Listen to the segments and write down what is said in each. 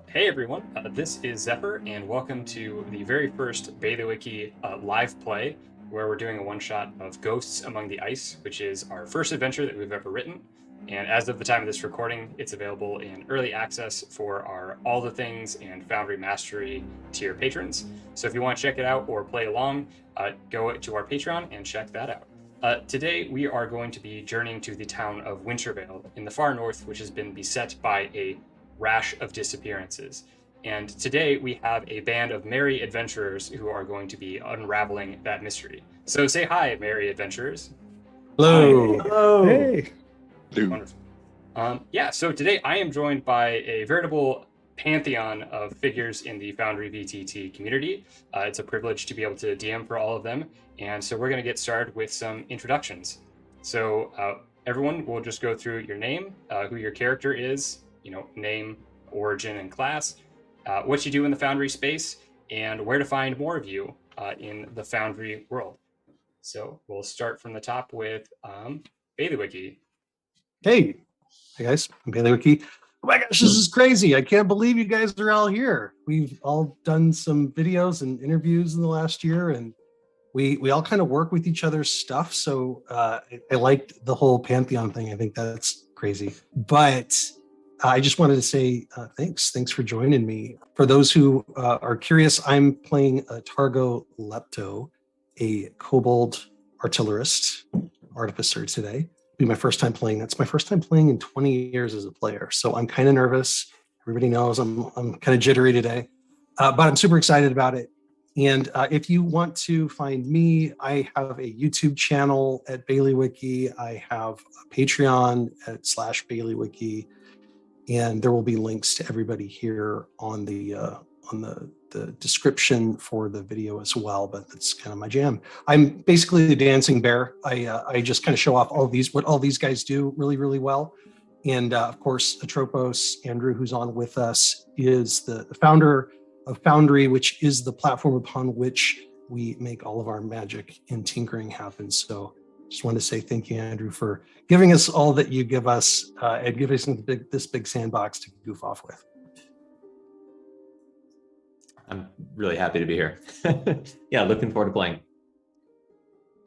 Hey everyone, this is Zephyr, and welcome to the very first Baileywiki live play, where we're doing a one-shot of Ghosts Among the Ice, which is our first adventure that we've ever written. And as of the time of this recording, it's available in early access for our All the Things and Foundry Mastery tier patrons. So if you want to check it out or play along, go to our Patreon and check that out. Today, we are going to be journeying to the town of Wintervale in the far north, which has been beset by a rash of disappearances. And today we have a band of merry adventurers who are going to be unraveling that mystery. So say hi, merry adventurers. Hello. Hi. Hello. Hey. Wonderful. So today I am joined by a veritable pantheon of figures in the Foundry VTT community. It's a privilege to be able to DM for all of them. And so we're going to get started with some introductions. So everyone will just go through your name, who your character is, name, origin, and class, what you do in the Foundry space, and where to find more of you in the Foundry world. So we'll start from the top with Baileywiki. Hey guys, I'm Baileywiki. Oh my gosh, this is crazy. I can't believe you guys are all here. We've all done some videos and interviews in the last year, and we all kind of work with each other's stuff. So I liked the whole Pantheon thing. I think that's crazy. But I just wanted to say thanks. Thanks for joining me. For those who are curious, I'm playing Targo Lepto, a kobold artillerist, artificer today. It'll be my first time playing. That's my first time playing in 20 years as a player. So I'm kind of nervous. Everybody knows I'm kind of jittery today, but I'm super excited about it. And if you want to find me, I have a YouTube channel at Baileywiki. I have a Patreon at /Baileywiki. And there will be links to everybody here on the description for the video as well. But that's kind of my jam. I'm basically the dancing bear. I just kind of show off what all these guys do really, really well. And of course, Atropos, Andrew, who's on with us, is the founder of Foundry, which is the platform upon which we make all of our magic and tinkering happen. So just want to say thank you, Andrew, for giving us all that you give us and giving us this big sandbox to goof off with. I'm really happy to be here. Yeah, looking forward to playing.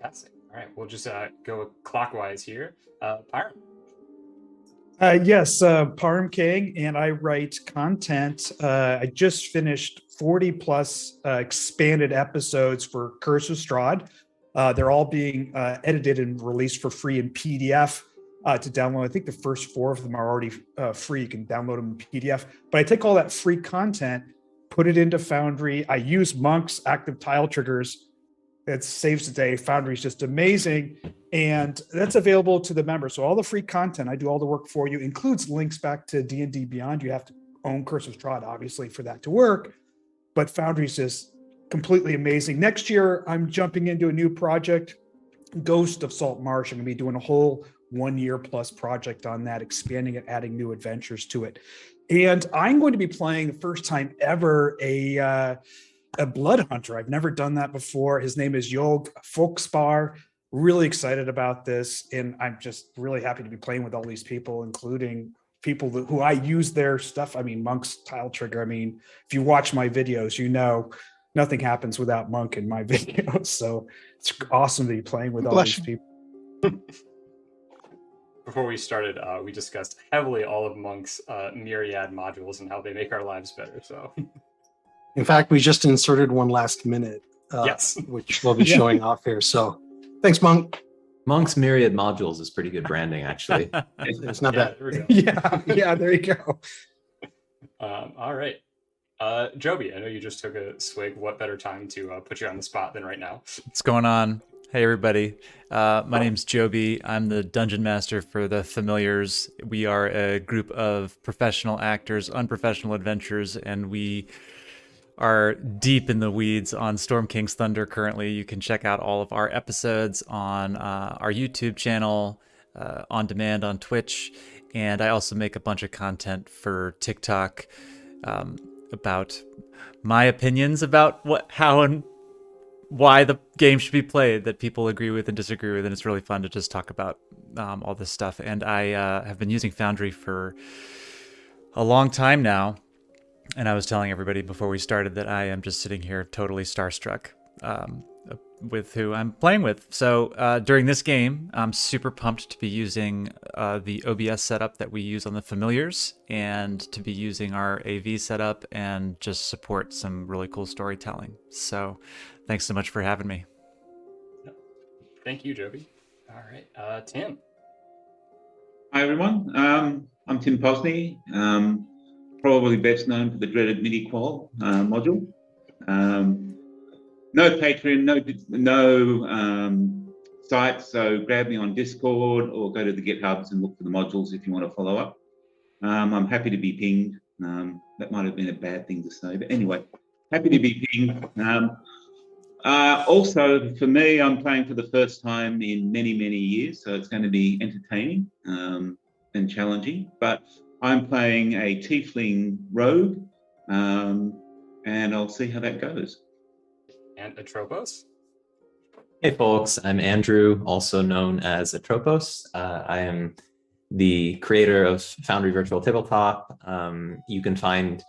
Fantastic. All right, we'll just go clockwise here. Pyram. Yes, Parm King, and I write content. I just finished 40 plus expanded episodes for Curse of Strahd. They're all being edited and released for free in PDF to download. I think the first 4 of them are already free. You can download them in PDF. But I take all that free content, put it into Foundry. I use Monk's active tile triggers. It saves the day. Foundry is just amazing. And that's available to the members. So all the free content, I do all the work for you, includes links back to D&D Beyond. You have to own Curse of Strahd, obviously, for that to work. But Foundry's just completely amazing. Next year, I'm jumping into a new project, Ghost of Salt Marsh. I'm going to be doing a whole 1 year plus project on that, expanding it, adding new adventures to it. And I'm going to be playing the first time ever a blood hunter. I've never done that before. His name is Yog Folkspar. Really excited about this. And I'm just really happy to be playing with all these people, including people who I use their stuff. I mean, Monk's tile trigger. I mean, if you watch my videos, you know, nothing happens without Monk in my videos. So it's awesome to be playing with all these people. Before we started, we discussed heavily all of Monk's myriad modules and how they make our lives better. So, in fact, we just inserted one last minute, yes, which we'll be showing off here. So thanks, Monk. Monk's myriad modules is pretty good branding, actually. It's not bad. There we go. Yeah, there you go. All right. Joby, I know you just took a swig. What better time to put you on the spot than right now? What's going on? Hey, everybody. My name's Joby. I'm the dungeon master for the Familiars. We are a group of professional actors, unprofessional adventurers, and we are deep in the weeds on Storm King's Thunder currently. You can check out all of our episodes on our YouTube channel, on demand on Twitch, and I also make a bunch of content for TikTok about my opinions about how and why the game should be played that people agree with and disagree with, and it's really fun to just talk about all this stuff. And I have been using Foundry for a long time now, And I was telling everybody before we started that I am just sitting here totally starstruck with who I'm playing with. So during this game, I'm super pumped to be using the OBS setup that we use on the Familiars, and to be using our AV setup and just support some really cool storytelling. So thanks so much for having me. Thank you, Joby. All right, Tim. Hi, everyone. I'm Tim Posney, probably best known for the dreaded MIDI-Qual module. No Patreon, no site, so grab me on Discord or go to the GitHubs and look for the modules if you want to follow up. I'm happy to be pinged. That might have been a bad thing to say, but anyway, happy to be pinged. Also, for me, I'm playing for the first time in many, many years, so it's going to be entertaining and challenging. But I'm playing a Tiefling rogue, and I'll see how that goes. And Atropos. Hey folks, I'm Andrew, also known as Atropos. I am the creator of Foundry Virtual Tabletop. You can find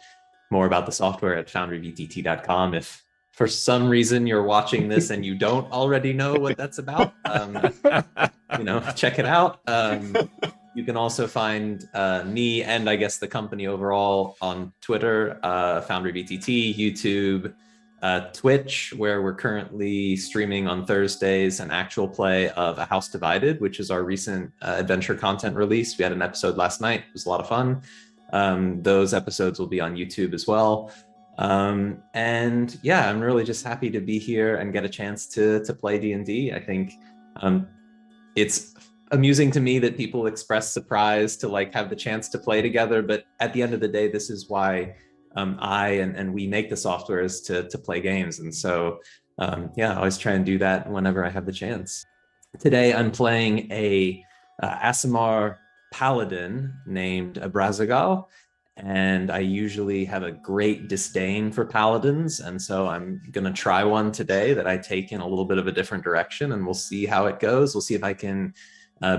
more about the software at foundryvtt.com. If for some reason you're watching this and you don't already know what that's about, check it out. You can also find me and I guess the company overall on Twitter, Foundry VTT, YouTube, Twitch, where we're currently streaming on Thursdays an actual play of A House Divided, which is our recent adventure content release. We had an episode last night. It was a lot of fun. Those episodes will be on YouTube as well. And yeah, I'm really just happy to be here and get a chance to play D&D. I think it's amusing to me that people express surprise to like have the chance to play together. But at the end of the day, this is why I and we make the software is to play games. And so, yeah, I always try and do that whenever I have the chance. Today, I'm playing a Aasimar paladin named Abrazagal. And I usually have a great disdain for paladins. And so I'm going to try one today that I take in a little bit of a different direction, and we'll see how it goes. We'll see if I can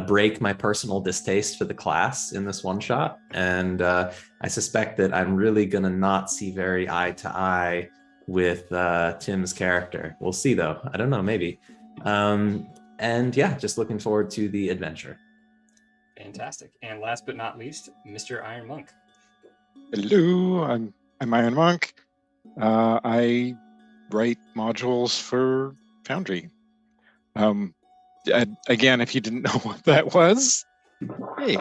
break my personal distaste for the class in this one shot. And I suspect that I'm really going to not see very eye to eye with Tim's character. We'll see, though. I don't know, maybe. And yeah, just looking forward to the adventure. Fantastic. And last but not least, Mr. Iron Monk. Hello, I'm Iron Monk. I write modules for Foundry. Again, if you didn't know what that was, hey.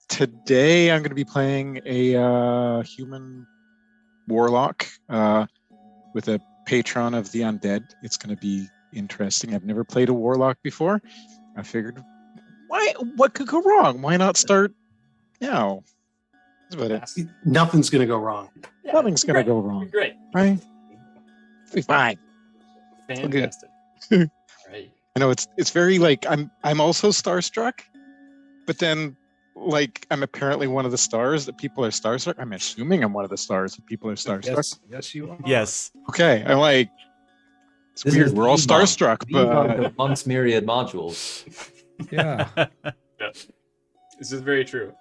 Today I'm going to be playing a human warlock with a patron of the undead. It's going to be interesting. I've never played a warlock before. I figured, what could go wrong? Why not start now? That's about it. Nothing's going to go wrong. Yeah, Nothing's going to go wrong. Great. Right? Be fine. Fantastic. All right. I know it's very like I'm also starstruck, but then like I'm apparently one of the stars that people are starstruck. I'm assuming I'm one of the stars that people are starstruck. Yes, you are. Yes. Okay, I'm like, it's This weird. is We're all the monk. starstruck, These are but the Monk's myriad modules. Yeah. Yeah. This is very true.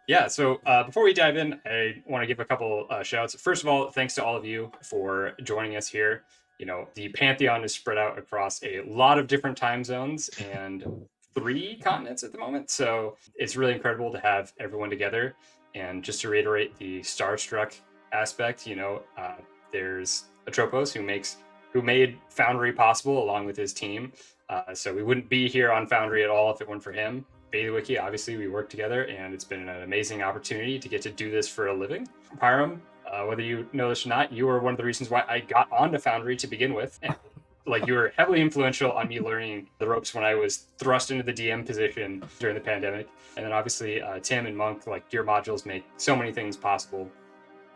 Yeah, so before we dive in, I want to give a couple shouts. First of all, thanks to all of you for joining us here. You know, the Pantheon is spread out across a lot of different time zones and 3 continents at the moment. So it's really incredible to have everyone together. And just to reiterate the starstruck aspect, there's Atropos who made Foundry possible along with his team. So we wouldn't be here on Foundry at all if it weren't for him. Baileywiki, obviously, we work together, and it's been an amazing opportunity to get to do this for a living. Pyram, whether you know this or not, you were one of the reasons why I got onto Foundry to begin with. And, you were heavily influential on me learning the ropes when I was thrust into the DM position during the pandemic. And then obviously, Tim and Monk, your modules make so many things possible.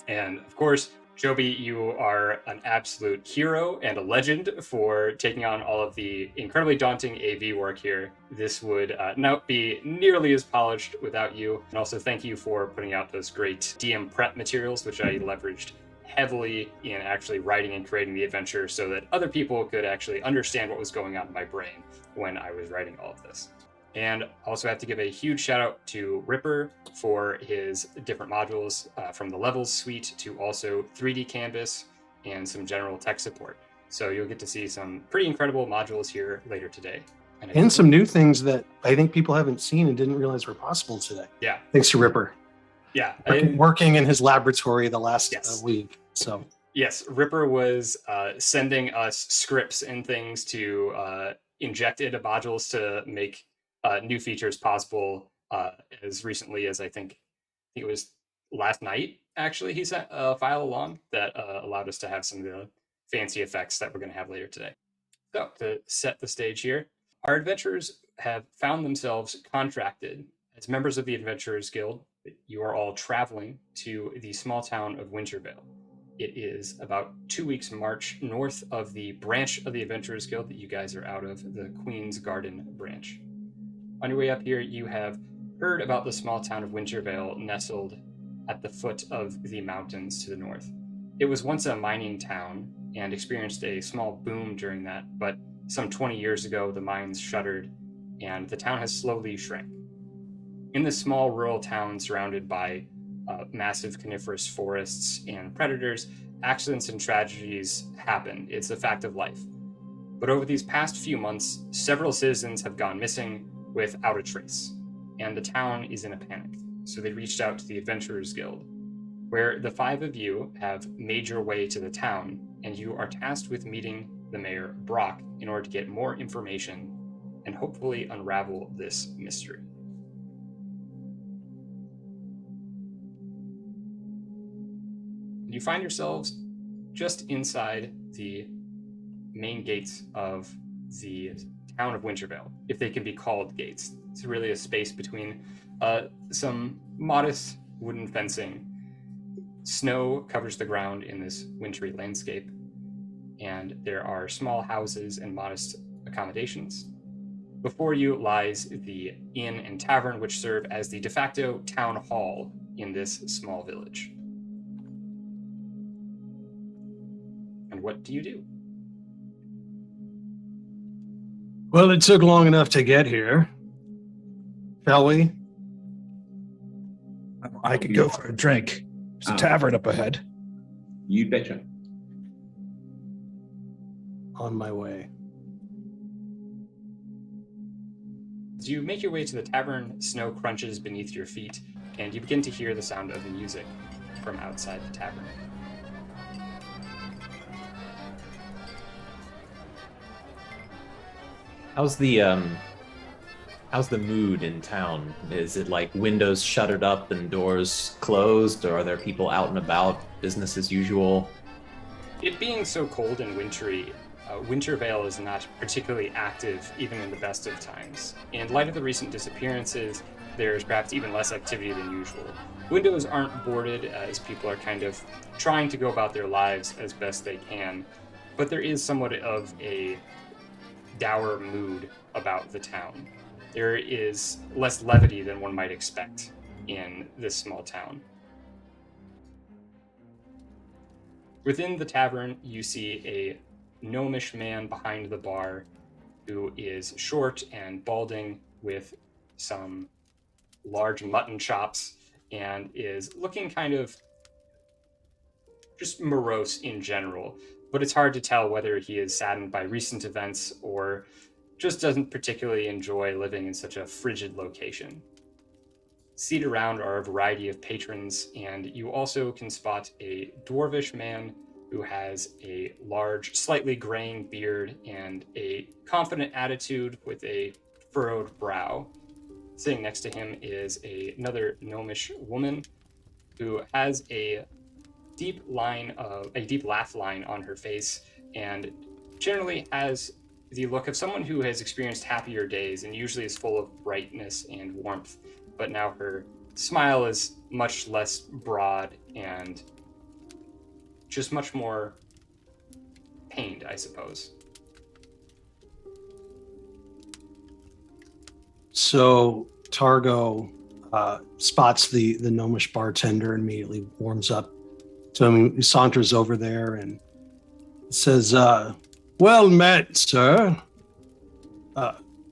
And of course, Joby, you are an absolute hero and a legend for taking on all of the incredibly daunting AV work here. This would not be nearly as polished without you. And also thank you for putting out those great DM prep materials, which I leveraged heavily in actually writing and creating the adventure so that other people could actually understand what was going on in my brain when I was writing all of this. And also have to give a huge shout out to Ripper for his different modules, from the levels suite to also 3D canvas and some general tech support. So you'll get to see some pretty incredible modules here later today. And some new things that I think people haven't seen and didn't realize were possible today. Yeah. Thanks to Ripper. Yeah. Working in his laboratory the last Yes. week. So Yes, Ripper was sending us scripts and things to inject into modules to make new features possible as recently as I think it was last night. Actually, he sent a file along that allowed us to have some of the fancy effects that we're going to have later today. So to set the stage here, our adventurers have found themselves contracted as members of the Adventurers Guild. You are all traveling to the small town of Wintervale. It is about 2 weeks march north of the branch of the Adventurers Guild that you guys are out of, the Queen's Garden branch. On your way up here, you have heard about the small town of Wintervale nestled at the foot of the mountains to the north. It was once a mining town and experienced a small boom during that, but some 20 years ago, the mines shuttered and the town has slowly shrank. In this small rural town surrounded by massive coniferous forests and predators, accidents and tragedies happen. It's a fact of life. But over these past few months, several citizens have gone missing without a trace, and the town is in a panic. So they reached out to the Adventurers Guild, where the 5 of you have made your way to the town, and you are tasked with meeting the mayor, Brock, in order to get more information and hopefully unravel this mystery. You find yourselves just inside the main gates of the town of Wintervale, if they can be called gates. It's really a space between some modest wooden fencing. Snow covers the ground in this wintry landscape, and there are small houses and modest accommodations. Before you lies the inn and tavern, which serve as the de facto town hall in this small village. And what do you do? Well, it took long enough to get here. Shall we? I could go for a drink. There's a tavern up ahead. You betcha. On my way. As you make your way to the tavern, snow crunches beneath your feet, and you begin to hear the sound of music from outside the tavern. How's the mood in town? Is it like windows shuttered up and doors closed, or are there people out and about, business as usual? It being so cold and wintry, Wintervale is not particularly active even in the best of times. In light of the recent disappearances, there's perhaps even less activity than usual. Windows aren't boarded as people are kind of trying to go about their lives as best they can, but there is somewhat of a dour mood about the town. There is less levity than one might expect in this small town. Within the tavern, you see a gnomish man behind the bar who is short and balding with some large mutton chops and is looking kind of just morose in general. But it's hard to tell whether he is saddened by recent events or just doesn't particularly enjoy living in such a frigid location. Seated around are a variety of patrons, and you also can spot a dwarvish man who has a large, slightly graying beard and a confident attitude with a furrowed brow. Sitting next to him is another gnomish woman who has a deep laugh line on her face and generally has the look of someone who has experienced happier days and usually is full of brightness and warmth, but now her smile is much less broad and just much more pained, I suppose. So Targo spots the gnomish bartender and immediately warms up to him. He saunters over there and says, well met, sir.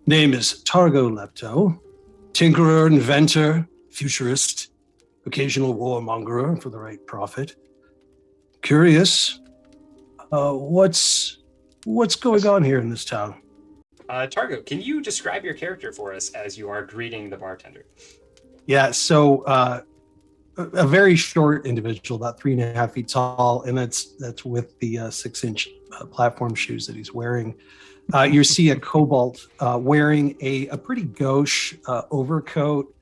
Name is Targo Lepto, tinkerer, inventor, futurist, occasional warmongerer for the right profit. Curious, what's going on here in this town? Targo, can you describe your character for us as you are greeting the bartender? Yeah, so a very short individual, about 3.5 feet tall, and that's with the 6-inch platform shoes that he's wearing. You see a kobold wearing a pretty gauche overcoat.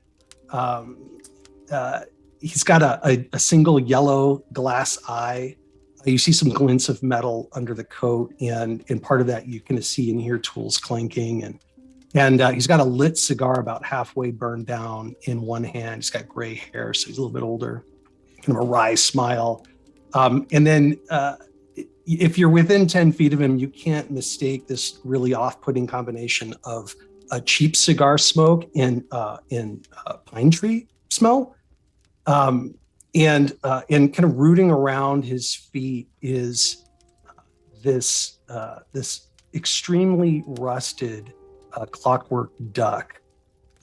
He's got a single yellow glass eye. You see some glints of metal under the coat, and in part of that you can see and hear tools clanking, and he's got a lit cigar about halfway burned down in one hand. He's got gray hair, so he's a little bit older, kind of a wry smile. And then if you're within 10 feet of him, you can't mistake this really off-putting combination of a cheap cigar smoke and pine tree smell. And kind of rooting around his feet is this extremely rusted clockwork duck,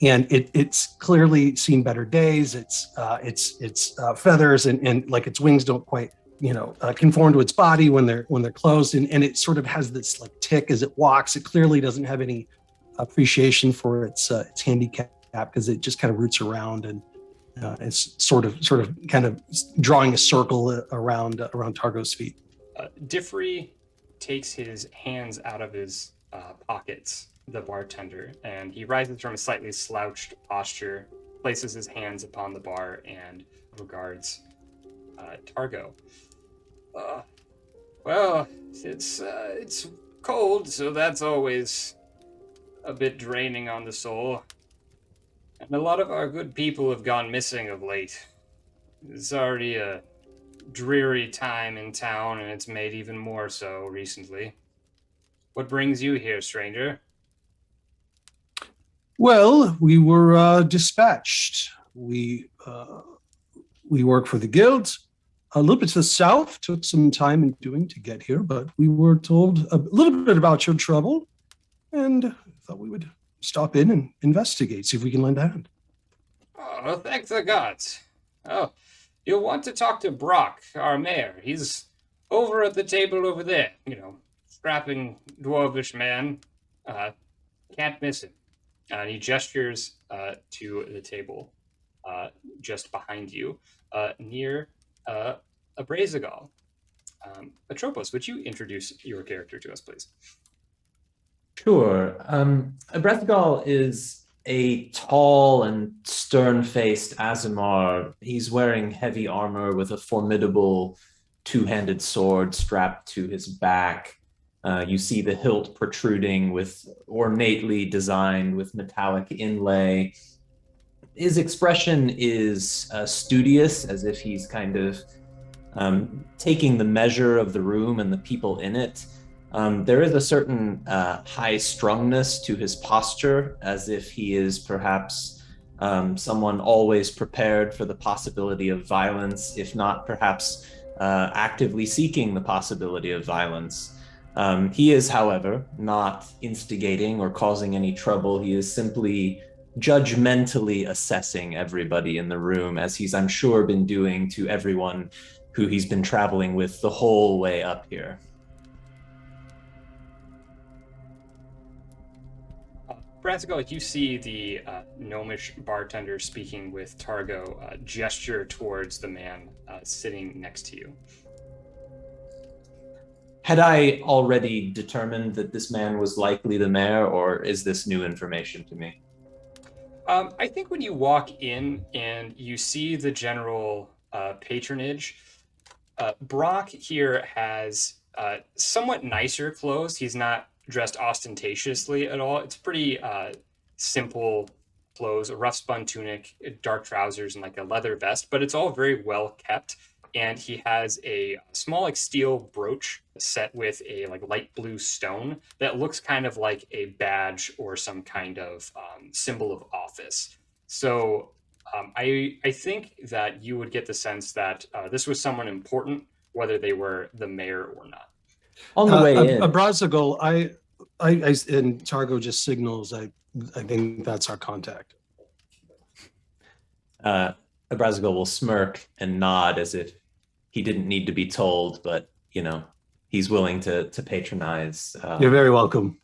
and it's clearly seen better days. Its feathers and like its wings don't quite conform to its body when they're closed, and it sort of has this like tick as it walks. It clearly doesn't have any appreciation for its handicap because it just kind of roots around and. It's sort of kind of drawing a circle around Targo's feet. Diffrey takes his hands out of his pockets, the bartender, and he rises from a slightly slouched posture, places his hands upon the bar, and regards Targo. Well, it's cold, so that's always a bit draining on the soul. And a lot of our good people have gone missing of late. It's already a dreary time in town, and it's made even more so recently. What brings you here, stranger? Well, we were dispatched. We work for the guild. A little bit to the south. Took some time in doing to get here, but we were told a little bit about your trouble, and thought we would stop in and investigate, see if we can lend a hand. Oh, thank the gods. Oh, you'll want to talk to Brock, our mayor. He's over at the table over there. Strapping dwarvish man. Can't miss him. And he gestures to the table just behind you, near a Brazigal. Atropos, would you introduce your character to us, please? Sure. Brethgal is a tall and stern-faced Azamar. He's wearing heavy armor with a formidable two-handed sword strapped to his back. You see the hilt protruding with ornately designed with metallic inlay. His expression is studious, as if he's kind of taking the measure of the room and the people in it. There is a certain high-strungness to his posture, as if he is perhaps someone always prepared for the possibility of violence, if not perhaps actively seeking the possibility of violence. He is, however, not instigating or causing any trouble. He is simply judgmentally assessing everybody in the room, as he's, I'm sure, been doing to everyone who he's been traveling with the whole way up here. Brazigal, you see the gnomish bartender speaking with Targo gesture towards the man sitting next to you. Had I already determined that this man was likely the mayor, or is this new information to me? I think when you walk in and you see the general patronage, Brock here has somewhat nicer clothes. He's not dressed ostentatiously at all. It's pretty simple clothes, a rough spun tunic, dark trousers, and like a leather vest, but it's all very well kept. And he has a small like steel brooch set with a like light blue stone that looks kind of like a badge or some kind of symbol of office. So I think that you would get the sense that this was someone important, whether they were the mayor or not. On the way in. Brazigal, I and Targo just signals. I I think that's our contact. Abrazagal will smirk and nod as if he didn't need to be told, but he's willing to patronize. You're very welcome.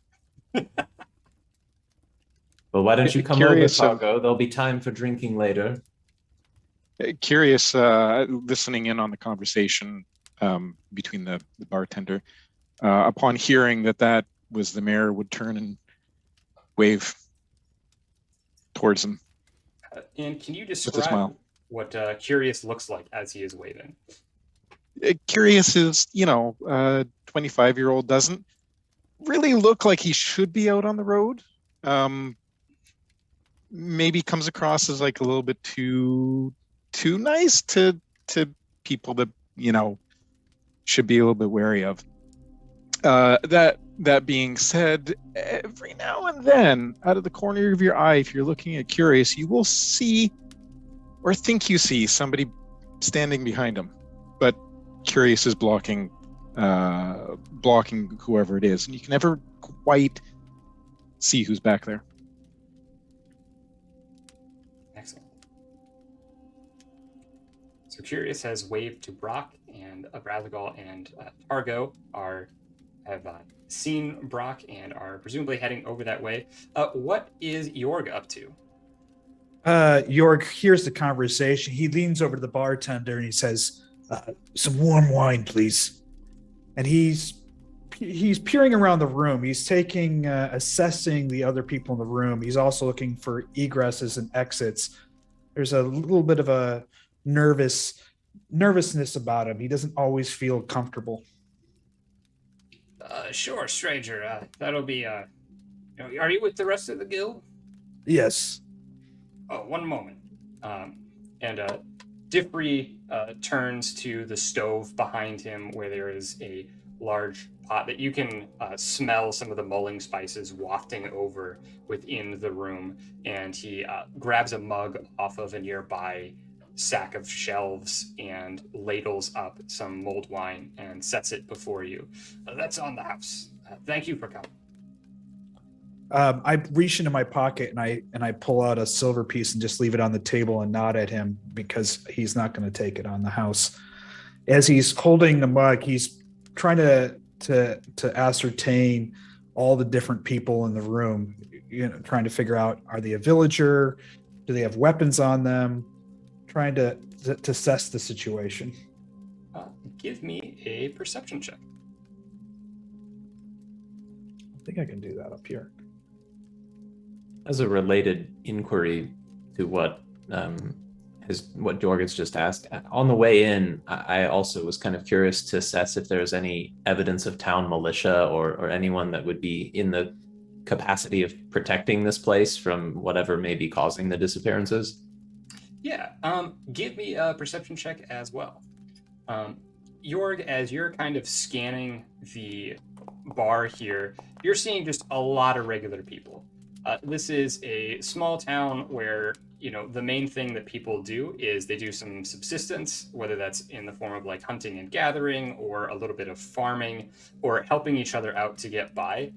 Well, why don't you come over, Curious of- Fargo? There'll be time for drinking later. Curious, listening in on the conversation between the bartender. Upon hearing that was the mayor, would turn and wave towards him. And can you With a describe smile. what Curious looks like as he is waving? Curious is, 25-year-old doesn't really look like he should be out on the road. Maybe comes across as like a little bit too nice to people that should be a little bit wary of. That being said, every now and then, out of the corner of your eye, if you're looking at Curious, you will see or think you see somebody standing behind him, but Curious is blocking whoever it is, and you can never quite see who's back there. Excellent. So Curious has waved to Brock, and Abrazagal and Targo have seen Brock and are presumably heading over that way. What is Jorg up to? Jorg hears the conversation. He leans over to the bartender and he says, some warm wine, please. And he's peering around the room. He's assessing the other people in the room. He's also looking for egresses and exits. There's a little bit of a nervousness about him. He doesn't always feel comfortable. Sure, stranger. That'll be, are you with the rest of the guild? Yes. Oh, one moment. And Diffrey turns to the stove behind him where there is a large pot that you can smell some of the mulling spices wafting over within the room. And he grabs a mug off of a nearby sack of shelves and ladles up some mulled wine and sets it before you. That's on the house. Thank you for coming. I reach into my pocket and I pull out a silver piece and just leave it on the table and nod at him because he's not going to take it on the house. As he's holding the mug, he's trying to ascertain all the different people in the room, trying to figure out, are they a villager? Do they have weapons on them? Trying to assess the situation. Give me a perception check. I think I can do that up here. As a related inquiry to what Jorg has just asked, on the way in, I also was kind of curious to assess if there's any evidence of town militia or anyone that would be in the capacity of protecting this place from whatever may be causing the disappearances. Yeah, give me a perception check as well. Jorg, as you're kind of scanning the bar here, you're seeing just a lot of regular people. This is a small town where, the main thing that people do is they do some subsistence, whether that's in the form of like hunting and gathering or a little bit of farming or helping each other out to get by.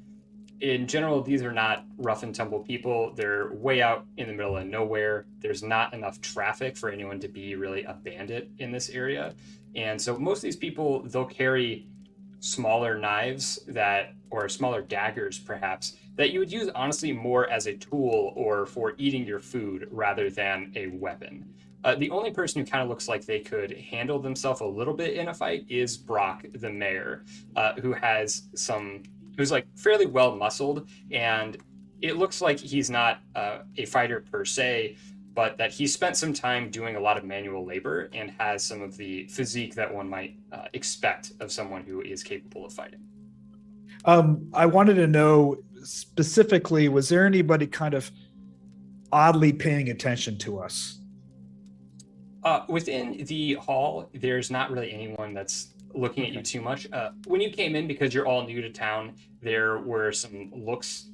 In general, these are not rough and tumble people. They're way out in the middle of nowhere. There's not enough traffic for anyone to be really a bandit in this area. And so most of these people, they'll carry smaller knives or smaller daggers perhaps, that you would use honestly more as a tool or for eating your food rather than a weapon. The only person who kind of looks like they could handle themselves a little bit in a fight is Brock, the mayor, who's like fairly well muscled, and it looks like he's not a fighter per se, but that he spent some time doing a lot of manual labor and has some of the physique that one might expect of someone who is capable of fighting. I wanted to know specifically, was there anybody kind of oddly paying attention to us? Within the hall, there's not really anyone that's looking at you too much. When you came in, because you're all new to town, there were some looks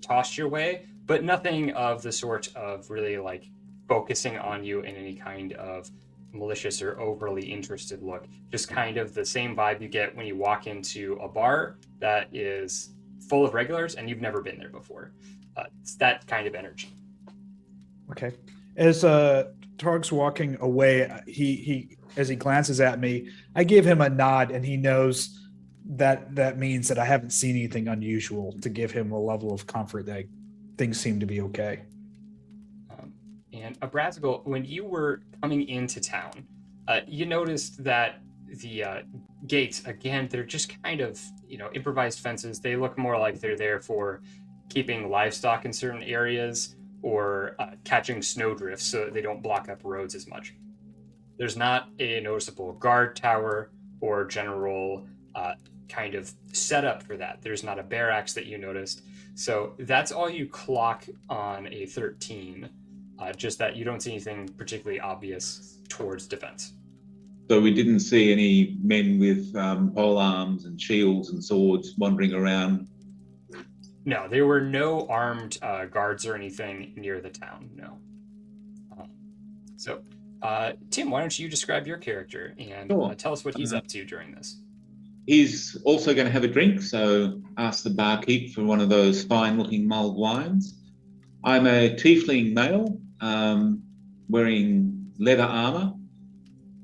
tossed your way, but nothing of the sort of really like focusing on you in any kind of malicious or overly interested look. Just kind of the same vibe you get when you walk into a bar that is full of regulars and you've never been there before. It's that kind of energy. Okay. As Targ's walking away, he as he glances at me, I give him a nod, and he knows that means that I haven't seen anything unusual, to give him a level of comfort that things seem to be okay. And Abrazigal, when you were coming into town, you noticed that the gates, again, they're just kind of, improvised fences. They look more like they're there for keeping livestock in certain areas or catching snowdrifts so that they don't block up roads as much. There's not a noticeable guard tower or general kind of setup for that. There's not a barracks that you noticed. So that's all you clock on a 13. Just that you don't see anything particularly obvious towards defense. So we didn't see any men with pole arms and shields and swords wandering around? No, there were no armed guards or anything near the town, no. So, Tim, why don't you describe your character and tell us what he's up to during this? He's also going to have a drink, so ask the barkeep for one of those fine-looking mulled wines. I'm a tiefling male, wearing leather armour,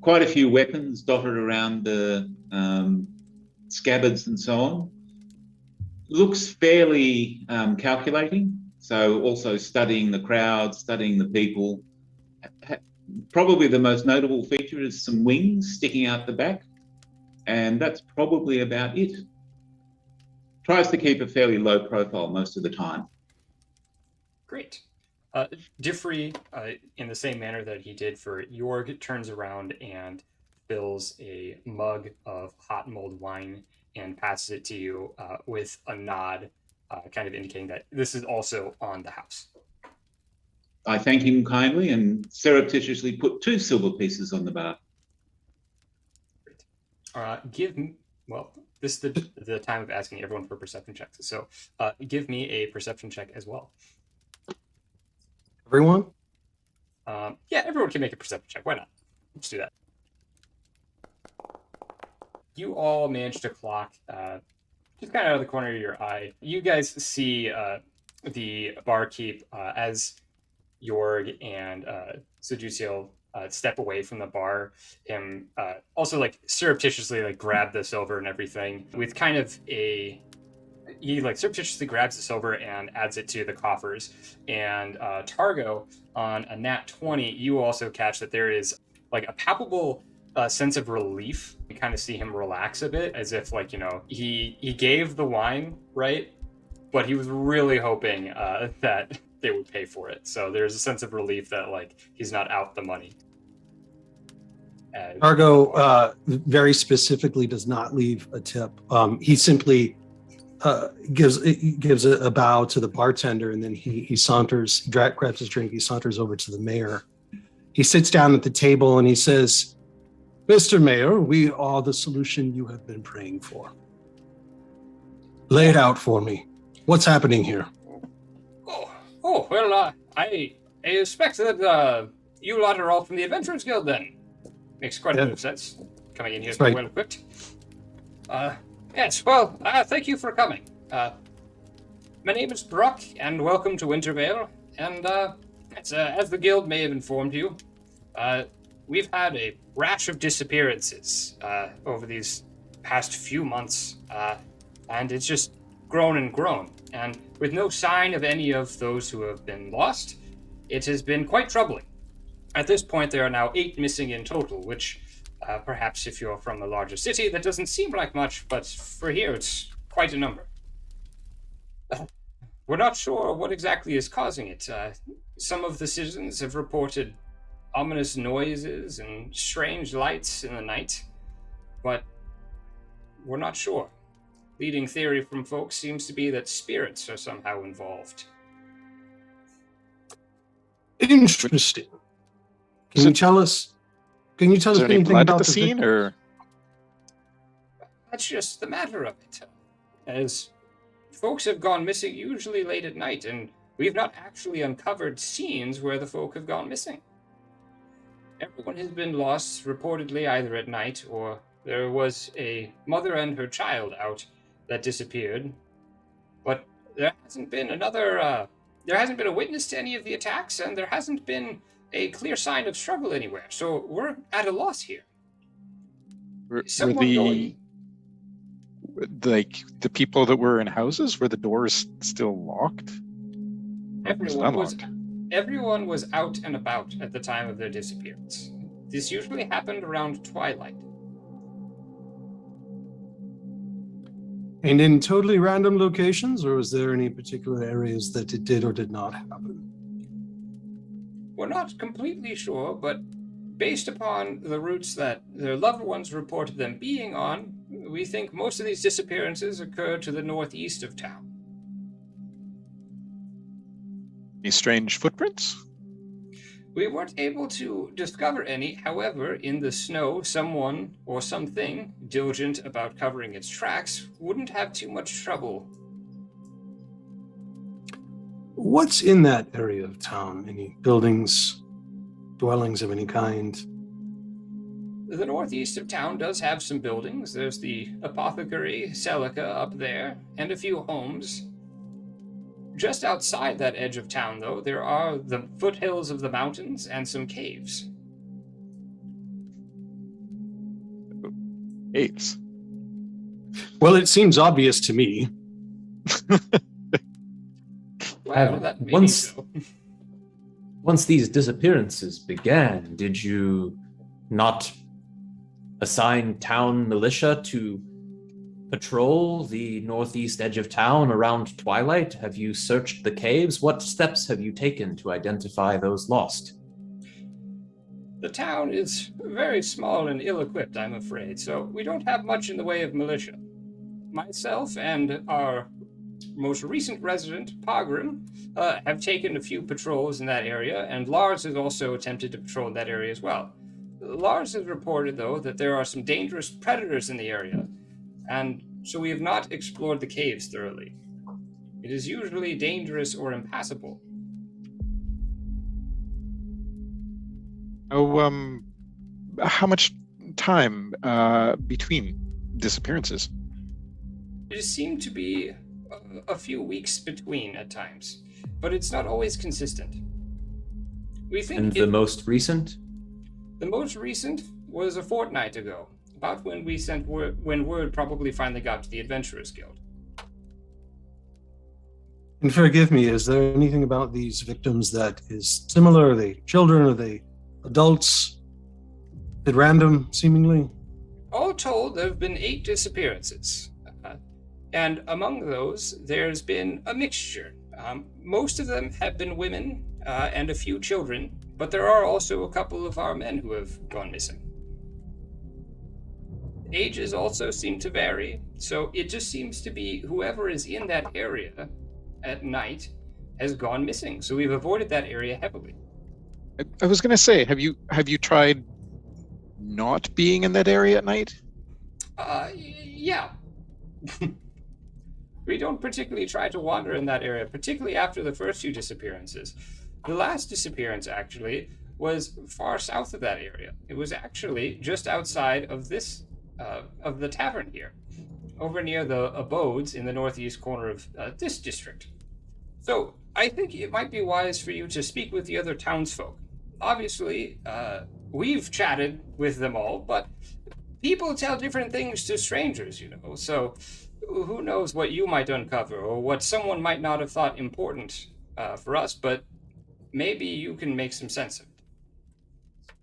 quite a few weapons dotted around the scabbards and so on. Looks fairly calculating, so also studying the crowd, studying the people. Probably the most notable feature is some wings sticking out the back, and that's probably about it. Tries to keep a fairly low profile most of the time. Great. Diffrey, in the same manner that he did for Jorg, turns around and fills a mug of hot mulled wine and passes it to you with a nod, kind of indicating that this is also on the house. I thank him kindly and surreptitiously put 2 silver pieces on the bar. This is the time of asking everyone for perception checks. So give me a perception check as well. Everyone? Yeah, everyone can make a perception check. Why not? Let's do that. You all managed to clock, just kind of out of the corner of your eye. You guys see the barkeep as Jorg and Seduciel step away from the bar. Him also surreptitiously grab the silver and everything with kind of a... He surreptitiously grabs the silver and adds it to the coffers. And Targo, on a nat 20, you also catch that there is a palpable sense of relief. You kind of see him relax a bit, as if he gave the wine, right? But he was really hoping that they would pay for it. So there's a sense of relief that he's not out the money. Targo very specifically does not leave a tip. He simply gives a bow to the bartender, and then he saunters, grabs his drink, he saunters over to the mayor. He sits down at the table and he says, "Mr. Mayor, we are the solution you have been praying for. Lay it out for me. What's happening here?" Well, I expect that you lot are all from the Adventurers Guild then. Makes quite a bit of sense. Coming in here so well equipped. Yes, well, thank you for coming. My name is Brock, and welcome to Wintervale. And as the guild may have informed you, we've had a rash of disappearances over these past few months, and it's just grown and grown. And with no sign of any of those who have been lost, it has been quite troubling. At this point, there are now 8 missing in total, which perhaps if you're from a larger city, that doesn't seem like much, but for here, it's quite a number. We're not sure what exactly is causing it. Some of the citizens have reported ominous noises and strange lights in the night, but we're not sure. Leading theory from folks seems to be that spirits are somehow involved. Interesting. Can you tell us anything about the scene, or? That's just the matter of it. As folks have gone missing usually late at night, and we've not actually uncovered scenes where the folk have gone missing. Everyone has been lost, reportedly either at night, or there was a mother and her child out that disappeared. But there hasn't been another there hasn't been a witness to any of the attacks, and there hasn't been a clear sign of struggle anywhere. So we're at a loss here. Were Someone going... the people that were in houses, were the doors still locked? Everyone was out and about at the time of their disappearance. This usually happened around twilight. And in totally random locations, or was there any particular areas that it did or did not happen? We're not completely sure, but based upon the routes that their loved ones reported them being on, we think most of these disappearances occurred to the northeast of town. Any strange footprints? We weren't able to discover any. However, in the snow, someone or something diligent about covering its tracks wouldn't have too much trouble. What's in that area of town? Any buildings, dwellings of any kind? The northeast of town does have some buildings. There's the apothecary, Celica, up there, and a few homes. Just outside that edge of town, though, there are the foothills of the mountains and some caves. Caves? Well, it seems obvious to me. Well, that may be so. Once these disappearances began, did you not assign town militia to patrol the northeast edge of town around twilight? Have you searched the caves? What steps have you taken to identify those lost? The town is very small and ill-equipped, I'm afraid, so we don't have much in the way of militia. Myself and our most recent resident, Pogrim, have taken a few patrols in that area, and Lars has also attempted to patrol in that area as well. Lars has reported, though, that there are some dangerous predators in the area, and so we have not explored the caves thoroughly. It is usually dangerous or impassable. Oh, how much time between disappearances? It seemed to be a few weeks between at times, but it's not always consistent. We think. And the most recent? The most recent was a fortnight ago, about when we sent when word probably finally got to the Adventurers Guild. And forgive me, is there anything about these victims that is similar? Are they children? Are they adults? At random, seemingly? All told, there have been 8 disappearances. And among those, there's been a mixture. Most of them have been women and a few children, but there are also a couple of our men who have gone missing. Ages also seem to vary, so it just seems to be whoever is in that area at night has gone missing. So we've avoided that area heavily. I was going to say, have you tried not being in that area at night? Yeah. We don't particularly try to wander in that area, particularly after the first 2 disappearances. The last disappearance, actually, was far south of that area. It was actually just outside of this, of the tavern here, over near the abodes in the northeast corner of this district. So I think it might be wise for you to speak with the other townsfolk. Obviously, we've chatted with them all, but people tell different things to strangers, you know, so who knows what you might uncover or what someone might not have thought important for us, but maybe you can make some sense of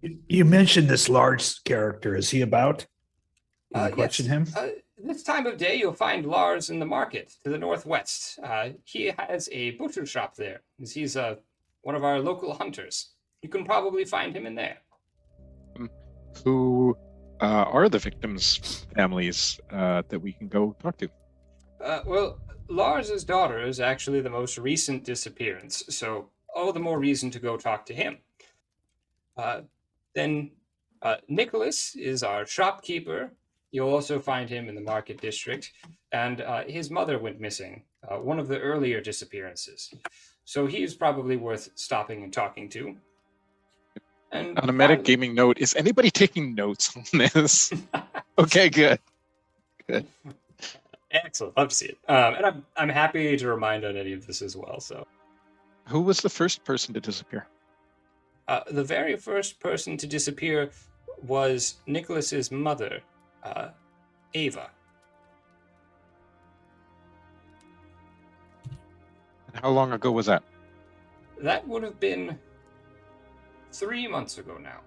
it. You mentioned this Lars character. Is he about? Can I question him? This time of day, you'll find Lars in the market to the northwest. He has a butcher shop there. He's one of our local hunters. You can probably find him in there. Who are the victims' families that we can go talk to? Well, Lars's daughter is actually the most recent disappearance, so all the more reason to go talk to him. Then Nicholas is our shopkeeper. You'll also find him in the market district, and his mother went missing, one of the earlier disappearances. So he's probably worth stopping and talking to. And on a metagaming note, is anybody taking notes on this? Okay, good. Excellent. Love to see it. And I'm happy to remind on any of this as well. So Who was the first person to disappear? The very first person to disappear was Nicholas's mother, Ava. And how long ago was that? That would have been 3 months ago now.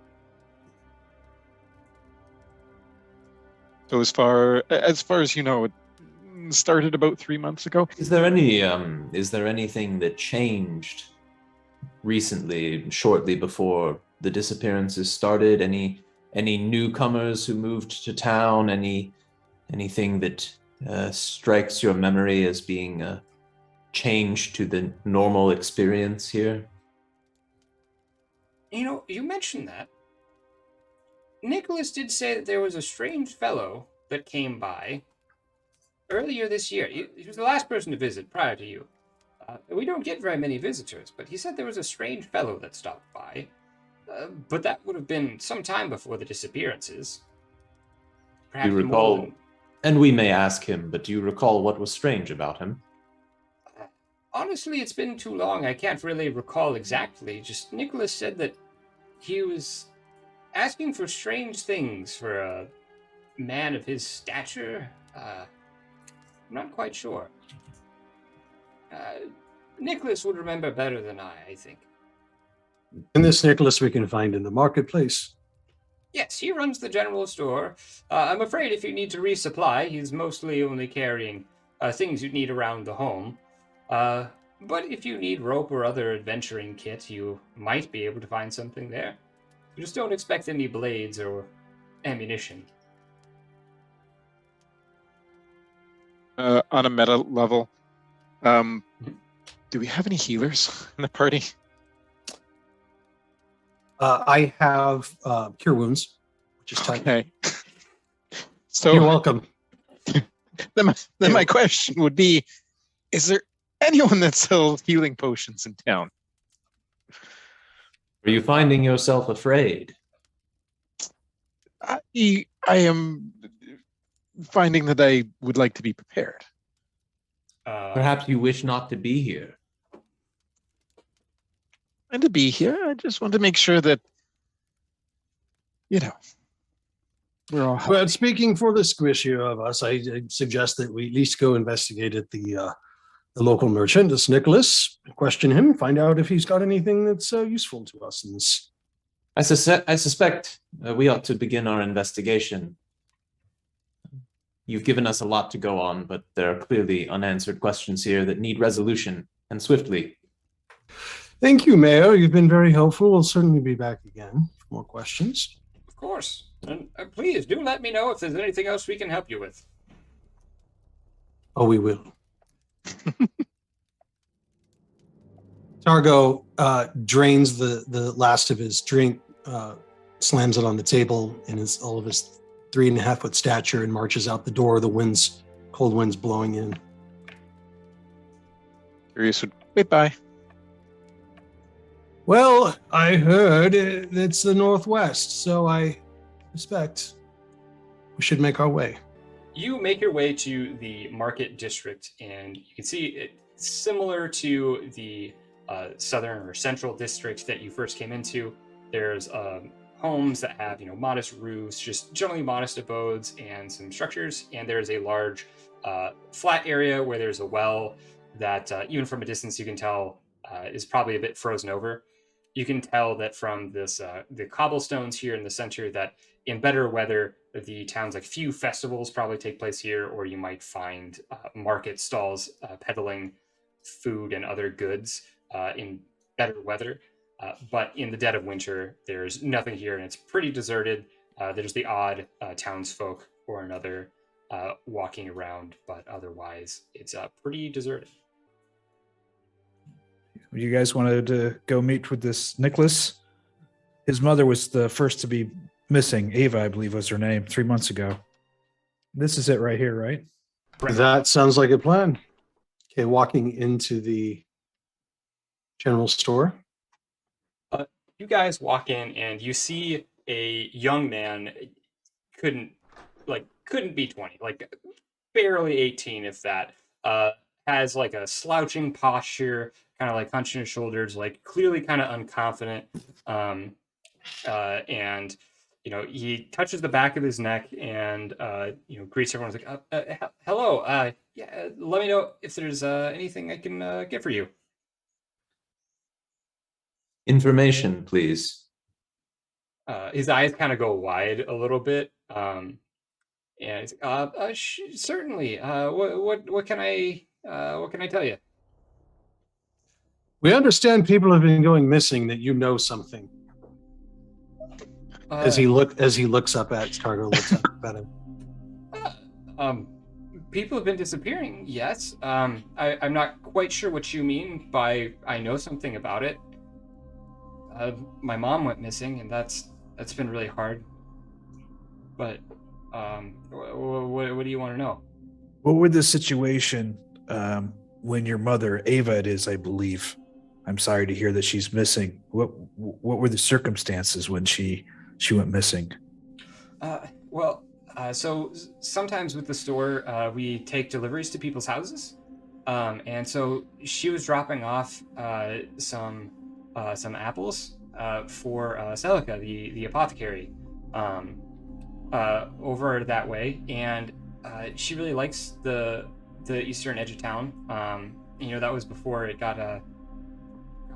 So as far as you know, it started about 3 months ago. Is there anything that changed recently, shortly before the disappearances started? Any newcomers who moved to town? Anything that strikes your memory as being a change to the normal experience here? You know, you mentioned that. Nicholas did say that there was a strange fellow that came by earlier this year. He was the last person to visit prior to you. We don't get very many visitors, but he said there was a strange fellow that stopped by. But that would have been some time before the disappearances. Perhaps Do you more recall? And we may ask him, but do you recall what was strange about him? Honestly, it's been too long. I can't really recall exactly. Just Nicholas said that he was asking for strange things for a man of his stature. I'm not quite sure. Nicholas would remember better than I think. And this Nicholas we can find in the marketplace. Yes, he runs the general store. I'm afraid if you need to resupply, he's mostly only carrying things you'd need around the home. But if you need rope or other adventuring kit, you might be able to find something there. You just don't expect any blades or ammunition. On a meta level, do we have any healers in the party? I have cure wounds, which is tight. Okay. So You're welcome. Then my question would be, is there anyone that sells healing potions in town? Are you finding yourself afraid? I am finding that I would like to be prepared. Perhaps you wish not to be here. And to be here, I just want to make sure that, we're all healthy. But speaking for the squishier of us, I suggest that we at least go investigate at the local merchant, this Nicholas, question him, find out if he's got anything that's useful to us in this. I suspect we ought to begin our investigation. You've given us a lot to go on, but there are clearly unanswered questions here that need resolution, and swiftly. Thank you, Mayor. You've been very helpful. We'll certainly be back again for more questions. Of course. And please do let me know if there's anything else we can help you with. Oh, we will. Targo drains the last of his drink, slams it on the table in all of his 3.5 foot stature, and marches out the door. The cold winds blowing in. Curious would wait by. Well, I heard it's the northwest, so I suspect we should make our way. You make your way to the market district, and you can see it's similar to the southern or central district that you first came into. There's homes that have, modest roofs, just generally modest abodes and some structures. And there's a large flat area where there's a well that even from a distance you can tell is probably a bit frozen over. You can tell that from this the cobblestones here in the center that in better weather, the town's few festivals probably take place here, or you might find market stalls peddling food and other goods in better weather. But in the dead of winter, there's nothing here, and it's pretty deserted. There's the odd townsfolk or another walking around, but otherwise, it's pretty deserted. You guys wanted to go meet with this Nicholas? His mother was the first to be missing. Ava, I believe, was her name 3 months ago. This is it right here, right? That sounds like a plan. Okay, walking into the general store. You guys walk in and you see a young man, couldn't be 20, barely 18, if that, has like a slouching posture, kind of like hunching his shoulders, like clearly kind of unconfident. And he touches the back of his neck and greets everyone like, hello, yeah, let me know if there's anything I can get for you. Information, please. His eyes kind of go wide a little bit, and he's certainly. What can I tell you? We understand people have been going missing. That you know something. As he looks up at Cargo, looks up at him. People have been disappearing. Yes. I'm not quite sure what you mean by I know something about it. My mom went missing, and that's been really hard. But what do you want to know? What was the situation when your mother, Ava, it is, I believe? I'm sorry to hear that she's missing. What were the circumstances when she went missing? So sometimes with the store, we take deliveries to people's houses, and so she was dropping off some apples for Celica, the apothecary, over that way, and she really likes the eastern edge of town. That was before it got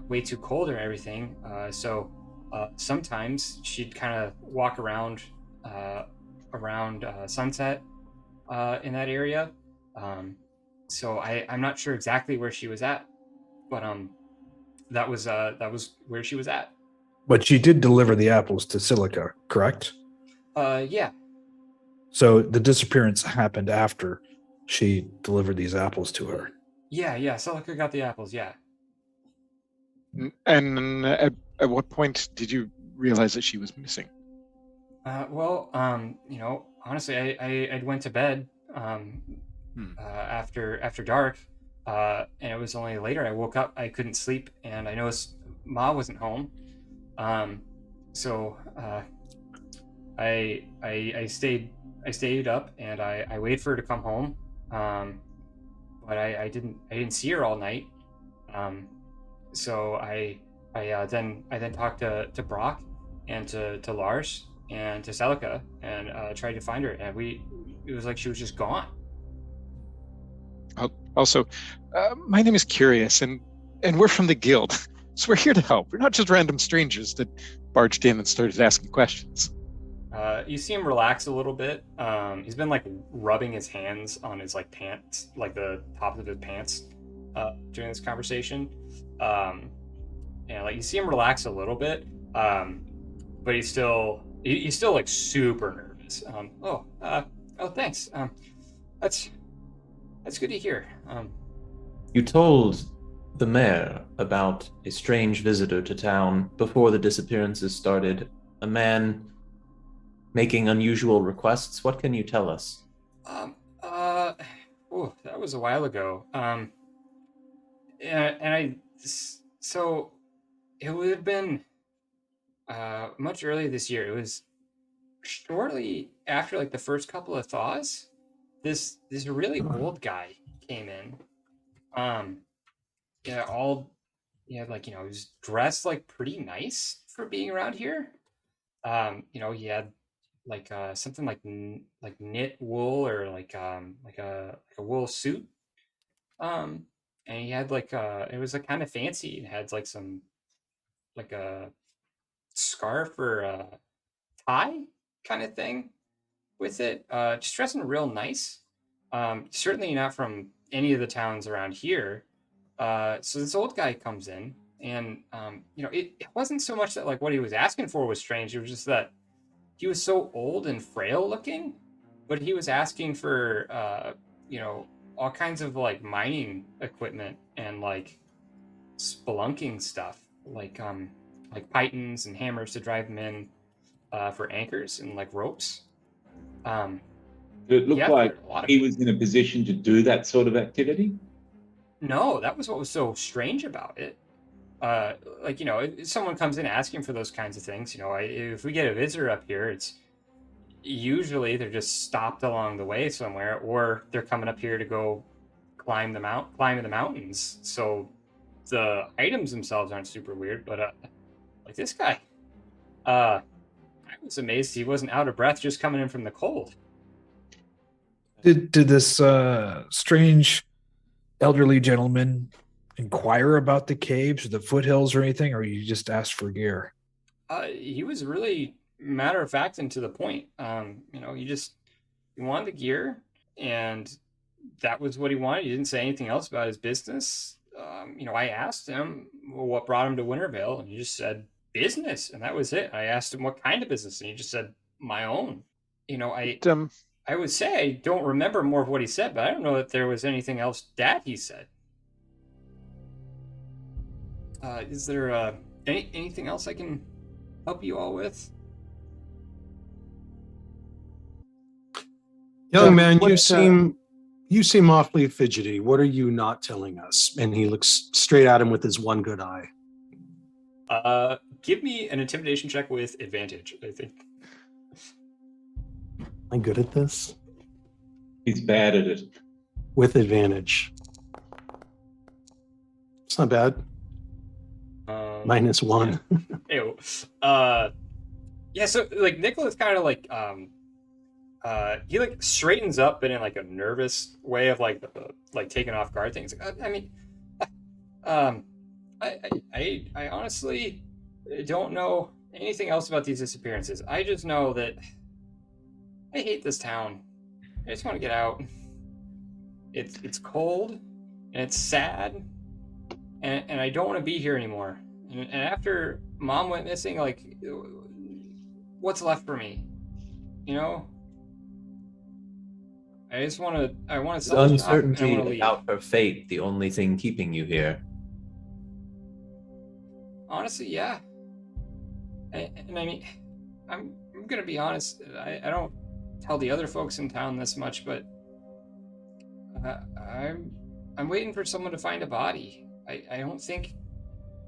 way too cold and everything. So sometimes she'd kind of walk around Sunset in that area. So I'm not sure exactly where she was at, but that was where she was at. But she did deliver the apples to Silica, correct? Yeah. So the disappearance happened after she delivered these apples to her. Yeah. Celica got the apples. Yeah. And at what point did you realize that she was missing? Honestly, I went to bed after dark, and it was only later I woke up. I couldn't sleep, and I noticed Ma wasn't home. So I stayed up, and I waited for her to come home. But I didn't see her all night. So I then talked to Brock and to Lars and to Celica and tried to find her, and it was like she was just gone. Also, my name is Curious, and we're from the guild, so we're here to help. We're not just random strangers that barged in and started asking questions. You see him relax a little bit. He's been like rubbing his hands on his like pants, like the top of his pants, during this conversation. You see him relax a little bit, but he's still like super nervous. Thanks. That's good to hear. You told the mayor about a strange visitor to town before the disappearances started. A man making unusual requests. What can you tell us? That was a while ago. So it would have been much earlier this year. It was shortly after like the first couple of thaws. This really old guy came in. He was dressed like pretty nice for being around here. He had like something like knit wool or like a wool suit. And he had like it was like kind of fancy. It had like some like a scarf or a tie kind of thing with it. Just dressing real nice. Certainly not from any of the towns around here. So this old guy comes in, and it wasn't so much that like what he was asking for was strange. It was just that he was so old and frail looking, but he was asking for all kinds of like mining equipment and like spelunking stuff, like pythons and hammers to drive them in for anchors and like ropes. Did it look like he was in a position to do that sort of activity? No, that was what was so strange about it. If someone comes in asking for those kinds of things, if we get a visitor up here, it's usually they're just stopped along the way somewhere, or they're coming up here to go climb in the mountains. So the items themselves aren't super weird, but like this guy, I was amazed he wasn't out of breath just coming in from the cold. Did this strange elderly gentleman inquire about the caves or the foothills or anything, or you just asked for gear? He was really matter of fact and to the point. He wanted the gear, and that was what he wanted. He didn't say anything else about his business. I asked him what brought him to Wintervale, and he just said business, and that was it. I asked him what kind of business, and he just said my own. I would say I don't remember more of what he said, but I don't know that there was anything else that he said. Is there anything else I can help you all with? Young man, you seem awfully fidgety. What are you not telling us? And he looks straight at him with his one good eye. Give me an intimidation check with advantage, I think. Am I good at this? He's bad at it. With advantage. It's not bad. -1. Ew. Yeah, so like Nicholas kind of like he like straightens up and in like a nervous way of like taking off guard things. I honestly don't know anything else about these disappearances. I just know that I hate this town. I just want to get out. It's cold and it's sad, and I don't want to be here anymore. And after Mom went missing, like, what's left for me? You know? I want to Is uncertainty about her fate the only thing keeping you here? Honestly, yeah. And I mean, I'm gonna be honest. I don't tell the other folks in town this much, but I'm waiting for someone to find a body. I don't think,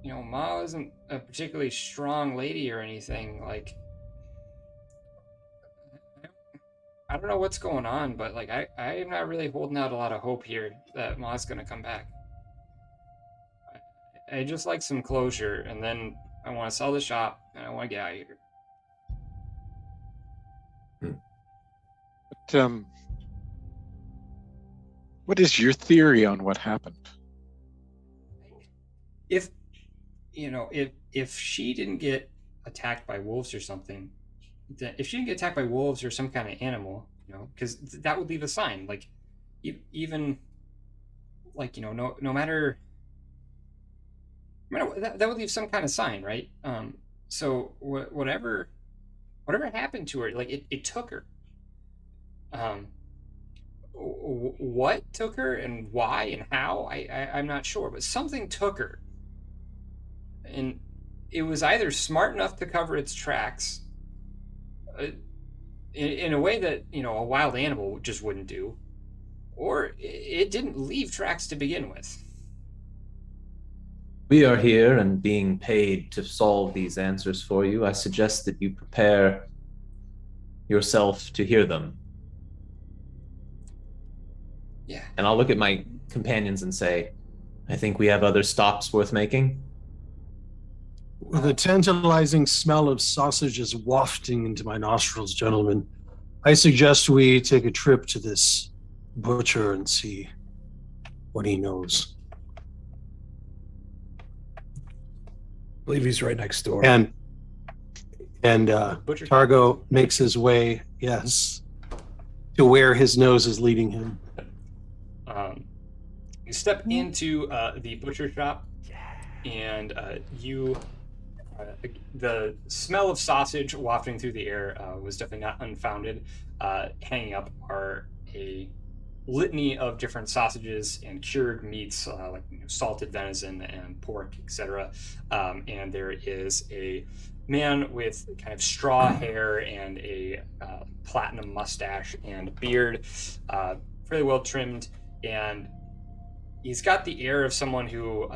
Ma isn't a particularly strong lady or anything. Like, I don't know what's going on, but like I'm not really holding out a lot of hope here that Ma's gonna come back. I just like some closure, and then I want to sell the shop, and I want to get out of here. But, what is your theory on what happened? If she didn't get attacked by wolves or something, if she didn't get attacked by wolves or some kind of animal, because that would leave a sign. Like, even, like, no matter that would leave some kind of sign, right? So whatever happened to her, like it took her. What took her and why and how, I'm not sure, but something took her, and it was either smart enough to cover its tracks in a way that a wild animal just wouldn't do, or it didn't leave tracks to begin with. We are here and being paid to solve these answers for you. I suggest that you prepare yourself to hear them. Yeah. And I'll look at my companions and say, I think we have other stops worth making. With a tantalizing smell of sausages wafting into my nostrils, gentlemen, I suggest we take a trip to this butcher and see what he knows. I believe he's right next door. And Targo makes his way, yes, to where his nose is leading him. You step into the butcher shop, and the smell of sausage wafting through the air was definitely not unfounded. Hanging up are a litany of different sausages and cured meats, like salted venison and pork, etc. And there is a man with kind of straw hair and a platinum mustache and beard, fairly well trimmed, and he's got the air of someone who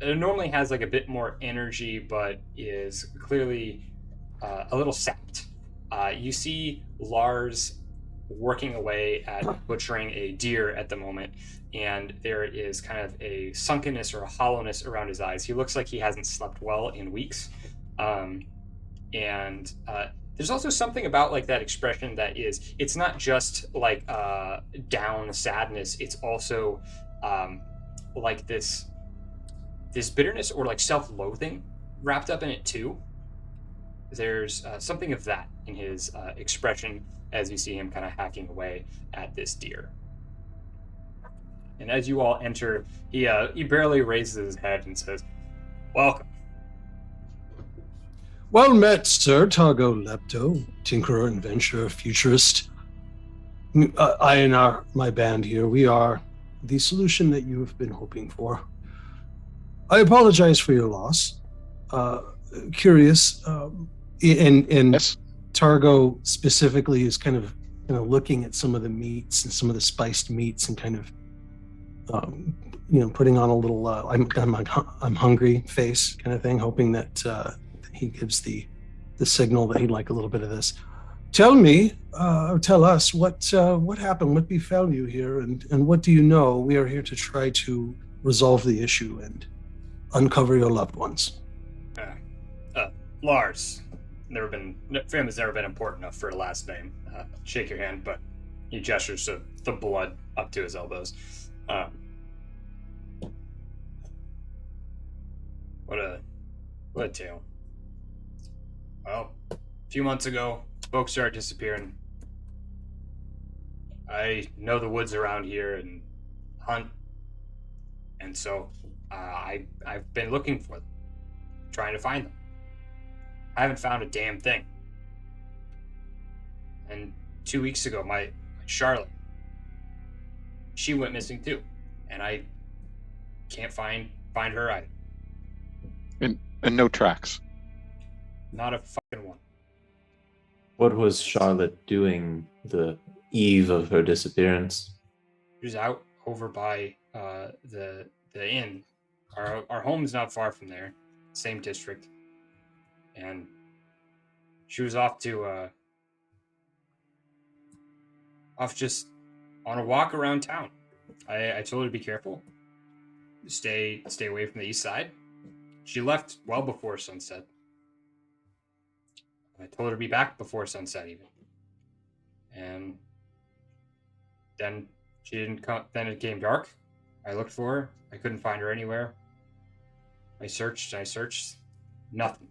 normally has like a bit more energy, but is clearly a little sapped. You see Lars working away at butchering a deer at the moment, and there is kind of a sunkenness or a hollowness around his eyes. He looks like he hasn't slept well in weeks. And there's also something about like that expression that is, it's not just like down sadness, it's also like this bitterness or like self-loathing wrapped up in it too. There's something of that in his expression as you see him kind of hacking away at this deer. And as you all enter, he barely raises his head and says, "Welcome." Well met, Sir Targo Lepto, Tinkerer, Adventurer, Futurist. I and my band here, we are the solution that you have been hoping for. I apologize for your loss. Curious, and Yes. Targo specifically is kind of looking at some of the meats and some of the spiced meats and kind of putting on a little I'm hungry face kind of thing, hoping that he gives the signal that he'd like a little bit of this. Tell me, or tell us what happened, what befell you here, and what do you know? We are here to try to resolve the issue and uncover your loved ones. Lars, family's never been important enough for a last name. Shake your hand, but he gestures to the blood up to his elbows. What a tale. Well, a few months ago, folks started disappearing. I know the woods around here and hunt, and so I've been looking for them, trying to find them. I haven't found a damn thing. And 2 weeks ago, my Charlotte, she went missing too, and I can't find her either. And no tracks. Not a fucking one. What was Charlotte doing the eve of her disappearance? She was out over by the inn. Our home's not far from there, same district, and she was off just on a walk around town. I told her to be careful, stay away from the east side. She left well before sunset. I told her to be back before sunset even. And then she didn't come. Then it came dark. I looked for her. I couldn't find her anywhere. I searched. Nothing.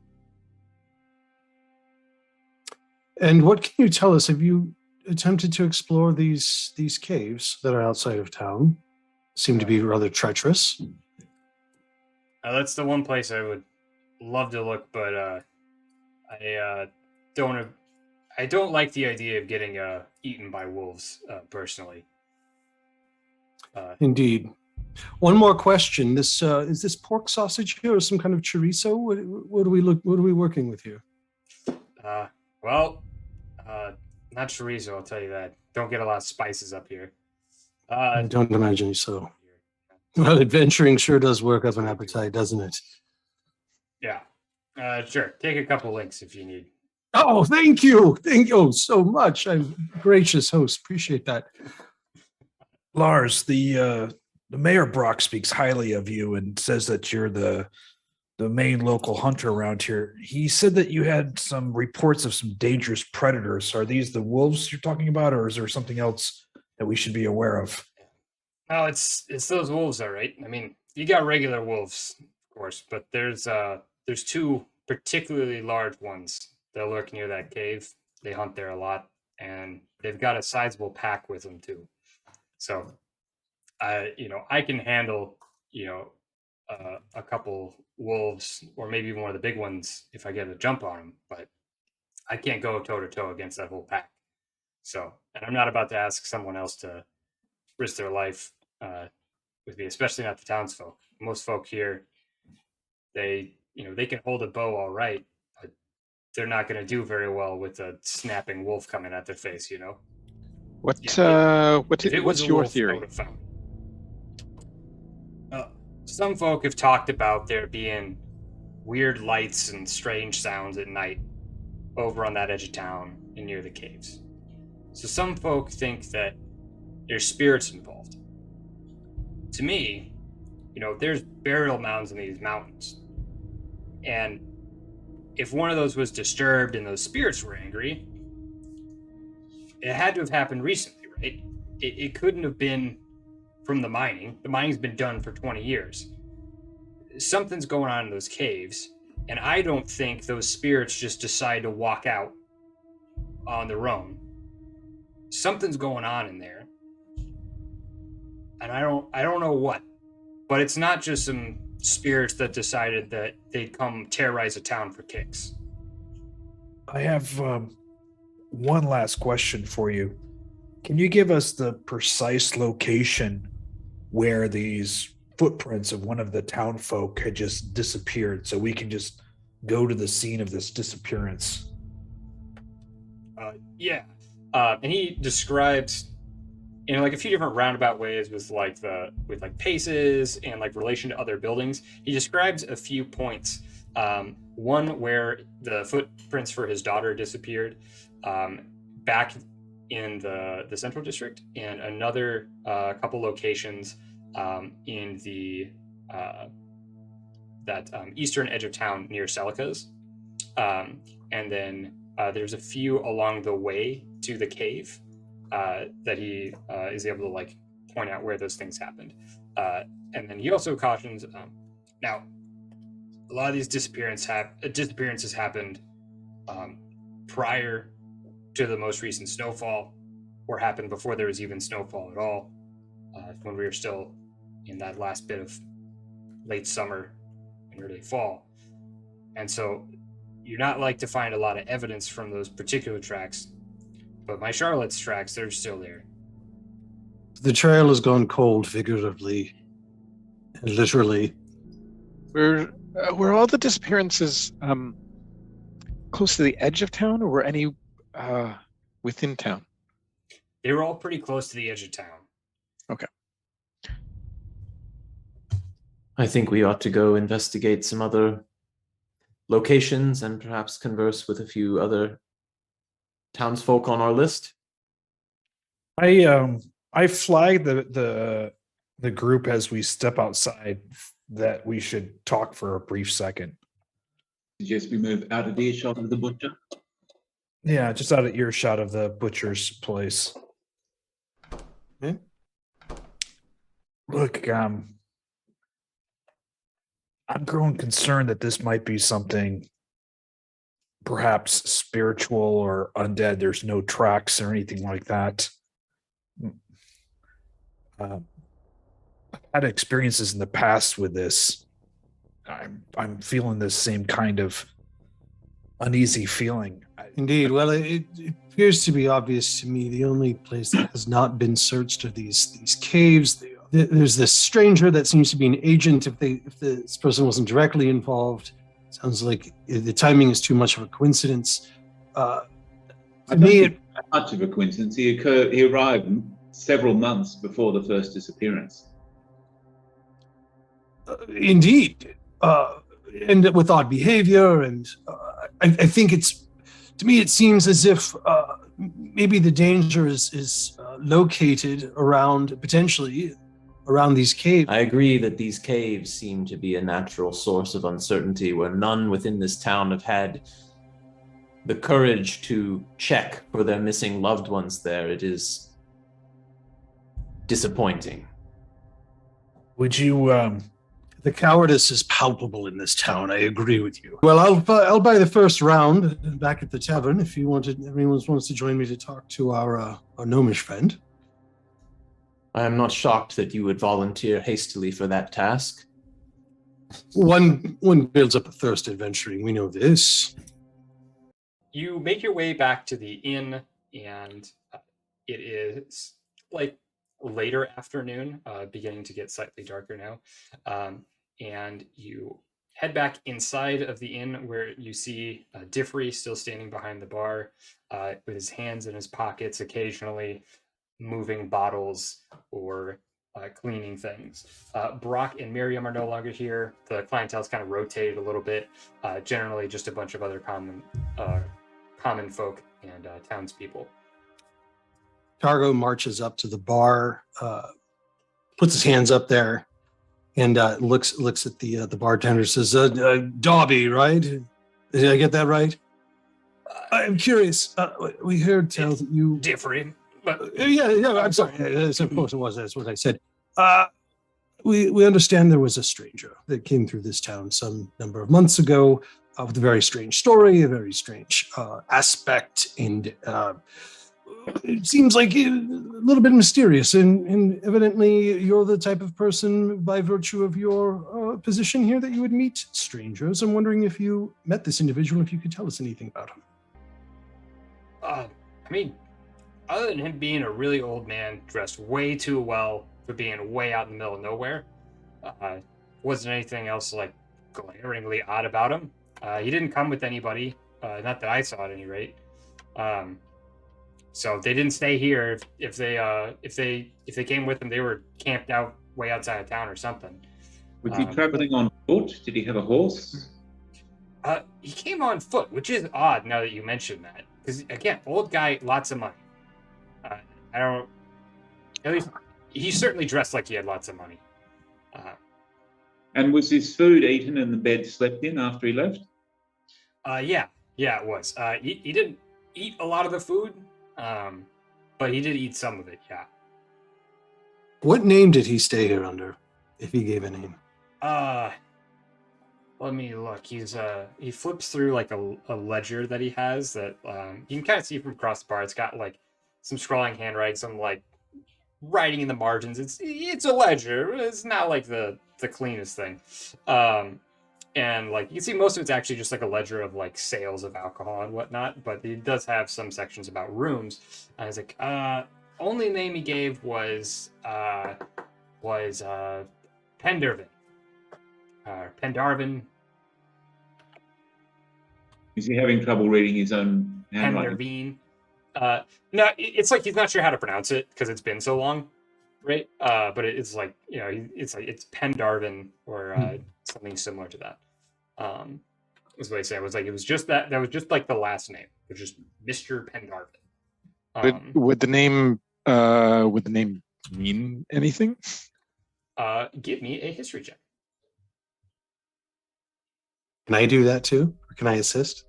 And what can you tell us? Have you attempted to explore these caves that are outside of town? Seem to be rather treacherous. That's the one place I would love to look, but I don't like the idea of getting eaten by wolves personally. Indeed. One more question. This is this pork sausage here, or some kind of chorizo? What are we working with here? Not chorizo, I'll tell you that. Don't get a lot of spices up here. I don't imagine so. Well, adventuring sure does work up an appetite, doesn't it? Yeah. Sure. Take a couple links if you need. Oh, thank you. Thank you so much. I'm gracious host. Appreciate that. Lars, the Mayor Brock speaks highly of you and says that you're the main local hunter around here. He said that you had some reports of some dangerous predators. Are these the wolves you're talking about, or is there something else that we should be aware of? Oh, it's those wolves, all right. I mean, you got regular wolves, of course, but there's two particularly large ones that lurk near that cave. They hunt there a lot, and they've got a sizable pack with them too. So, I can handle, a couple wolves or maybe even one of the big ones if I get a jump on them, but I can't go toe to toe against that whole pack. So, and I'm not about to ask someone else to risk their life with me, especially not the townsfolk. Most folk here, they can hold a bow all right, but they're not going to do very well with a snapping wolf coming at their face. What's What's your theory? Some folk have talked about there being weird lights and strange sounds at night over on that edge of town and near the caves. So some folk think that there's spirits involved. To me, there's burial mounds in these mountains. And if one of those was disturbed and those spirits were angry, it had to have happened recently, right? It couldn't have been from the mining. The mining's been done for 20 years. Something's going on in those caves, and I don't think those spirits just decide to walk out on their own. Something's going on in there, and I don't know what, but it's not just some spirits that decided that they'd come terrorize a town for kicks. I have one last question for you. Can you give us the precise location where these footprints of one of the town folk had just disappeared, so we can just go to the scene of this disappearance? Yeah. And he describes in like a few different roundabout ways with paces and like relation to other buildings. He describes a few points. One where the footprints for his daughter disappeared back in the central district, and another couple locations in the eastern edge of town near Selica's. And then there's a few along the way to the cave that he is able to like point out where those things happened. And then he also cautions, now a lot of these disappearances happened prior to the most recent snowfall, or happened before there was even snowfall at all, when we were still in that last bit of late summer and early fall. And so you're not like to find a lot of evidence from those particular tracks, but my Charlotte's tracks, they're still there. The trail has gone cold, figuratively and literally. Were all the disappearances close to the edge of town, or were any within town? They were all pretty close to the edge of town. Okay. I think we ought to go investigate some other locations and perhaps converse with a few other townsfolk on our list. I flagged the group as we step outside that we should talk for a brief second. Suggest we move out of earshot of the butcher. Yeah, just out of earshot of the butcher's place. Okay. Look, I'm growing concerned that this might be something perhaps spiritual or undead. There's no tracks or anything like that. I've had experiences in the past with this. I'm feeling this same kind of uneasy feeling. Indeed. Well, it appears to be obvious to me the only place that has not been searched are these caves. There's this stranger that seems to be an agent. If this person wasn't directly involved, sounds like the timing is too much of a coincidence. To me, much of a coincidence. He arrived several months before the first disappearance. Indeed, and with odd behavior, and I think to me it seems as if maybe the danger is located potentially around these caves. I agree that these caves seem to be a natural source of uncertainty where none within this town have had the courage to check for their missing loved ones there. It is disappointing. Would you The cowardice is palpable in this town. I agree with you. Well, I'll buy the first round back at the tavern if anyone wants to join me to talk to our gnomish friend. I am not shocked that you would volunteer hastily for that task. One builds up a thirst adventuring. We know this. You make your way back to the inn, and it is like later afternoon, beginning to get slightly darker now. And you head back inside of the inn, where you see Diffry still standing behind the bar with his hands in his pockets, occasionally moving bottles or cleaning things. Brock and Miriam are no longer here. The clientele's kind of rotated a little bit. Generally just a bunch of other common folk and townspeople. Targo marches up to the bar, puts his hands up there, and looks at the bartender. Says, "Darby, right? Did I get that right? I'm curious. We heard tell that you Differing, but yeah. I'm sorry. Yes, of course it was. That's what I said. We understand there was a stranger that came through this town some number of months ago with a very strange story, a very strange aspect, and it seems like a little bit mysterious. And evidently, you're the type of person, by virtue of your position here, that you would meet strangers. I'm wondering if you met this individual, if you could tell us anything about him." I mean, other than him being a really old man dressed way too well for being way out in the middle of nowhere, wasn't anything else like glaringly odd about him. He didn't come with anybody, not that I saw at any rate. So they didn't stay here. If they came with him, they were camped out way outside of town or something. Was he traveling on foot? Did he have a horse? He came on foot, which is odd now that you mention that. Because again, old guy, lots of money. I don't. At least he certainly dressed like he had lots of money. And was his food eaten and the bed slept in after he left? Yeah, it was. He didn't eat a lot of the food, but he did eat some of it. Yeah. What name did he stay here under, if he gave a name? Let me look. He flips through like a ledger that he has that you can kind of see from across the bar. It's got like some scrawling handwriting, some like writing in the margins. It's a ledger. It's not like the cleanest thing. And like you can see most of it's actually just like a ledger of like sales of alcohol and whatnot, but he does have some sections about rooms. And I was like, only name he gave was Pendervin. Pendarvin. Is he having trouble reading his own handwriting? Pendervin. No, it's like he's not sure how to pronounce it because it's been so long, right? But it's like it's Pendarvin or something similar to that. Is what I say. It was just that was just like the last name, which is Mr. Pendarvin. Would the name mean anything? Give me a history check. Can I do that too? Or can I assist?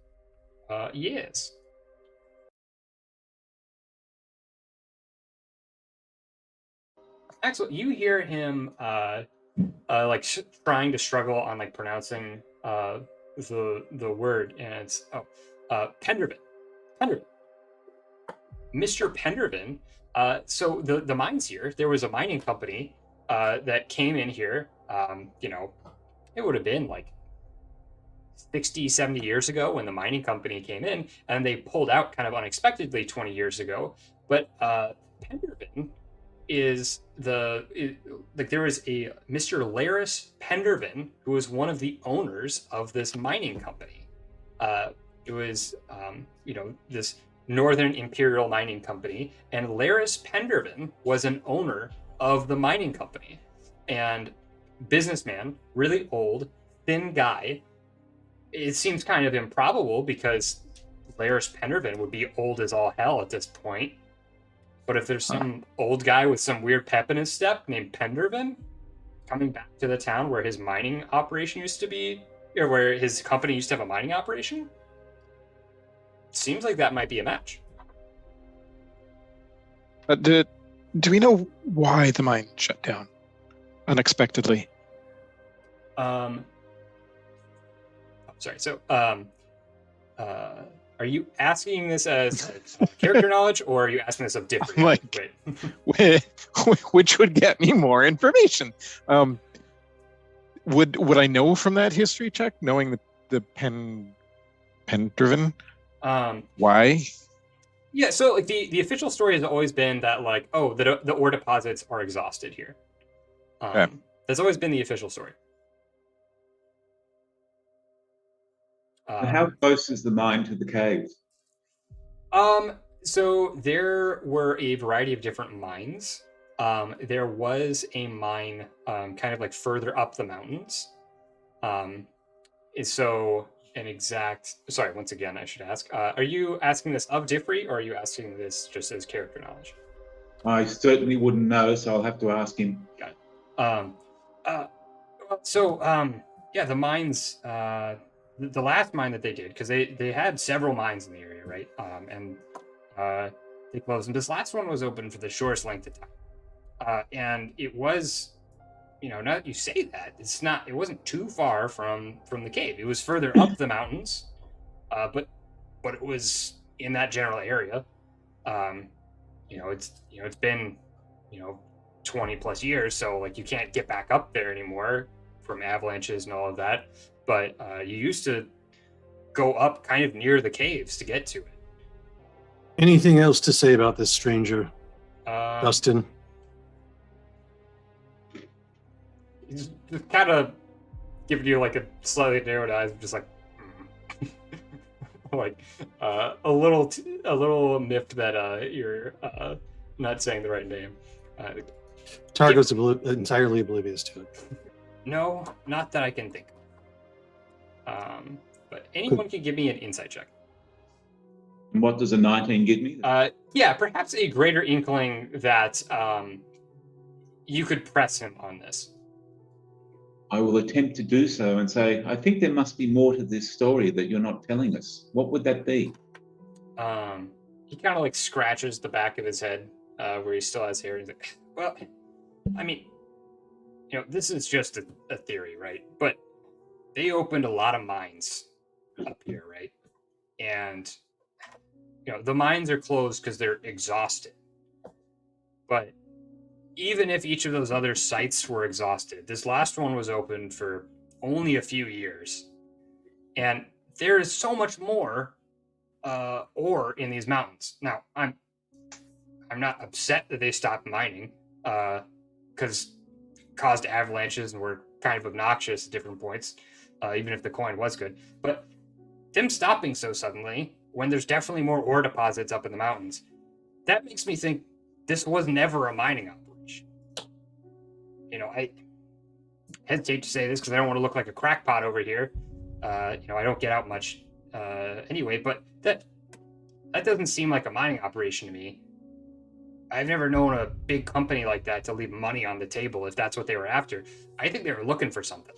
Yes. Axel, you hear him trying to struggle on like pronouncing the word, and it's Pendervin. Mr. Pendervin. So the mines here, there was a mining company that came in here. It would have been like 60, 70 years ago when the mining company came in, and they pulled out kind of unexpectedly 20 years ago. But Pendervin is there was a Mr. Laris Pendervin who was one of the owners of this mining company. It was this Northern Imperial Mining Company, and Laris Pendervin was an owner of the mining company. And businessman, really old, thin guy. It seems kind of improbable because Laris Pendervin would be old as all hell at this point. But if there's some old guy with some weird pep in his step named Pendervin coming back to the town where his mining operation used to be, or where his company used to have a mining operation, seems like that might be a match. Do we know why the mine shut down unexpectedly? Sorry. So, are you asking this as character knowledge, or are you asking this of different? Which would get me more information? Would I know from that history check, knowing the Pendervin? Why? Yeah. So, like the official story has always been that, like, the ore deposits are exhausted here. Okay. That's always been the official story. How close is the mine to the caves? So there were a variety of different mines. There was a mine kind of like further up the mountains. Sorry, once again, I should ask, are you asking this of Diffry, or are you asking this just as character knowledge? I certainly wouldn't know, so I'll have to ask him. Yeah, the mines, the last mine that they did, because they had several mines in the area, right? They closed them. This last one was open for the shortest length of time. And it was, now that you say that, it wasn't too far from the cave. It was further up the mountains, but it was in that general area. It's been, 20 plus years, so like you can't get back up there anymore from avalanches and all of that. But you used to go up kind of near the caves to get to it. Anything else to say about this stranger, Dustin? Just kind of giving you like a slightly narrowed eyes, just like, like a little miffed that you're not saying the right name. Targo's entirely oblivious to it. No, not that I can think of. But anyone can give me an insight check. And what does a 19 give me? Yeah, perhaps a greater inkling that you could press him on this. I will attempt to do so and say, I think there must be more to this story that you're not telling us. What would that be? He kind of like scratches the back of his head where he still has hair. He's like, well, I mean, this is just a theory, right? But they opened a lot of mines up here, right? And, the mines are closed because they're exhausted. But even if each of those other sites were exhausted, this last one was open for only a few years. And there is so much more ore in these mountains. Now, I'm not upset that they stopped mining because caused avalanches and were kind of obnoxious at different points, even if the coin was good. But them stopping so suddenly, when there's definitely more ore deposits up in the mountains, that makes me think this was never a mining operation. I hesitate to say this because I don't want to look like a crackpot over here. I don't get out much anyway, but that doesn't seem like a mining operation to me. I've never known a big company like that to leave money on the table if that's what they were after. I think they were looking for something.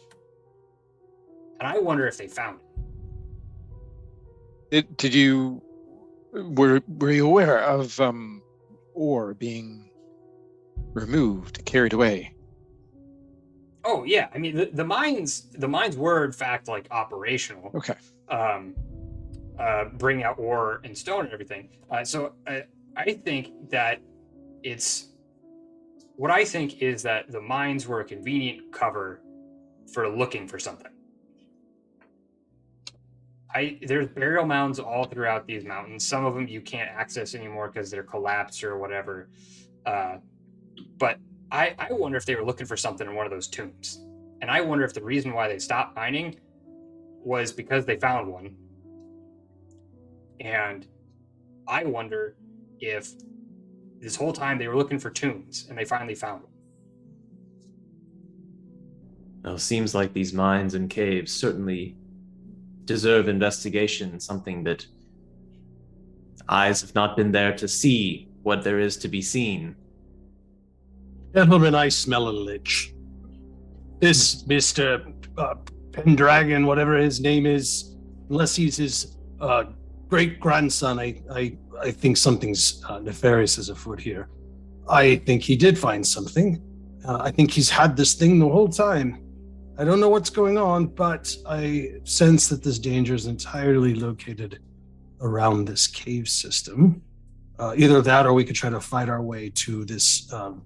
And I wonder if they found it. Were you aware of ore being removed, carried away? Oh yeah, I mean the mines were in fact like operational. Okay. Bringing out ore and stone and everything. So I think that what I think is that the mines were a convenient cover for looking for something. There's burial mounds all throughout these mountains. Some of them you can't access anymore because they're collapsed or whatever. But I wonder if they were looking for something in one of those tombs. And I wonder if the reason why they stopped mining was because they found one. And I wonder if this whole time they were looking for tombs and they finally found one. Well, seems like these mines and caves certainly deserve investigation, something that eyes have not been there to see what there is to be seen. Gentlemen, I smell a lich. This Mr. Pendragon, whatever his name is, unless he's his great-grandson, I think something's nefarious is afoot here. I think he did find something. I think he's had this thing the whole time. I don't know what's going on, but I sense that this danger is entirely located around this cave system. Either that, or we could try to fight our way to this old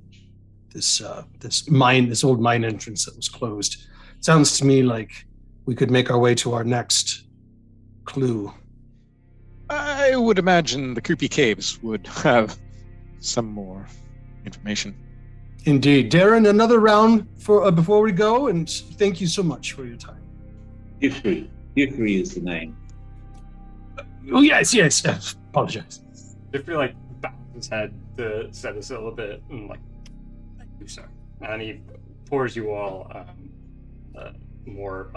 mine entrance that was closed. Sounds to me like we could make our way to our next clue. I would imagine the creepy caves would have some more information. Indeed. Darren, another round for before we go, and thank you so much for your time. Zephyr is the name. Oh, yes. Apologize. Zephyr like bows his head to set us a little bit and like, thank you, sir. And he pours you all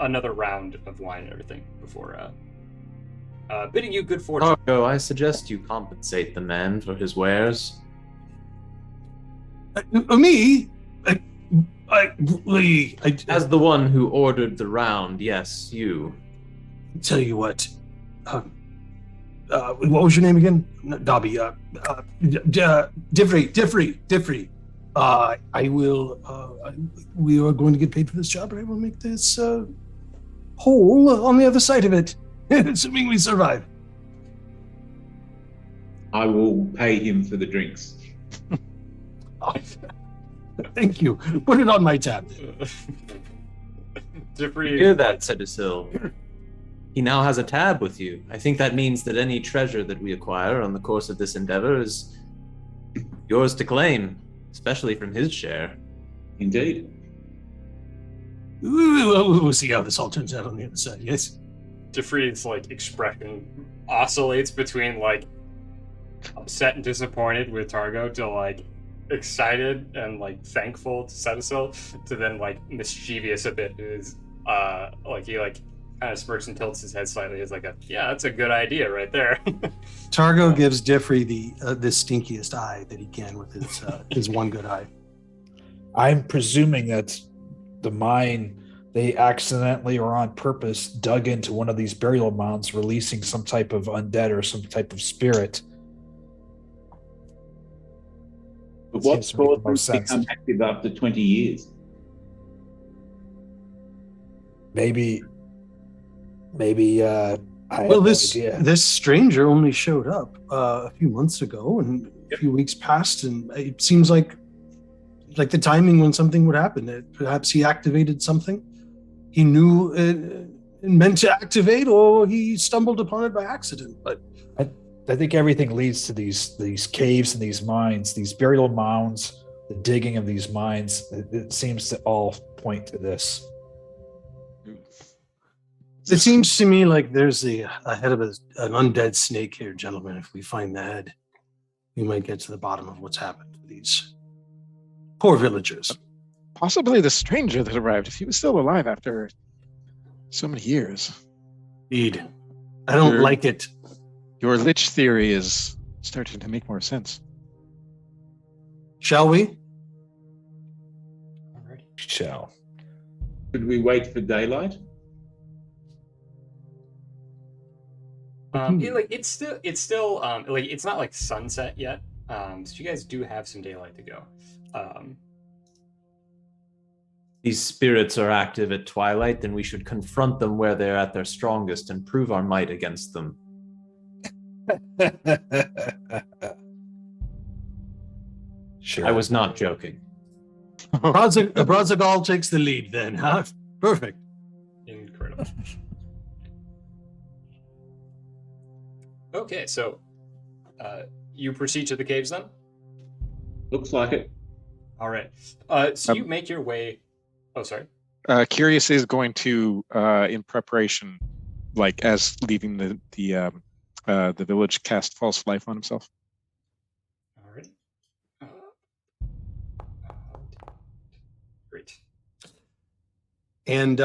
another round of wine and everything before bidding you good fortune. Targo, I suggest you compensate the man for his wares. Me? As the one who ordered the round, yes, you. Tell you what. What was your name again? Dobby. Diffrey. I will. We are going to get paid for this job, and I will make this hole on the other side of it, assuming we survive. I will pay him for the drinks. Thank you. Put it on my tab. Diffrey. Hear that, Cedicil? He now has a tab with you. I think that means that any treasure that we acquire on the course of this endeavor is yours to claim, especially from his share. Indeed. We'll see how this all turns out on the other side, yes? Diffrey's like expression oscillates between like upset and disappointed with Targo to like excited and like thankful to Cedicil to then like mischievous a bit. Is like he like kind of smirks and tilts his head slightly. Is like yeah, that's a good idea right there. Targo gives Diffrey the stinkiest eye that he can with his one good eye. I'm presuming that the mine, they accidentally or on purpose dug into one of these burial mounds, releasing some type of undead or some type of spirit. But what's Seems to make the caused most them to sense. become active after 20 years? Maybe I have Well, no idea. this stranger only showed up a few months ago, and a few weeks passed, and it seems like the timing when something would happen. Perhaps he activated something he knew it meant to activate, or he stumbled upon it by accident. But I think everything leads to these caves and these mines, these burial mounds, the digging of these mines. It seems to all point to this. it seems to me like there's a head of an undead snake here, gentlemen. If we find the head, we might get to the bottom of what's happened to these poor villagers. Possibly the stranger that arrived, if he was still alive after so many years. Indeed. I don't Sure. like it. Your lich theory is starting to make more sense. Shall we? Alrighty. Shall. Should we wait for daylight? It's still like it's not like sunset yet. So you guys do have some daylight to go. These spirits are active at twilight, then we should confront them where they're at their strongest and prove our might against them. Sure. I was not joking. Brazagal takes the lead then, huh? Perfect. Incredible. Okay, so you proceed to the caves then? Looks like it. All right. So you make your way. Oh, sorry. Curious is going to, in preparation, like as leaving the village, cast false life on himself. All right. Great. And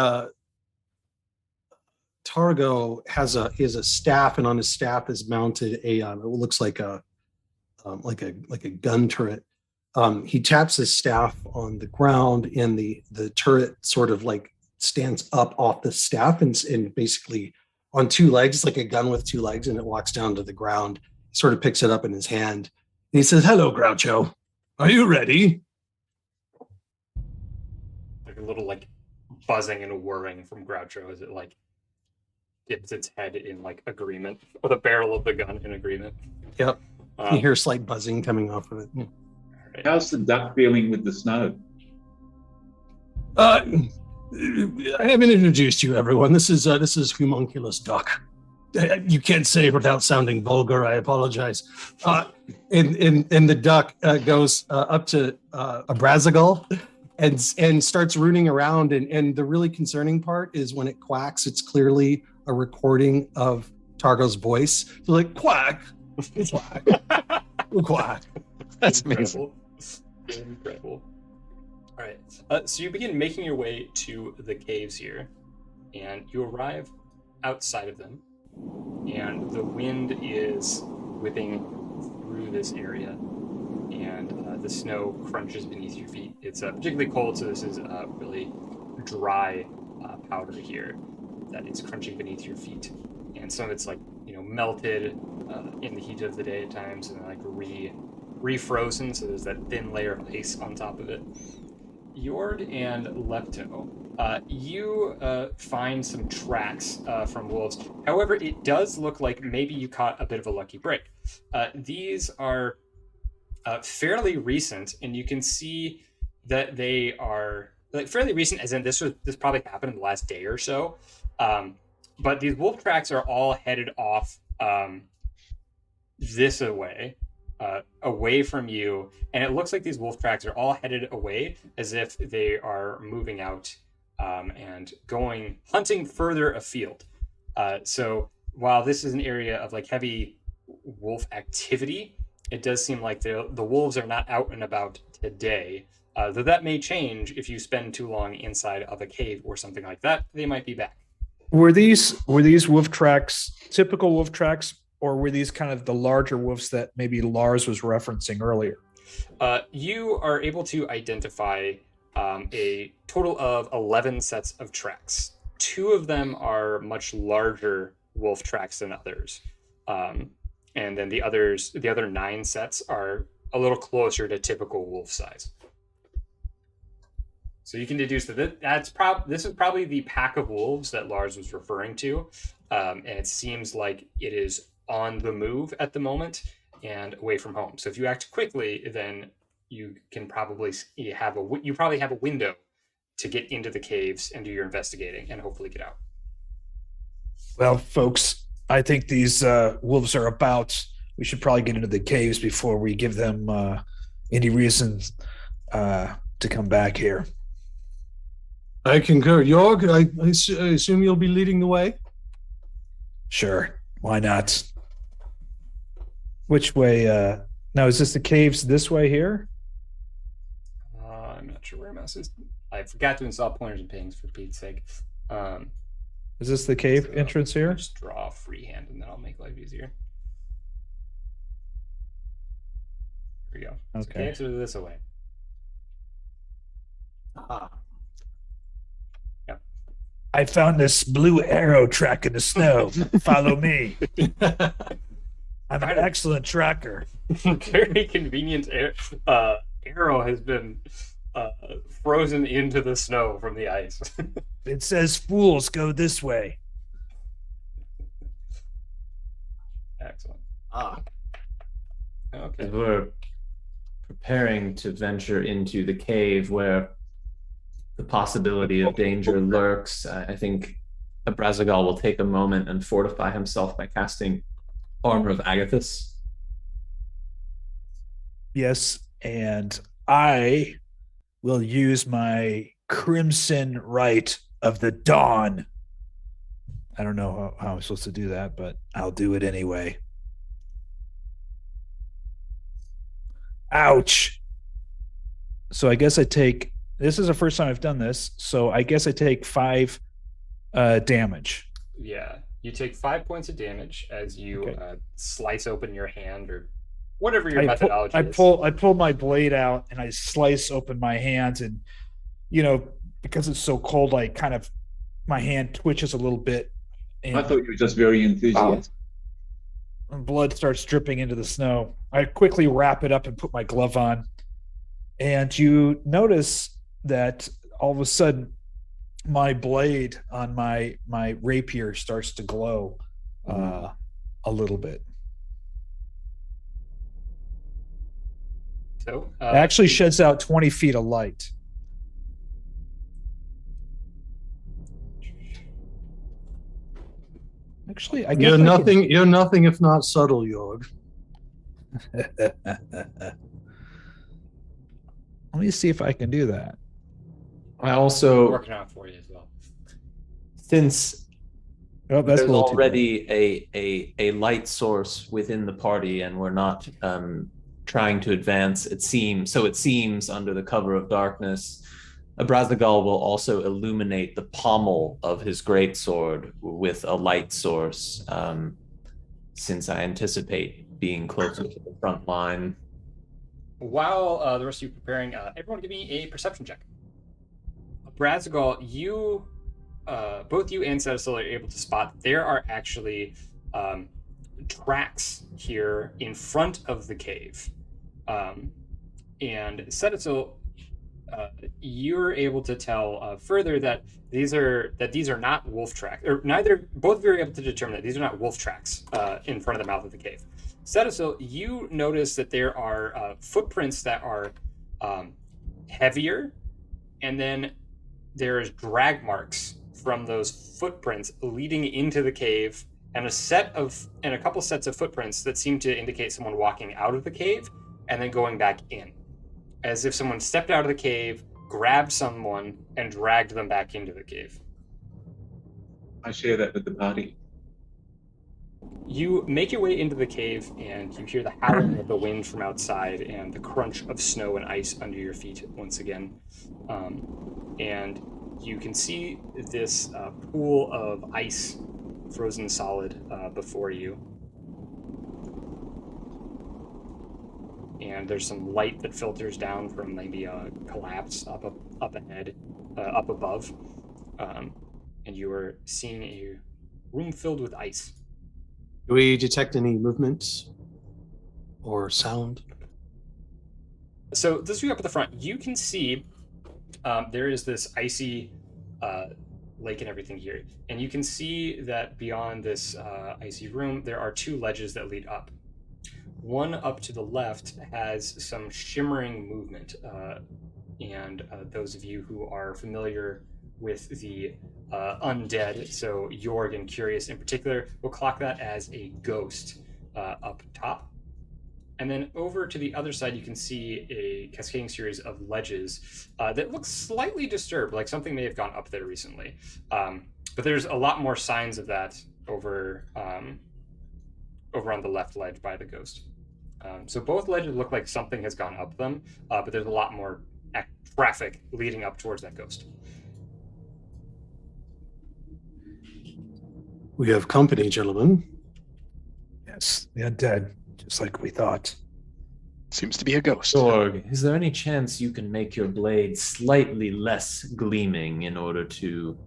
Targo has a staff, and on his staff is mounted a it looks like a gun turret. He taps his staff on the ground, and the turret sort of like stands up off the staff and basically on two legs. It's like a gun with two legs, and it walks down to the ground. He sort of picks it up in his hand. And he says, "Hello, Groucho. Are you ready?" Like a little like buzzing and whirring from Groucho as it like dips its head in like agreement, or the barrel of the gun in agreement. Yep. You hear slight buzzing coming off of it. All right. How's the duck feeling with the snow? I haven't introduced you, everyone. This is Homunculus Duck. You can't say it without sounding vulgar. I apologize. And the duck goes up to Brazagal and starts rooting around. And the really concerning part is when it quacks, it's clearly a recording of Targo's voice. So like quack, quack, quack. That's amazing. Incredible. All right. So you begin making your way to the caves here, and you arrive outside of them, and the wind is whipping through this area, and the snow crunches beneath your feet. It's particularly cold, so this is really dry powder here that is crunching beneath your feet. And some of it's like, melted in the heat of the day at times, and like refrozen, so there's that thin layer of ice on top of it. Jord and Lepto, you find some tracks from wolves. However, it does look like maybe you caught a bit of a lucky break. These are fairly recent, and you can see that they are like fairly recent, as in this probably happened in the last day or so. But these wolf tracks are all headed off this away from you, and it looks like these wolf tracks are all headed away as if they are moving out and going hunting further afield. So while this is an area of like heavy wolf activity, it does seem like the wolves are not out and about today. Though that may change if you spend too long inside of a cave or something like that. They might be back. Were these wolf tracks typical wolf tracks, or were these kind of the larger wolves that maybe Lars was referencing earlier? You are able to identify a total of 11 sets of tracks. 2 of them are much larger wolf tracks than others. And then the other 9 sets are a little closer to typical wolf size. So you can deduce that this is probably the pack of wolves that Lars was referring to. And it seems like it is on the move at the moment and away from home. So if you act quickly, then you can probably have a window to get into the caves and do your investigating and hopefully get out. Well, folks, I think these wolves are about. We should probably get into the caves before we give them any reason to come back here. I concur. Jörg, I assume you'll be leading the way? Sure. Why not? Which way? Now, is this the caves this way here? I'm not sure where mouse is. I forgot to install pointers and pings for Pete's sake. Is this the cave entrance here? Just draw freehand and then I'll make life easier. Here we go. Okay. So caves are this way. Yep. I found this blue arrow track in the snow. Follow me. I'm an excellent tracker. Very convenient arrow has been frozen into the snow from the ice. It says fools go this way. Excellent. As Okay. we're preparing to venture into the cave where the possibility of danger lurks, I think Abrazagal will take a moment and fortify himself by casting Armor of Agathis. Yes, and I will use my Crimson Right of the Dawn. I don't know how I'm supposed to do that, but I'll do it anyway. Ouch. So I guess this is the first time I've done this, so I guess I take 5 damage. Yeah. You take 5 points of damage as you slice open your hand or whatever your methodology is. I pull my blade out and I slice open my hands, and because it's so cold, my hand twitches a little bit. And I thought you were just very enthusiastic. Blood starts dripping into the snow. I quickly wrap it up and put my glove on, and you notice that all of a sudden my blade on my rapier starts to glow a little bit. So It actually sheds out 20 feet of light. Actually, I guess You're nothing if not subtle, Jörg. Let me see if I can do that. I also, working on it for you as well. since Oh, that's there's a little too already a light source within the party and we're not trying to advance, it seems under the cover of darkness, Abrazagal will also illuminate the pommel of his greatsword with a light source, since I anticipate being closer to the front line. while the rest of you preparing, everyone give me a perception check. Brazigal, you, both you and Cetasil are able to spot there are actually tracks here in front of the cave. And Cetasil, you're able to tell further that these are not wolf tracks, or both of you are able to determine that these are not wolf tracks in front of the mouth of the cave. Cetasil, you notice that there are footprints that are heavier, and then there's drag marks from those footprints leading into the cave, and a couple sets of footprints that seem to indicate someone walking out of the cave and then going back in, as if someone stepped out of the cave, grabbed someone, and dragged them back into the cave. I share that with the party. You make your way into the cave, and you hear the howling of the wind from outside and the crunch of snow and ice under your feet once again. And you can see this pool of ice, frozen solid, before you. And there's some light that filters down from maybe a collapse up ahead, up above. And you are seeing a room filled with ice. Do we detect any movement or sound? So this view up at the front, you can see there is this icy lake and everything here. And you can see that beyond this icy room, there are two ledges that lead up. One up to the left has some shimmering movement. And those of you who are familiar with the undead, so Jorg and Curious in particular, will clock that as a ghost up top. And then over to the other side, you can see a cascading series of ledges that look slightly disturbed, like something may have gone up there recently. But there's a lot more signs of that over on the left ledge by the ghost. So both ledges look like something has gone up them, but there's a lot more traffic leading up towards that ghost. We have company, gentlemen. Yes, the undead, just like we thought. Seems to be a ghost. Jorg, is there any chance you can make your blade slightly less gleaming in order to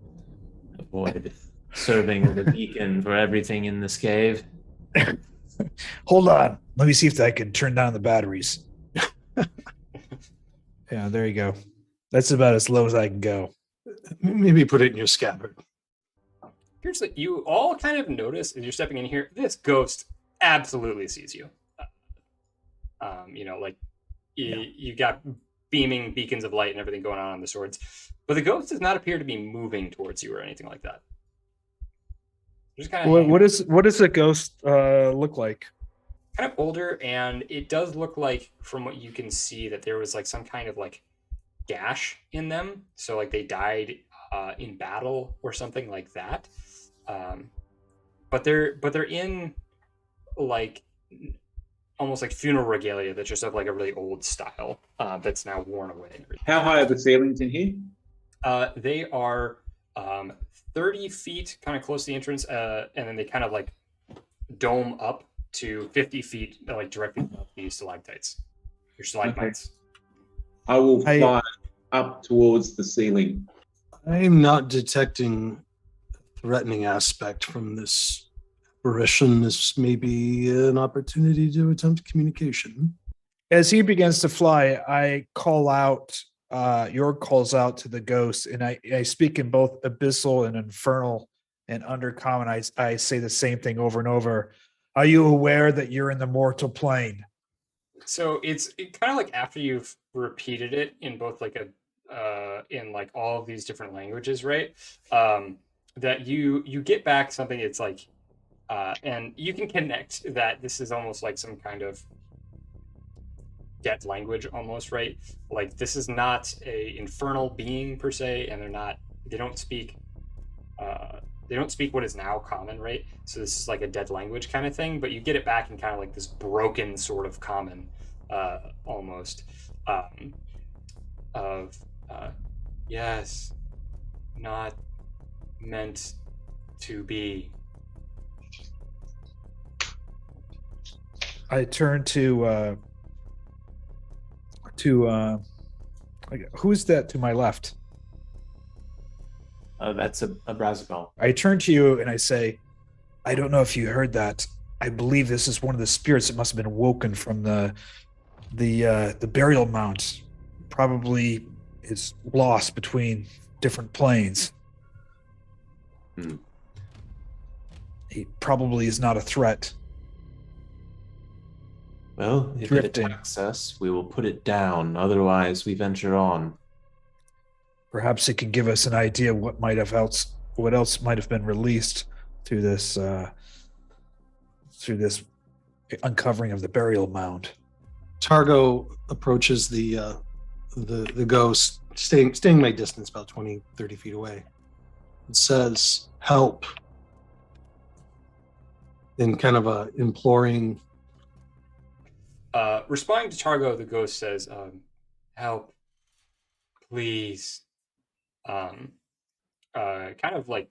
avoid serving the beacon for everything in this cave? Hold on. Let me see if I can turn down the batteries. Yeah, there you go. That's about as low as I can go. Maybe put it in your scabbard. Here's what you all kind of notice as you're stepping in here. This ghost absolutely sees you. You got beaming beacons of light and everything going on the swords, but the ghost does not appear to be moving towards you or anything like that. Just kind of What does the ghost look like? Kind of older, and it does look like, from what you can see, that there was like some kind of like gash in them. So like they died in battle or something like that. But they're in like almost like funeral regalia that's just of like a really old style that's now worn away. How high are the ceilings in here? They are 30 feet, kind of close to the entrance, and then they kind of like dome up to 50 feet, like directly above the stalactites, or stalagmites. I will fly up towards the ceiling. I'm not detecting a threatening aspect from this apparition. This may be an opportunity to attempt communication. As he begins to fly, I call out, Jorg calls out to the ghost, and I speak in both abyssal and infernal and undercommon. I say the same thing over and over. Are you aware that you're in the mortal plane? So it's kind of like after you've repeated it in both like in like all of these different languages, right? That you get back something. It's like, and you can connect that this is almost like some kind of dead language, almost, right? Like this is not a infernal being per se, and they don't speak what is now common, right? So this is like a dead language kind of thing, but you get it back in kind of like this broken sort of common, almost, yes, not meant to be. I turn to to who's that to my left? That's a Brazical. I turn to you and I say, I don't know if you heard that. I believe this is one of the spirits that must have been woken from the burial mound. Probably is lost between different planes. He probably is not a threat. Well, if Drifting. it attacks us, we will put it down. Otherwise, we venture on. Perhaps it can give us an idea what else might have been released through this uncovering of the burial mound. Targo approaches the ghost, staying my distance, about 20, 30 feet away. It says, "Help," in kind of a imploring. Responding to Targo, the ghost says, "Help, please." Kind of like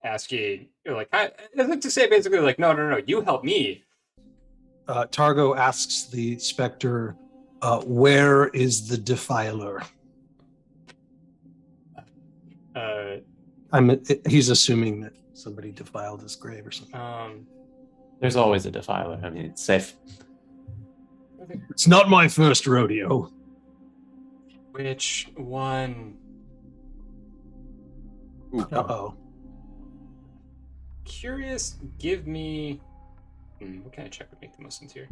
asking, like, I'd like to say basically, like, no, you help me. Targo asks the specter, "Where is the defiler?" He's assuming that somebody defiled his grave or something. There's always a defiler. I mean, it's safe. It's not my first rodeo. Which one? Uh-oh. Curious, give me... what kind of check would make the most sense here?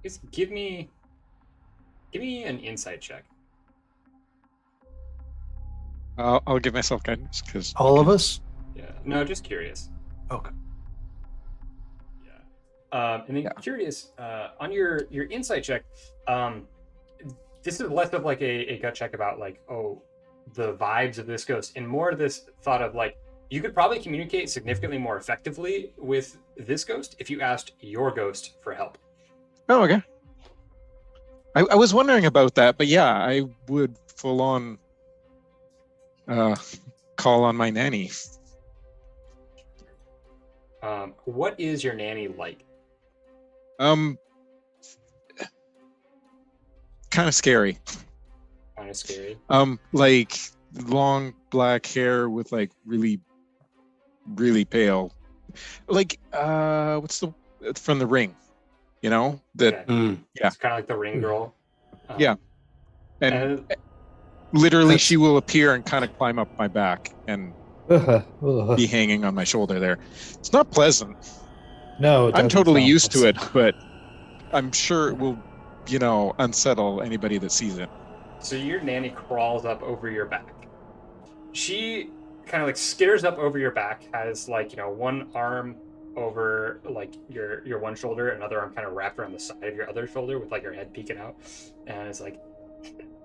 Just give me an insight check. I'll give myself guidance because All of us? Yeah. No, just curious. Okay. Yeah. And then curious, on your insight check, this is less of like a gut check about like, oh, the vibes of this ghost, and more this thought of like, you could probably communicate significantly more effectively with this ghost if you asked your ghost for help. Oh, okay. I was wondering about that, but yeah, I would full on call on my nanny. What is your nanny like? Kind of scary. Kind of scary. Like long black hair with like really, really pale. Like what's the from The Ring? You know that. Okay. Yeah. It's kind of like the Ring Girl. Yeah. And literally, she will appear and kind of climb up my back and be hanging on my shoulder there. It's not pleasant. No, I'm totally used to it, but I'm sure it will, unsettle anybody that sees it. So your nanny crawls up over your back. She kind of like skitters up over your back, has like, one arm over like your one shoulder, another arm kind of wrapped around the side of your other shoulder with like her head peeking out. And it's like,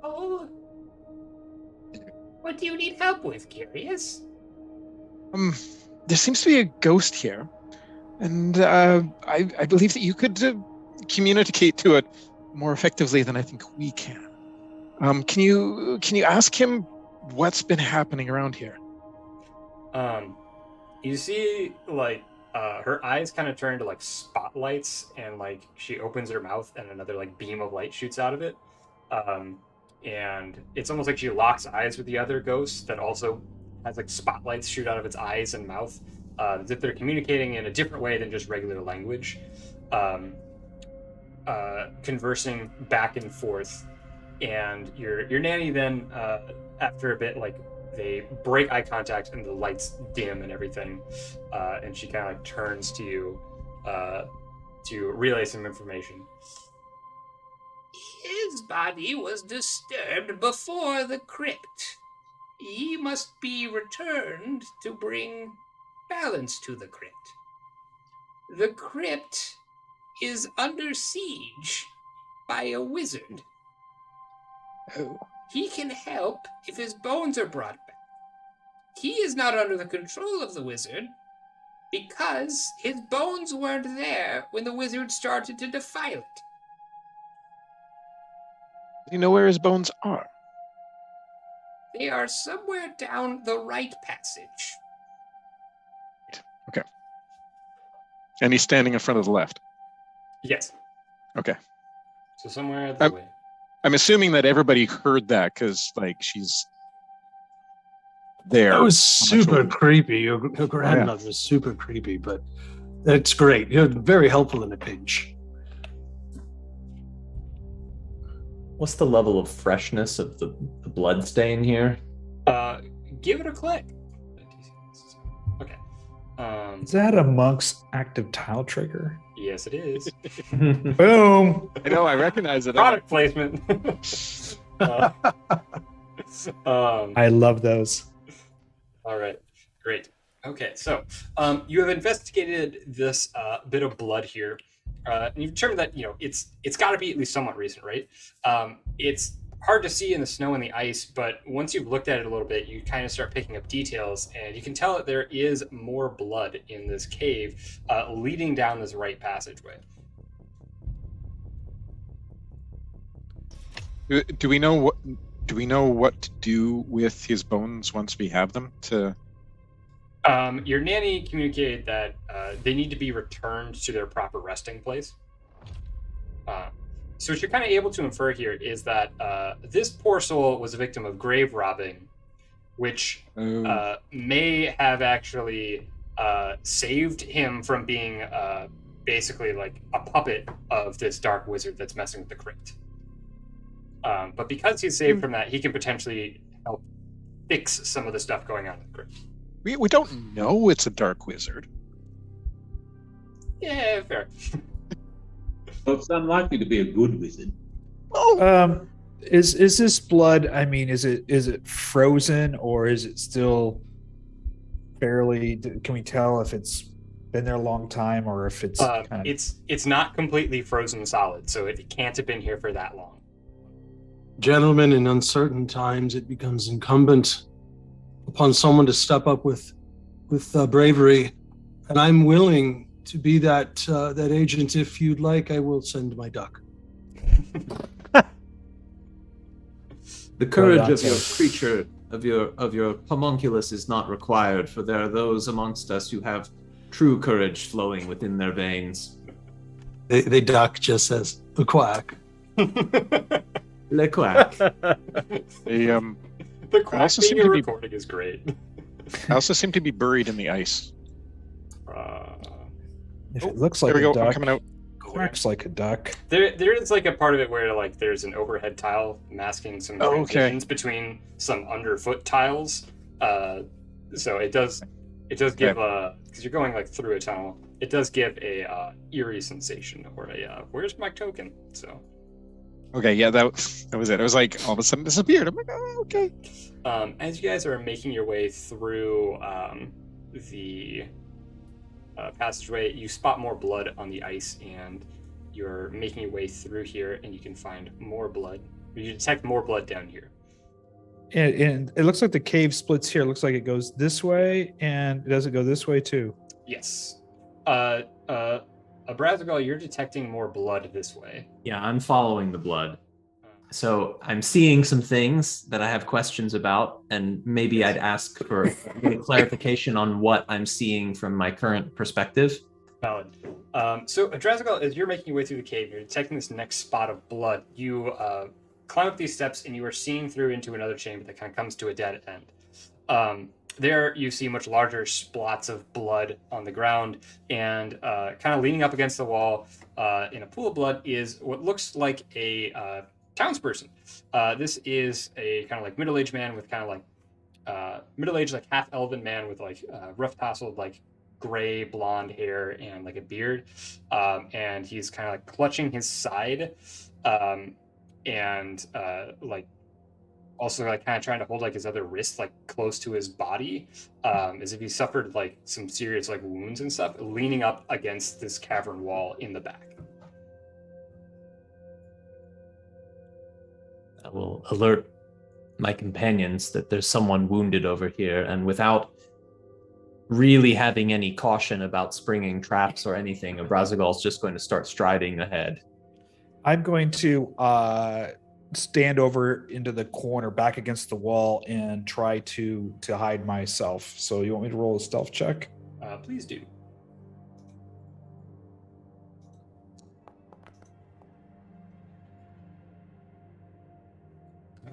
oh, what do you need help with, curious? There seems to be a ghost here, and I believe that you could communicate to it more effectively than I think we can. Can you ask him what's been happening around here? You see like her eyes kind of turn into like spotlights, and like she opens her mouth and another like beam of light shoots out of it. And it's almost like she locks eyes with the other ghost that also has like spotlights shoot out of its eyes and mouth, as if they're communicating in a different way than just regular language, conversing back and forth. And your nanny then, after a bit, like they break eye contact and the lights dim and everything, and she kind of like turns to you to relay some information. His body was disturbed before the crypt. He must be returned to bring balance to the crypt. The crypt is under siege by a wizard. Oh. He can help if his bones are brought back. He is not under the control of the wizard because his bones weren't there when the wizard started to defile it. Do you know where his bones are? They are somewhere down the right passage. Okay. And he's standing in front of the left. Yes. Okay. So somewhere the way. I'm assuming that everybody heard that because, like, she's there. That was on my super shoulder. creepy. Your grandmother was super creepy, but that's great. You're very helpful in a pinch. What's the level of freshness of the blood stain here? Give it a click. Okay. Is that a monk's active tile trigger? Yes, it is. Boom. I know, I recognize it. Product placement. I love those. All right, great. Okay, so you have investigated this bit of blood here, and you've determined that it's got to be at least somewhat recent, right? It's hard to see in the snow and the ice, but once you've looked at it a little bit, you kind of start picking up details, and you can tell that there is more blood in this cave, leading down this right passageway. Do we know what to do with his bones once we have them? Your nanny communicated that they need to be returned to their proper resting place. So what you're kind of able to infer here is that this poor soul was a victim of grave robbing, which may have actually saved him from being basically like a puppet of this dark wizard that's messing with the crypt. But because he's saved from that, he can potentially help fix some of the stuff going on in the crypt. We don't know it's a dark wizard. Yeah, fair. Well, it's unlikely to be a good wizard. Is this blood? I mean, is it frozen or is it still fairly? Can we tell if it's been there a long time or if it's it's not completely frozen solid, so it can't have been here for that long. Gentlemen, in uncertain times, it becomes incumbent upon someone to step up with bravery, and I'm willing to be that agent. If you'd like, I will send my duck. The courage of your creature, of your homunculus, is not required, for there are those amongst us who have true courage flowing within their veins. They duck just as a quack. Le quack. The quack also being seem to be- recording is great. I also seem to be buried in the ice. if it looks like There we a go. I'm duck, coming out. quacks like a duck. There is like a part of it where like there's an overhead tile masking some Oh, okay. transitions between some underfoot tiles. So it does give because you're going like through a tunnel. It does give a eerie sensation or a where's my token? So. Okay, yeah, that was it. It was like all of a sudden disappeared. I'm like, oh, okay. As you guys are making your way through the passageway, you spot more blood on the ice, and you're making your way through here, and you can find more blood. You detect more blood down here. And it looks like the cave splits here. It looks like it goes this way, and does it go this way too? Yes. Brazigal, you're detecting more blood this way. Yeah, I'm following the blood. So I'm seeing some things that I have questions about, and maybe I'd ask for a clarification on what I'm seeing from my current perspective. Valid. So, Adrazigal, as you're making your way through the cave, you're detecting this next spot of blood. You climb up these steps, and you are seeing through into another chamber that kind of comes to a dead end. There, you see much larger splots of blood on the ground, and kind of leaning up against the wall in a pool of blood is what looks like a townsperson. This is a kind of like middle-aged man with kind of like middle-aged, like half-elven man with like rough tousled, like gray blonde hair and like a beard, and he's kind of like clutching his side, and like also like kind of trying to hold like his other wrist like close to his body, as if he suffered like some serious like wounds and stuff, leaning up against this cavern wall in the back. I will alert my companions that there's someone wounded over here, and without really having any caution about springing traps or anything, Abrazigal's just going to start striding ahead. I'm going to stand over into the corner back against the wall and try to hide myself. So you want me to roll a stealth check? Please do.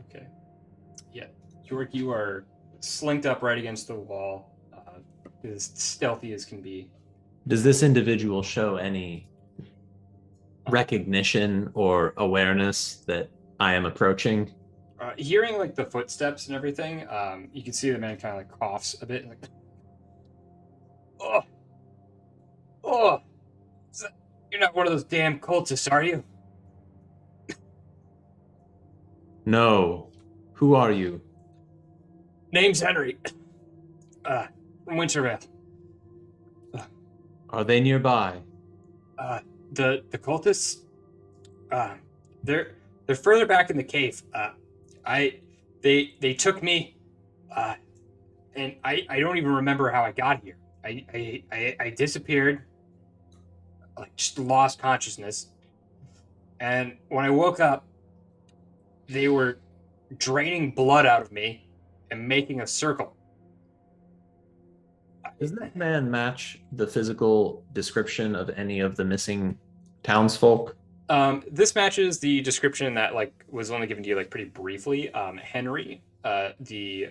Okay. Yeah, York, you are slinked up right against the wall, as stealthy as can be. Does this individual show any recognition or awareness that I am approaching? Hearing like the footsteps and everything, you can see the man kind of like coughs a bit, like, oh, oh, you're not one of those damn cultists, are you? No. Who are you? Name's Henry. From Wintervale. Are they nearby? The cultists, they're further back in the cave. They took me, and I don't even remember how I got here. I disappeared, like just lost consciousness, and when I woke up, they were draining blood out of me and making a circle. Does that man match the physical description of any of the missing townsfolk? This matches the description that like was only given to you like pretty briefly. Henry, the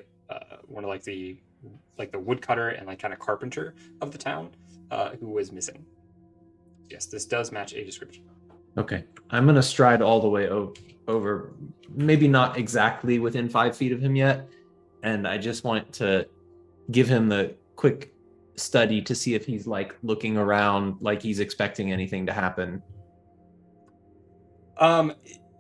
one of the woodcutter and like kind of carpenter of the town, who was missing. Yes, this does match a description. Okay, I'm gonna stride all the way over, maybe not exactly within 5 feet of him yet, and I just want to give him the quick study to see if he's like looking around, like he's expecting anything to happen.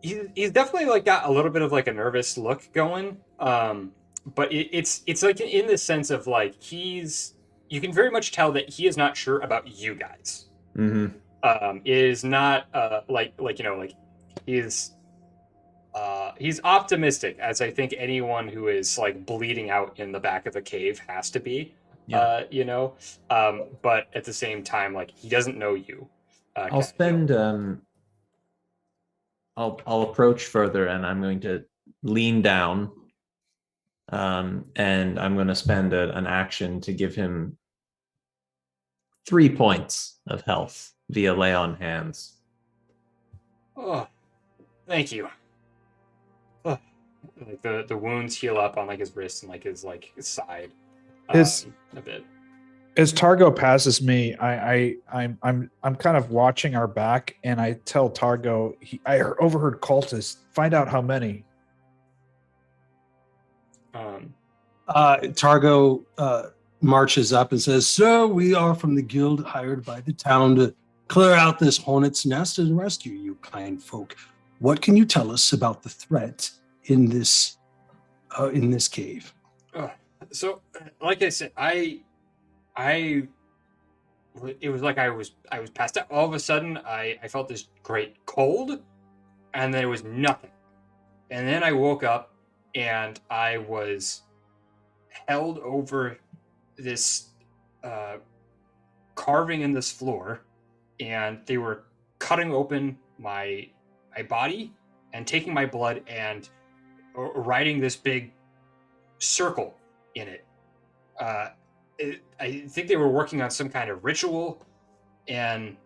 He's definitely like got a little bit of like a nervous look going. But it's like in the sense of like you can very much tell that he is not sure about you guys. Mm-hmm. Is not like he's optimistic, as I think anyone who is like bleeding out in the back of a cave has to be. Yeah. But at the same time, like he doesn't know you. I'll spend I'll approach further, and I'm going to lean down, and I'm going to spend an action to give him 3 points of health via lay on hands. Oh, thank you. Oh. Like the wounds heal up on like his wrist and like his side a bit. As Targo passes me, I'm kind of watching our back, and I tell Targo, I overheard cultists. Find out how many. Targo marches up and says, "Sir, we are from the guild hired by the town to clear out this hornet's nest and rescue you kind folk. What can you tell us about the threat in this cave?" So, like I said, it was like I was passed out. All of a sudden, I felt this great cold, and then it was nothing. And then I woke up, and I was held over this carving in this floor, and they were cutting open my body and taking my blood and writing this big circle in it. I think they were working on some kind of ritual, and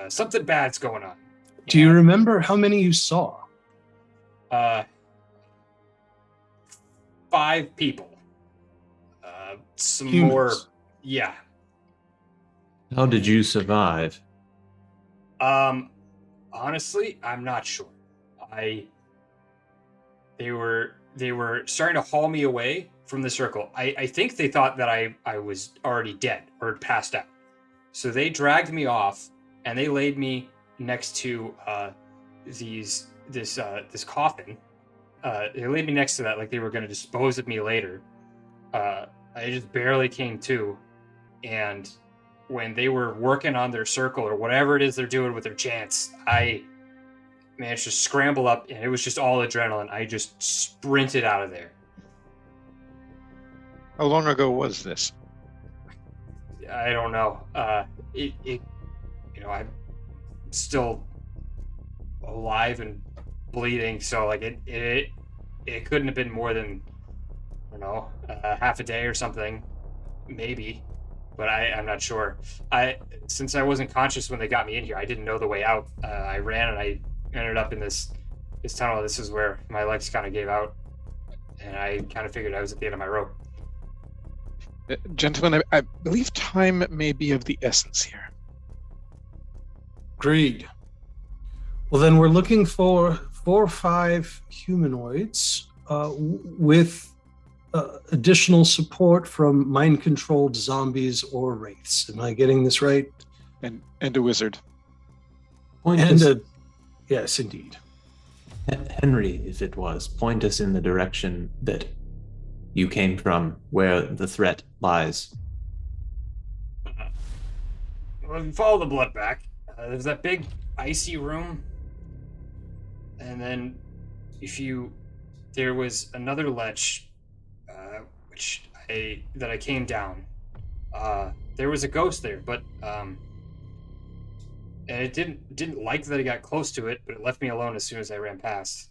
something bad's going on. Do you remember how many you saw? 5 people. Some Humans. more. Yeah. How did you survive? Honestly, I'm not sure. They were starting to haul me away from the circle. I think they thought that I was already dead or had passed out. So they dragged me off, and they laid me next to this coffin. They laid me next to that like they were going to dispose of me later. I just barely came to, and when they were working on their circle or whatever it is they're doing with their chants, I managed to scramble up, and it was just all adrenaline. I just sprinted out of there. How long ago was this? I don't know. I'm still alive and bleeding, so like it couldn't have been more than, I don't know, half a day or something, maybe, but I'm not sure. Since I wasn't conscious when they got me in here, I didn't know the way out. I ran, and I ended up in this this tunnel, this is where my legs kind of gave out, and I kind of figured I was at the end of my rope. Gentlemen, I believe time may be of the essence here. Agreed. Well, then we're looking for 4 or 5 humanoids with additional support from mind-controlled zombies or wraiths. Am I getting this right? And a wizard. Yes, indeed. Henry, if it was, point us in the direction that you came from, where the threat lies. Well, if you follow the blood back, there's that big icy room, and then there was another ledge, that I came down. There was a ghost there, but and it didn't like that I got close to it, but it left me alone as soon as I ran past.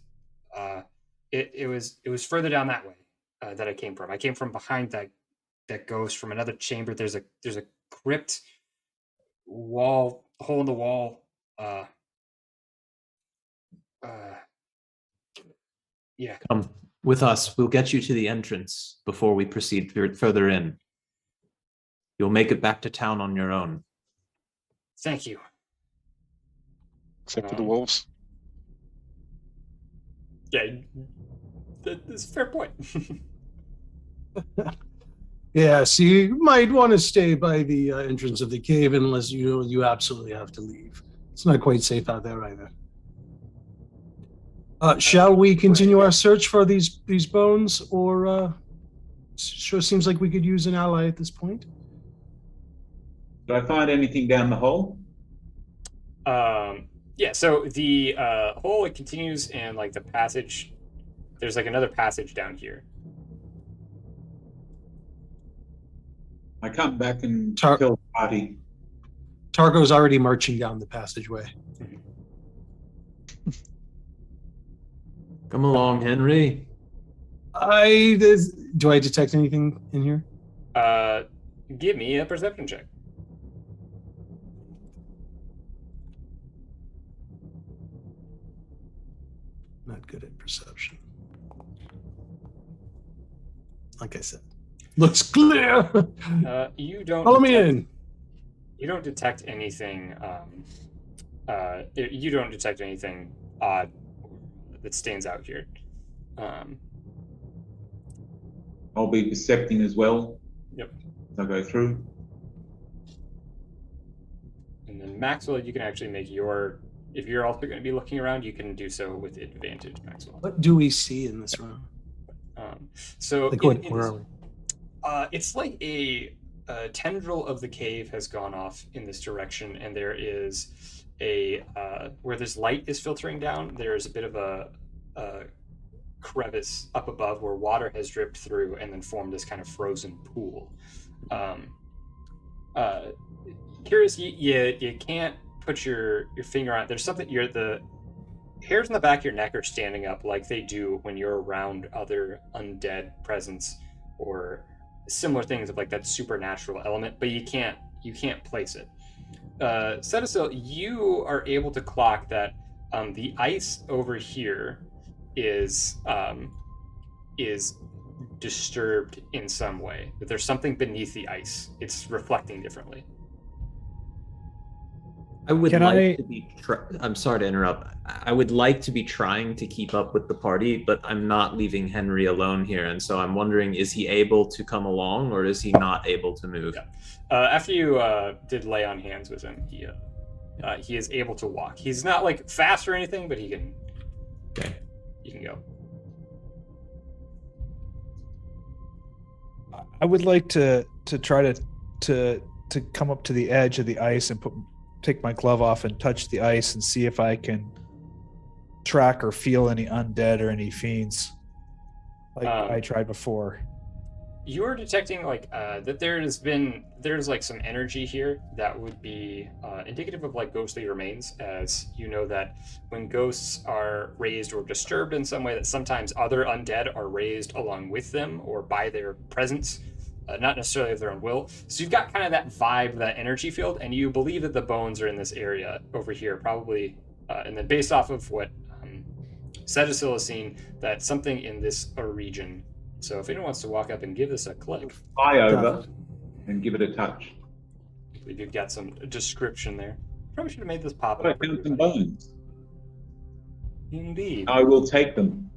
It was further down that way that I came from. I came from behind that ghost from another chamber. There's a crypt wall, hole in the wall. Yeah. Come with us. We'll get you to the entrance before we proceed further in. You'll make it back to town on your own. Thank you. Except for the wolves. Yeah, that's a fair point. Yeah, so you might want to stay by the entrance of the cave unless you absolutely have to leave. It's not quite safe out there either. Shall we continue our search for these bones, or sure seems like we could use an ally at this point? Did I find anything down the hole? Yeah, so the hole, it continues, and like the passage, there's like another passage down here. I come back and tell the party. Targo's already marching down the passageway. Come along, Henry. Do I detect anything in here? Give me a perception check. Not good at perception. Like I said, looks clear. You don't. Follow me in. You don't detect anything. You don't detect anything odd that stands out here. I'll be percepting as well. Yep. As I go through. And then Maxwell, you can actually make your. If you're also going to be looking around, you can do so with advantage, Maxwell. What do we see in this room? So Like where are we? It's like a tendril of the cave has gone off in this direction, and there is a where this light is filtering down. There is a bit of a crevice up above where water has dripped through and then formed this kind of frozen pool. Curious, you can't put your finger on it. There's something. The hairs on the back of your neck are standing up like they do when you're around other undead presence or similar things of like that supernatural element, but you can't place it. Cetasil, you are able to clock that the ice over here is disturbed in some way. That there's something beneath the ice. It's reflecting differently. I would like to be. I'm sorry to interrupt. I would like to be trying to keep up with the party, but I'm not leaving Henry alone here, and so I'm wondering: is he able to come along, or is he not able to move? Yeah. After you did lay on hands with him, he is able to walk. He's not like fast or anything, but he can. Okay. He can go. I would like to try to come up to the edge of the ice and take my glove off and touch the ice and see if I can track or feel any undead or any fiends like I tried before. You're detecting like that there's like some energy here that would be indicative of like ghostly remains, as you know that when ghosts are raised or disturbed in some way, that sometimes other undead are raised along with them or by their presence. Not necessarily of their own will. So you've got kind of that vibe, that energy field, and you believe that the bones are in this area over here, probably. And then based off of what Cetasil has seen that something in this region. So if anyone wants to walk up and give this a click, Fly over and give it a touch. I believe you've got some description there. Probably should have made this pop I up. found some bones. Indeed. I will take them.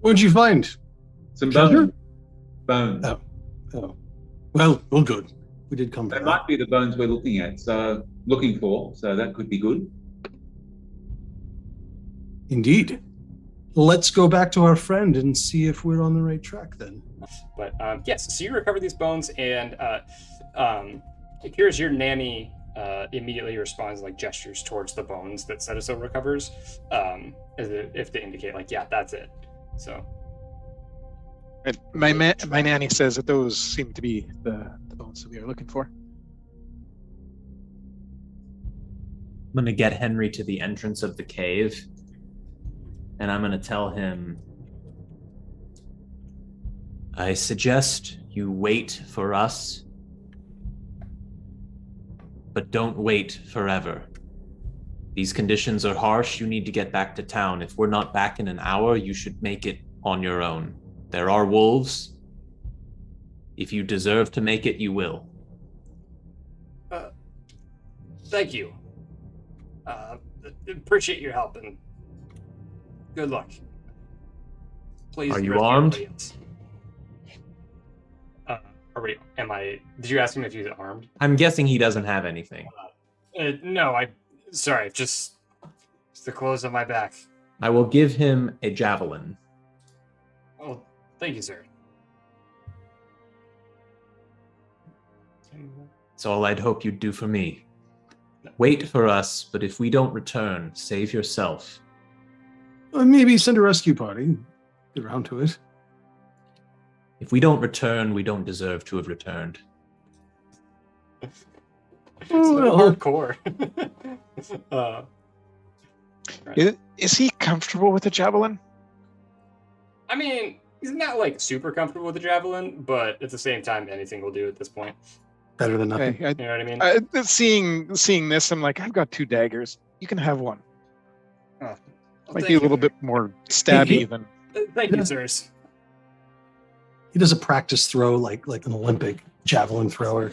What'd you find? Some Treasure? bones. Oh. Oh. Well, good. We did come They back. might be the bones we're looking for, so that could be good. Indeed. Let's go back to our friend and see if we're on the right track then. But yes, so you recover these bones, and here's your nanny immediately responds, like gestures towards the bones that Cetasil recovers, as if to indicate, like, yeah, that's it. So And my nanny says that those seem to be the bones that we are looking for. I'm going to get Henry to the entrance of the cave, and I'm going to tell him, I suggest you wait for us, but don't wait forever. These conditions are harsh. You need to get back to town. If we're not back in an hour, you should make it on your own. There are wolves. If you deserve to make it, you will. thank you. Appreciate your help, and good luck. Please. Are you armed? Did you ask him if he's armed? I'm guessing he doesn't have anything. No, sorry, just the clothes on my back. I will give him a javelin. Oh, thank you, sir. It's all I'd hope you'd do for me. Wait for us, but if we don't return, save yourself. Maybe send a rescue party. Get around to it. If we don't return, we don't deserve to have returned. It's Well. hardcore. Is he comfortable with the javelin? I mean, he's not like super comfortable with the javelin, but at the same time, anything will do at this point. Better than nothing. Okay, You know what I mean? seeing this, I'm like, I've got 2 daggers. You can have one. Well, Might thank be a you. little bit more stabby than. Thank you, sirs. He does a practice throw like an Olympic javelin thrower.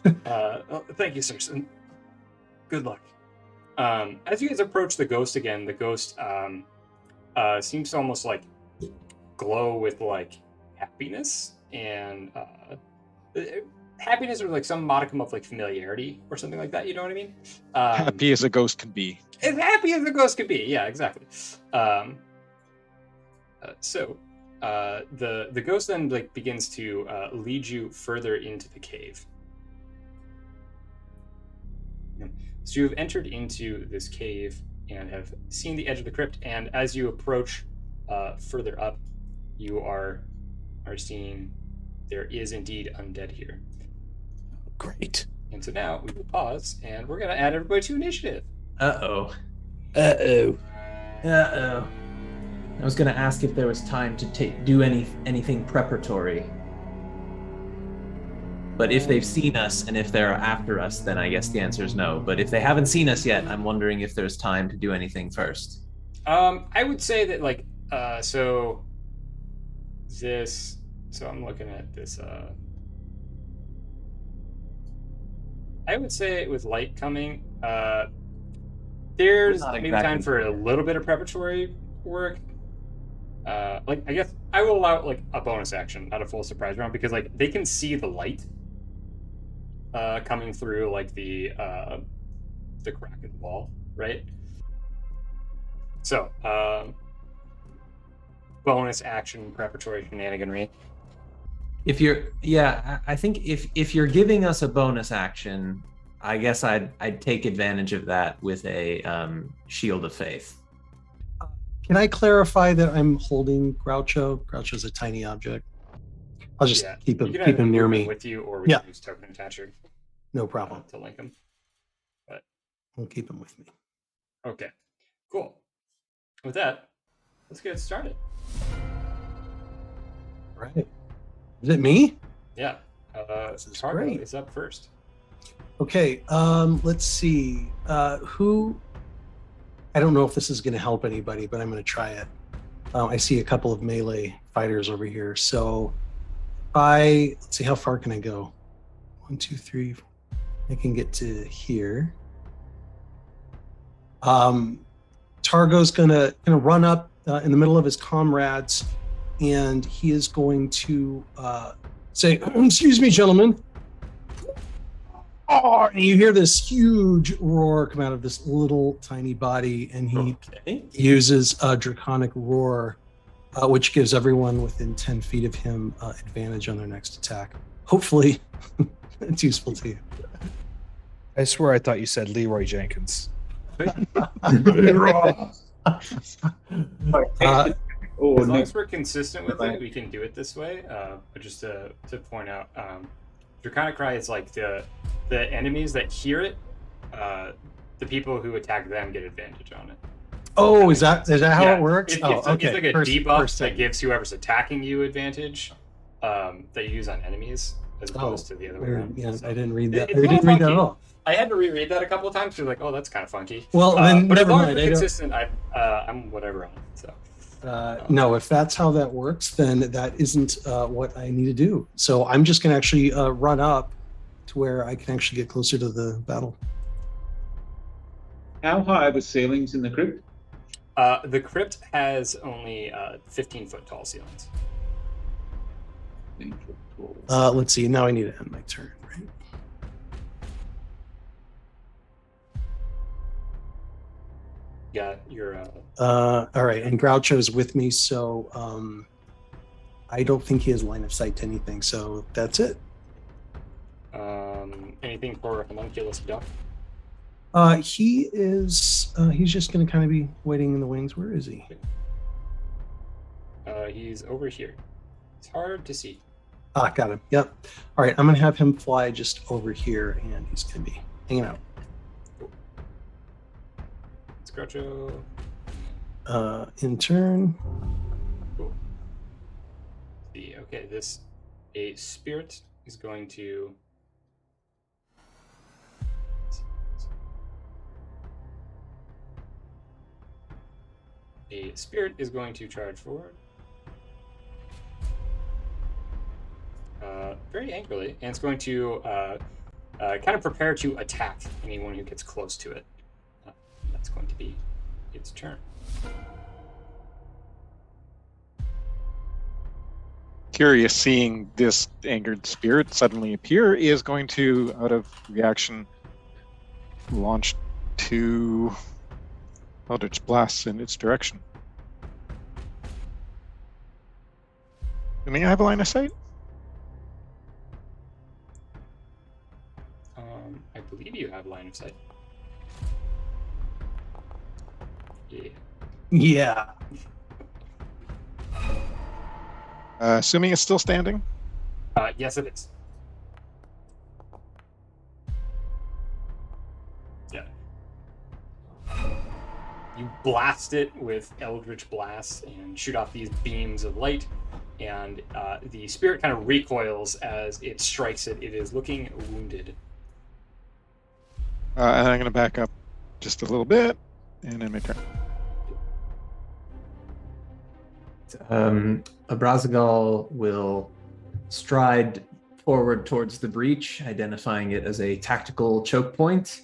Thank you, sirs, and good luck. As you guys approach the ghost again, the ghost seems to almost like glow with like happiness and happiness or like some modicum of like familiarity or something like that. You know what I mean? Happy as a ghost can be. As happy as a ghost could be. Yeah, exactly. The ghost then like begins to lead you further into the cave. So you've entered into this cave and have seen the edge of the crypt, and as you approach further up, you are seeing there is indeed undead here. Great. And so now we will pause, and we're going to add everybody to initiative. Uh-oh. Uh-oh. Uh-oh. I was going to ask if there was time to do anything preparatory. But if they've seen us and if they're after us, then I guess the answer is no. But if they haven't seen us yet, I'm wondering if there's time to do anything first. I would say that like so I'm looking at this I would say with light coming, there's Not maybe exactly time for a little bit of preparatory work. Like I guess I will allow like a bonus action, not a full surprise round, because like they can see the light coming through like the crack in the wall, right? So bonus action preparatory shenaniganry. If you're, I think if you're giving us a bonus action, I guess I'd take advantage of that with a shield of faith. Can I clarify that I'm holding Groucho? Groucho's a tiny object. I'll just keep You him can either near move me. him with you, or we can use token attacher No problem. to link him. But I'll keep him with me. okay, cool. With that, let's get started. All right. Is it me? Yeah. This is Cargo great. is up first. Okay, let's see. Who? I don't know if this is going to help anybody, but I'm going to try it. I see a couple of melee fighters over here. So let's see, how far can I go? 1, 2, 3. I can get to here. Targo's gonna run up in the middle of his comrades, and he is going to say, "Excuse me, gentlemen." Oh, and you hear this huge roar come out of this little tiny body, and he uses a draconic roar, which gives everyone within 10 feet of him advantage on their next attack. Hopefully, it's useful to you. I swear I thought you said Leroy Jenkins. As long as we're consistent with it, we can do it this way. But just to point out, Draconic Cry is like the enemies that hear it, the people who attack them get advantage on it. Oh, is that how it works? It's like a debuff that gives whoever's attacking you advantage that you use on enemies as opposed to the other way around. Yeah, So I didn't read that. it's I didn't read that at all. I had to reread that a couple of times because like, oh, that's kind of funky. Well, then but as never long as mind. we're consistent, I'm whatever on it. So. No, if that's how that works, then that isn't what I need to do. So I'm just going to actually run up to where I can actually get closer to the battle. How high are the ceilings in the crypt? The crypt has only 15-foot tall ceilings. 15 foot tall. Let's see. Now I need to end my turn, right? Yeah, you're. All right, and Groucho's with me, so I don't think he has line of sight to anything. So that's it. Anything for Homunculus Duck? He is. He's just going to kind of be waiting in the wings. Where is he? He's over here. It's hard to see. Ah, got him. Yep. All right, I'm going to have him fly just over here, and he's going to be hanging out. Groucho. In turn. Cool. See, okay, a spirit is going to. A spirit is going to charge forward. Very angrily, and it's going to kind of prepare to attack anyone who gets close to it. That's going to be its turn. Curious, seeing this angered spirit suddenly appear, is going to, out of reaction, launch 2 Eldritch Blasts in its direction. Assuming I have a line of sight? I believe you have line of sight. Yeah. Yeah. Assuming it's still standing? Yes, it is. Yeah. You blast it with Eldritch Blasts and shoot off these beams of light, and the spirit kind of recoils as it strikes it. It is looking wounded. And I'm going to back up just a little bit, and then my turn. Abrazagal will stride forward towards the breach, identifying it as a tactical choke point.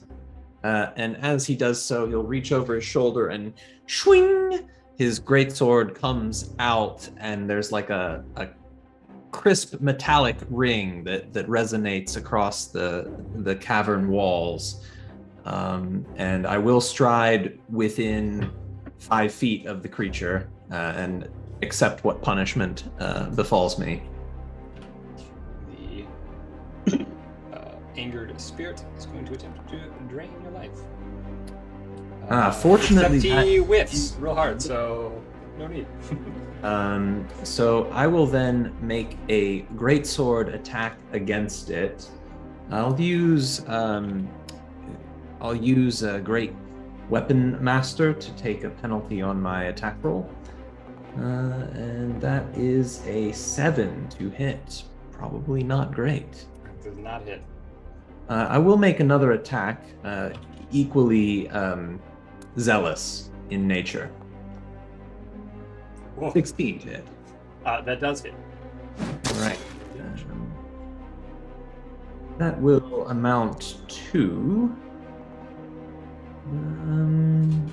And as he does so, he'll reach over his shoulder and swing! His greatsword comes out, and there's like a crisp metallic ring that resonates across the cavern walls. And I will stride within 5 feet of the creature and accept what punishment befalls me. The angered spirit is going to attempt to drain your life. Fortunately, except he whiffs real hard, so no need. So I will then make a greatsword attack against it. I'll use a great weapon master to take a penalty on my attack roll. And that is a 7 to hit. Probably not great. Does not hit. I will make another attack, equally zealous in nature. Whoa. 16 to hit. That does hit. All right. That will amount to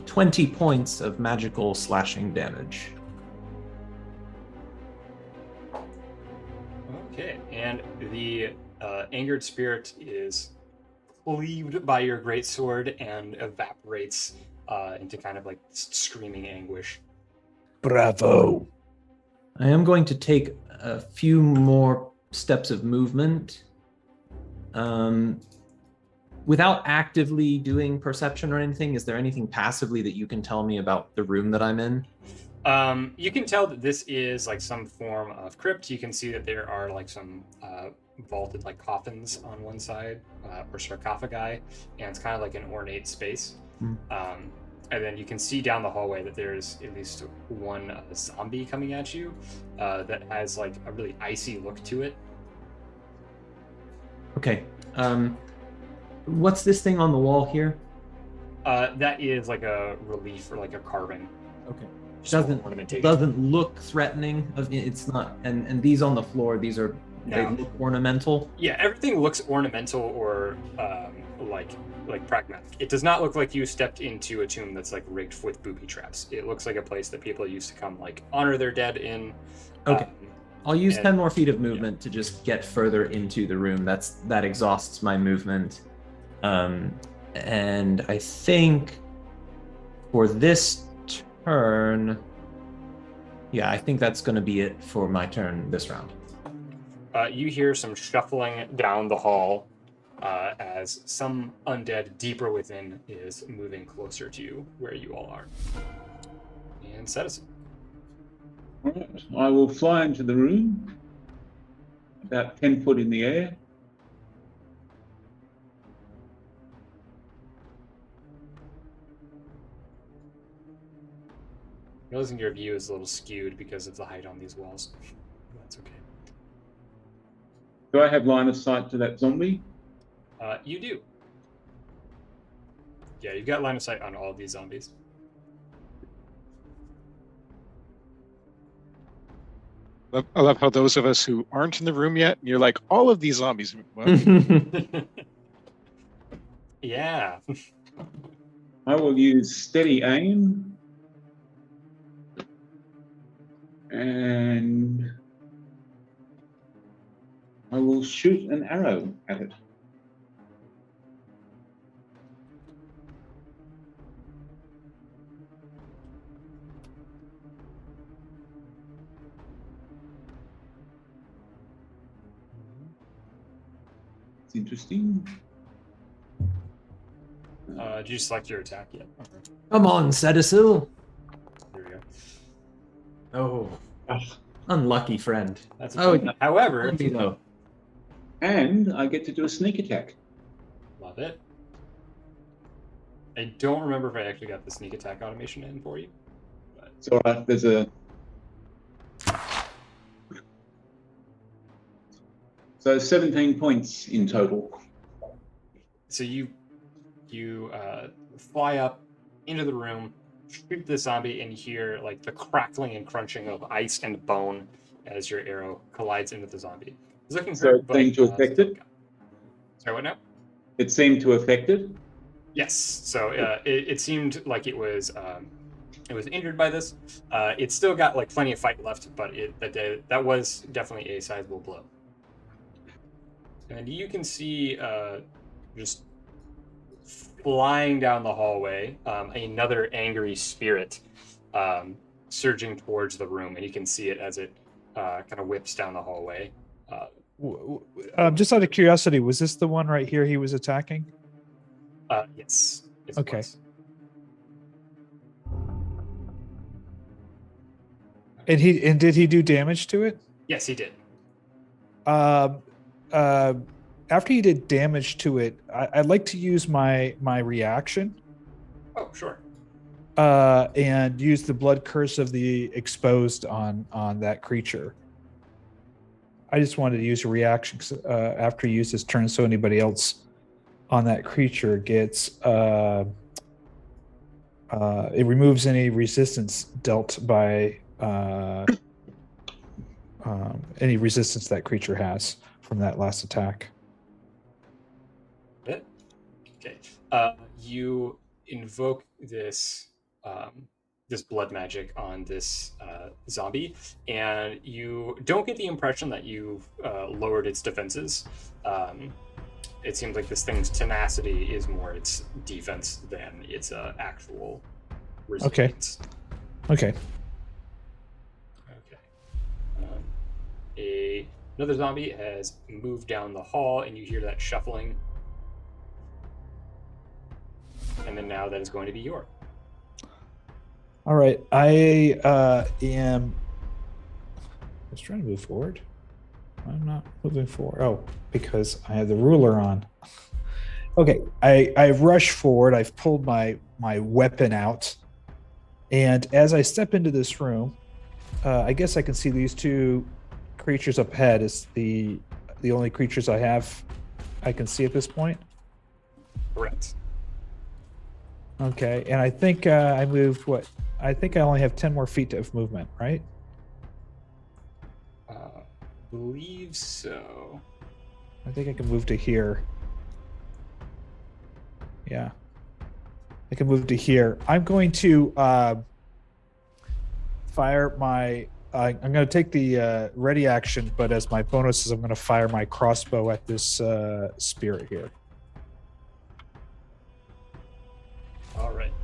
20 points of magical slashing damage. Okay, and the angered spirit is cleaved by your greatsword and evaporates into kind of like screaming anguish. Bravo. I am going to take a few more steps of movement. Without actively doing perception or anything, is there anything passively that you can tell me about the room that I'm in? You can tell that this is like some form of crypt. You can see that there are like some vaulted like coffins on one side, or sarcophagi, and it's kind of like an ornate space. And then you can see down the hallway that there's at least one zombie coming at you that has like a really icy look to it. Okay. What's this thing on the wall here? That is like a relief or like a carving. Okay. Ornamentation. Doesn't look threatening. It's not. And these on the floor, these are they look ornamental. Yeah, everything looks ornamental or like pragmatic. It does not look like you stepped into a tomb that's like rigged with booby traps. It looks like a place that people used to come like honor their dead in. Okay. I'll use 10 more feet of movement to just get further into the room. That exhausts my movement. And I think for this turn, I think that's going to be it for my turn this round. You hear some shuffling down the hall as some undead deeper within is moving closer to where you all are. And Citizen. All right. I will fly into the room, about 10 foot in the air. Realizing your view is a little skewed because of the height on these walls. That's okay. Do I have line of sight to that zombie? You do. Yeah, you've got line of sight on all of these zombies. I love how those of us who aren't in the room yet, you're like, all of these zombies. Well, Yeah. I will use steady aim. And I will shoot an arrow at it. It's interesting. Did you select your attack yet? Okay. Come on, Cetasil. There we go. Oh, unlucky friend. That's a point. However, And I get to do a sneak attack. love it. I don't remember if I actually got the sneak attack automation in for you. But It's all right. There's a. So 17 points in total. so you fly up into the room, shoot the zombie, and you hear like the crackling and crunching of ice and bone as your arrow collides into the zombie. It's looking So hurt, it seemed to affect it? Sorry, what now? It seemed to affect it. Yes. So it seemed like it was injured by this. It's still got like plenty of fight left, but that was definitely a sizable blow. And you can see just flying down the hallway another angry spirit surging towards the room, and you can see it as it kind of whips down the hallway. Just out of curiosity, was this the one right here he was attacking? Yes. Yes, it Okay. was. And did he do damage to it? Yes, he did. After he did damage to it, I'd like to use my reaction Oh, sure. and use the blood curse of the exposed on that creature. I just wanted to use a reaction after he used his turn, so anybody else on that creature gets it removes any resistance dealt by any resistance that creature has from that last attack. Okay. You invoke this this blood magic on this zombie, and you don't get the impression that you've lowered its defenses. It seems like this thing's tenacity is more its defense than its actual resilience. Okay. Another zombie has moved down the hall, and you hear that shuffling. And then now that is going to be York. All right. I am. I was trying to move forward. I'm not moving forward. Oh, because I have the ruler on. Okay. I rush forward. I've pulled my weapon out, and as I step into this room, I guess I can see these two creatures up ahead. Is the only creatures I can see at this point. Correct. Okay, and I think I moved what? I think I only have 10 more feet of movement, right? Believe so. I think I can move to here. Yeah. I can move to here. I'm going to fire my... I'm going to take the ready action, but as my bonuses, I'm going to fire my crossbow at this spirit here. All right.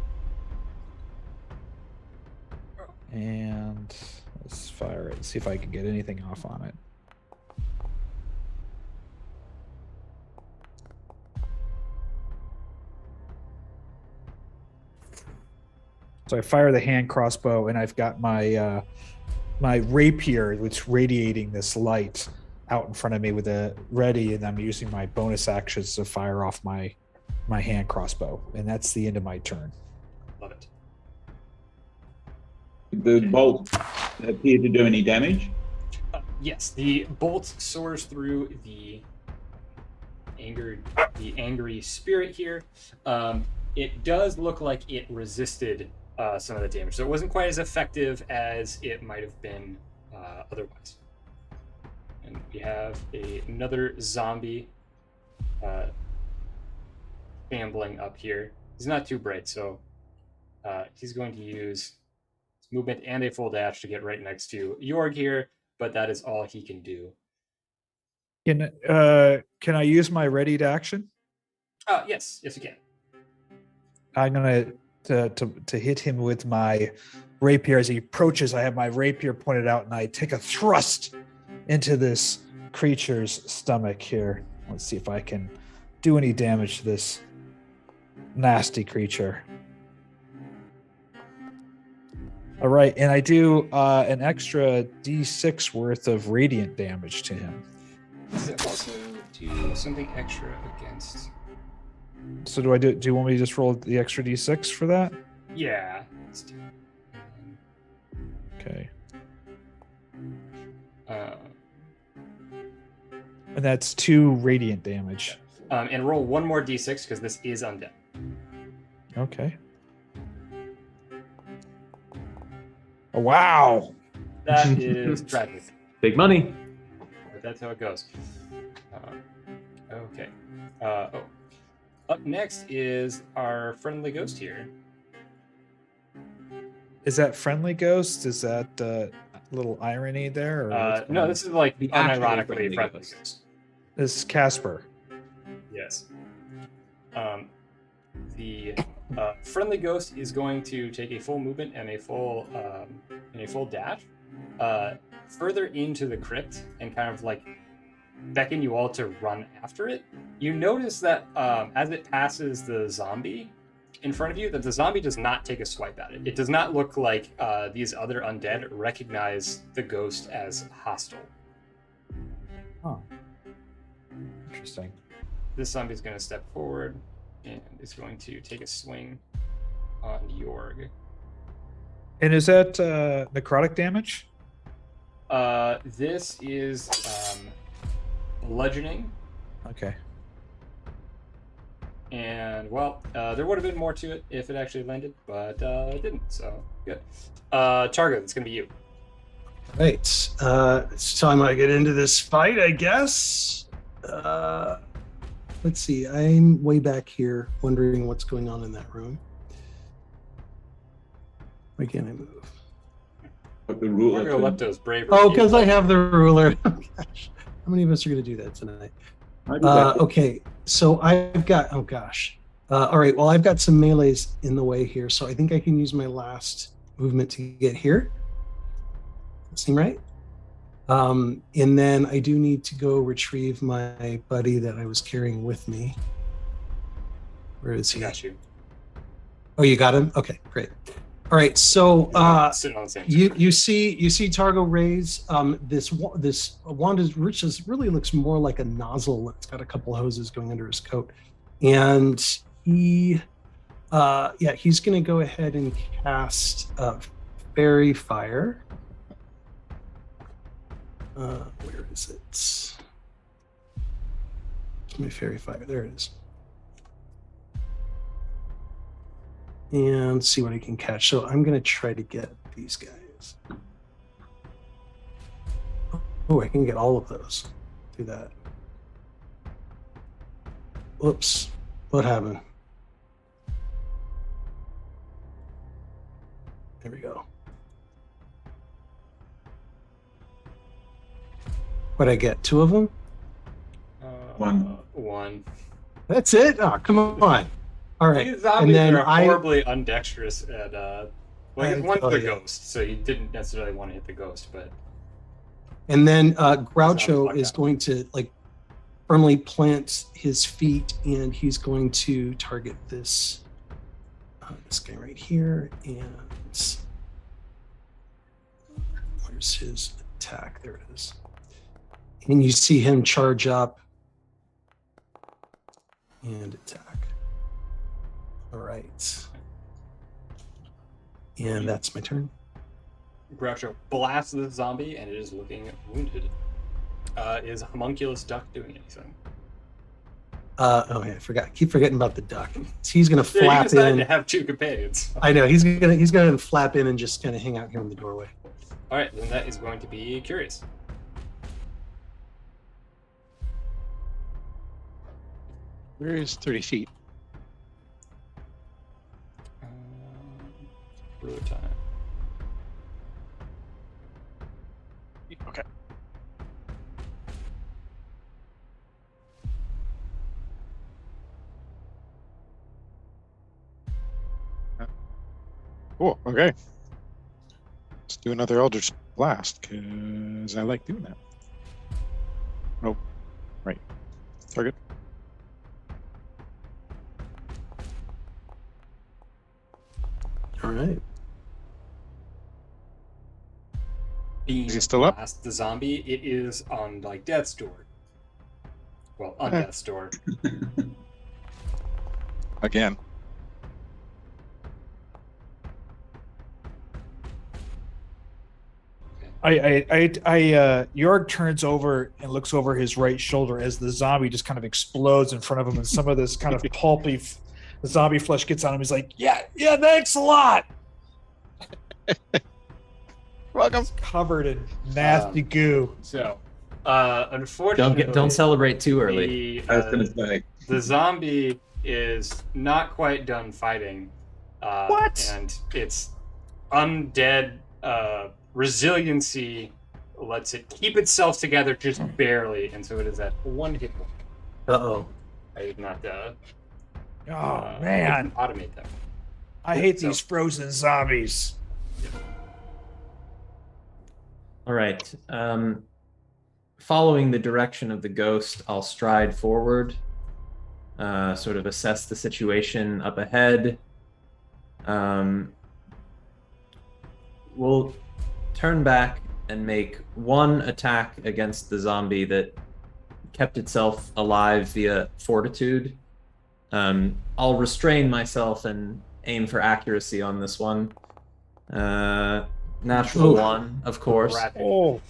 And let's fire it and see if I can get anything off on it. So I fire the hand crossbow, and I've got my my rapier, which radiating this light out in front of me with a ready, and I'm using my bonus actions to fire off my hand crossbow, and that's the end of my turn. Love it. The bolt appear to do any damage? Yes, the bolt soars through the angry spirit here. It does look like it resisted some of the damage, so it wasn't quite as effective as it might have been otherwise. And we have another zombie shambling up here. He's not too bright, so he's going to use his movement and a full dash to get right next to Jorg here, but that is all he can do. Can I use my ready to action? Yes, you can. I'm gonna to hit him with my rapier as he approaches. I have my rapier pointed out, and I take a thrust into this creature's stomach here. Let's see if I can do any damage to this nasty creature. All right, and I do an extra D6 worth of radiant damage to him. Does it also do something extra against? So do you want me to just roll the extra D6 for that? Yeah. Okay. And that's 2 radiant damage. And roll one more D6 because this is undead. Okay. Oh, wow. That is tragic. Big money. But that's how it goes. Okay. Up next is our friendly ghost here. Is that friendly ghost? Is that a little irony there? Or no, this is like The actual unironically friendly friendly ghost. ghost. This is Casper. Yes. The friendly ghost is going to take a full movement and a full dash further into the crypt and kind of like beckon you all to run after it. You notice that as it passes the zombie in front of you, that the zombie does not take a swipe at it. It does not look like these other undead recognize the ghost as hostile. Oh. Interesting. This zombie is going to step forward and is going to take a swing on Jorg. And is that necrotic damage? This is bludgeoning. Okay. And well, there would have been more to it if it actually landed, but it didn't. So good. Targo, it's gonna be you. Right. It's time I get into this fight, I guess. Let's see. I'm way back here, wondering what's going on in that room. Why can't I move? But the ruler. Targo Lepto's bravery. Oh, because I have the ruler. Oh, gosh. How many of us are going to do that tonight? Okay, so I've got, oh gosh. All right, well, I've got some melees in the way here, so I think I can use my last movement to get here. That seem right? And then I do need to go retrieve my buddy that I was carrying with me. Where is he? I got you. Oh, you got him? Okay, great. All right, so Sitting on the same you see Targo raise this wand is really looks more like a nozzle. It's got a couple hoses going under his coat, and he's gonna go ahead and cast fairy fire. Where is it? My fairy fire. There it is. And see what I can catch. So I'm going to try to get these guys. Oh, I can get all of those. Do that. Whoops. What happened? There we go. What'd I get? 2 of them? One. That's it? Oh, come on. All right. These zombies then are horribly undexterous at one's the yeah. ghost, so you didn't necessarily want to hit the ghost, but And then Sounds Groucho like is that. going to firmly plant his feet, and he's going to target this guy right here. And where's his attack? There it is. And you see him charge up and attack. All right. And that's my turn. Groucho blasts the zombie, and it is looking wounded. Is Homunculus Duck doing anything? Oh yeah, I keep forgetting about the duck. He's gonna Yeah, you flap decided in. to have 2 companions. I know he's gonna flap in and just kind of hang out here in the doorway. All right, then that is going to be Curious. Where is 30 feet? Ruler time. Okay. Cool. Okay. Let's do another Eldritch Blast because I like doing that. Oh, right. Target. All right. Being Is he still up? blast the zombie, it is on death's door. Well, on death's door. Again. Jorg turns over and looks over his right shoulder as the zombie just kind of explodes in front of him, and some of this kind of pulpy zombie flesh gets on him. He's like, "Yeah, thanks a lot." Welcome. It's covered in nasty goo. So, unfortunately, Don't celebrate too early. I was going to say. The zombie is not quite done fighting. What? And its undead resiliency lets it keep itself together just barely, and so it is at 1 hit point. Uh-oh. I did not Oh man, automate them. I hate these frozen zombies. All right. Following the direction of the ghost, I'll stride forward, sort of assess the situation up ahead. We'll turn back and make 1 attack against the zombie that kept itself alive via fortitude. I'll restrain myself and aim for accuracy on this one. Natural 1, of course. Oh,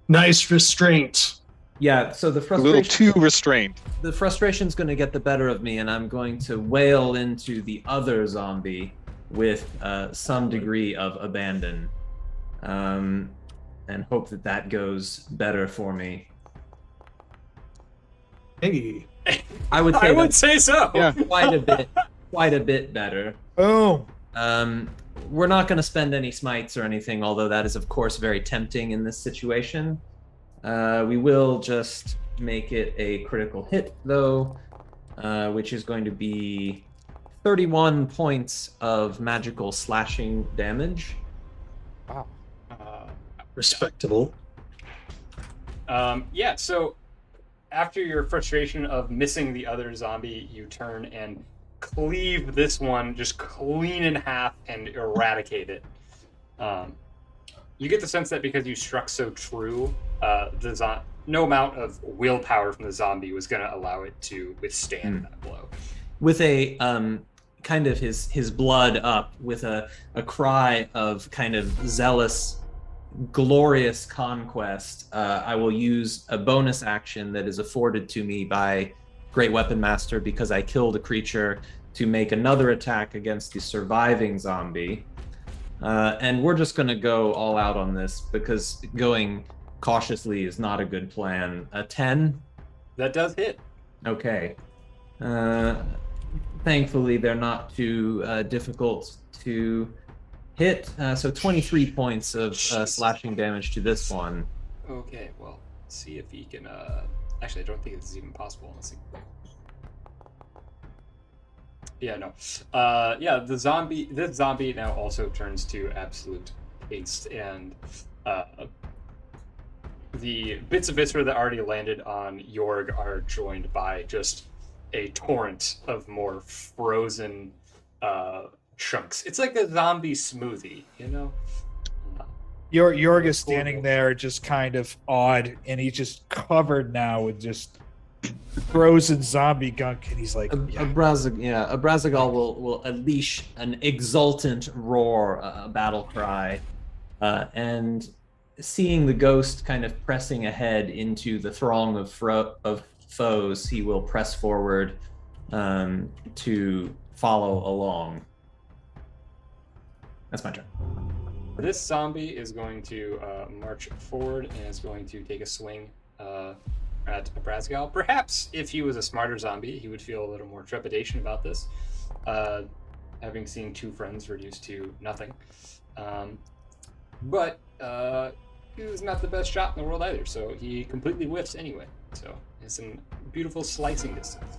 Nice restraint. Yeah, so the A little frustration too restrained. the frustration's going to get the better of me, and I'm going to wail into the other zombie with some degree of abandon, and hope that that goes better for me. Hey, I would say I would that's say so. Yeah. quite a bit better. Boom. We're not going to spend any smites or anything, although that is of course very tempting in this situation. We will just make it a critical hit, though, which is going to be 31 points of magical slashing damage. Wow. respectable. Yeah, so after your frustration of missing the other zombie, you turn and cleave this one just clean in half and eradicate it. You get the sense that because you struck so true, no amount of willpower from the zombie was going to allow it to withstand that blow. With a kind of his blood up, with a cry of kind of zealous, glorious conquest, I will use a bonus action that is afforded to me by Great Weapon Master because I killed a creature to make another attack against the surviving zombie. And we're just going to go all out on this because going cautiously is not a good plan. A 10? That does hit. Okay. Thankfully, they're not too difficult to hit. So 23 points of slashing damage to this one. Okay, well, let's see if he can... Actually, I don't think it's even possible. Let's see. Yeah, no. Yeah, this zombie now also turns to absolute haste, and the bits of viscera that already landed on Jorg are joined by just a torrent of more frozen chunks. It's like a zombie smoothie, you know? Jorg is standing there just kind of odd, and he's just covered now with just frozen zombie gunk, and he's like, A Brazigal will unleash an exultant roar, a battle cry, and seeing the ghost kind of pressing ahead into the throng of foes, he will press forward to follow along. That's my turn. This zombie is going to march forward and is going to take a swing at Brazigal. Perhaps if he was a smarter zombie, he would feel a little more trepidation about this, having seen two friends reduced to nothing. But he was not the best shot in the world either, so he completely whiffs anyway. So it's a beautiful slicing distance.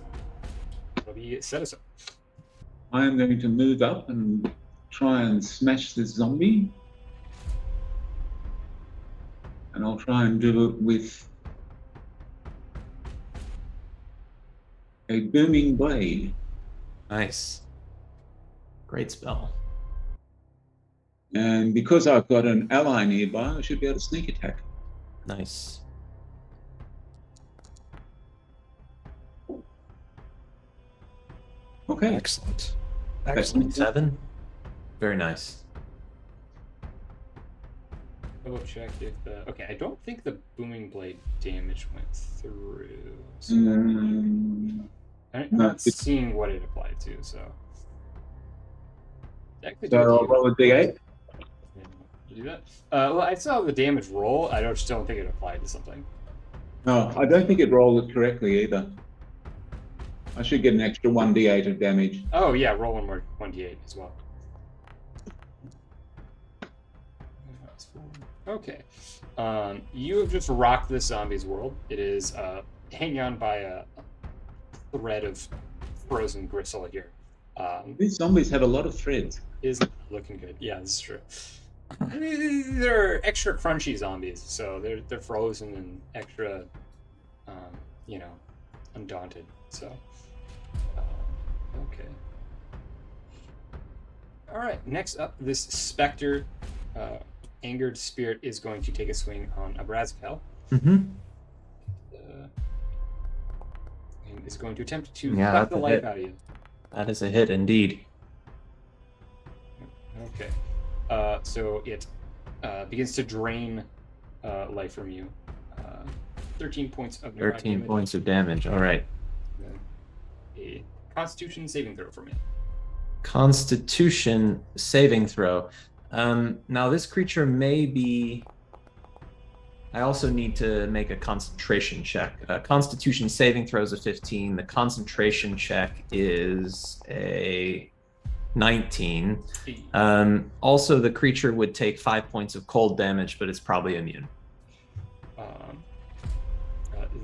It'll be set us up. I am going to move up and try and smash this zombie. And I'll try and do it with a booming blade. Nice. Great spell. And because I've got an ally nearby, I should be able to sneak attack. Nice. Okay. excellent. That's Excellent. 7. Very nice. Double check if the... Okay, I don't think the booming blade damage went through. So I'm no, not seeing what it applied to, so... So I'll roll a d8. You do that? Well, I saw the damage roll. I just don't think it applied to something. No, I don't think it rolled it correctly either. I should get an extra 1d8 of damage. Oh yeah, roll one more 1d8 as well. Okay. You have just rocked this zombie's world. It is hanging on by a thread of frozen gristle here. These zombies have a lot of threads. Is looking good. Yeah, this is true. They're extra crunchy zombies, so they're frozen and extra, undaunted. So, okay. All right. Next up, this specter, angered spirit, is going to take a swing on Brazigal. Mm-hmm. And is going to attempt to Yeah, suck that's the a life hit. out of you. That is a hit indeed. Okay. So it begins to drain life from you. 13 points of 13 damage. points of damage. All right. A Constitution saving throw for me. Constitution saving throw. Now this creature may be. I also need to make a concentration check. Constitution saving throws a 15. The concentration check is a 19. Also, the creature would take 5 points of cold damage, but it's probably immune.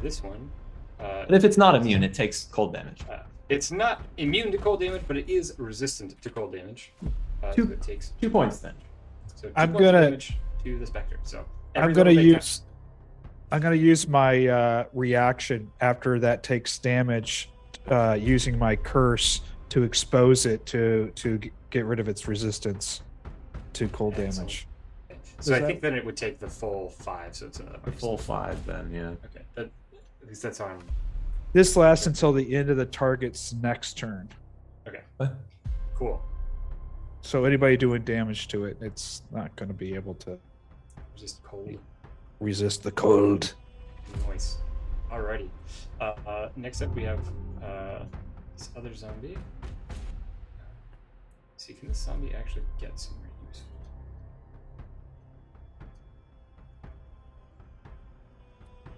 This one. But if it's not immune, it takes cold damage. It's not immune to cold damage, but it is resistant to cold damage. So it takes 2 points then. So I'm points of gonna- damage to the specter. So I'm gonna use my reaction after that takes damage, using my curse to expose it to get rid of its resistance to cold damage. So I think then it would take the full 5. So it's A full 5 then, yeah. Okay, at least that's how I'm. This lasts until the end of the target's next turn. Okay, What? cool. So anybody doing damage to it, it's not going to be able to Just cold. resist the cold. Nice. Alrighty. Next up we have this other zombie. See, can this zombie actually get somewhere useful?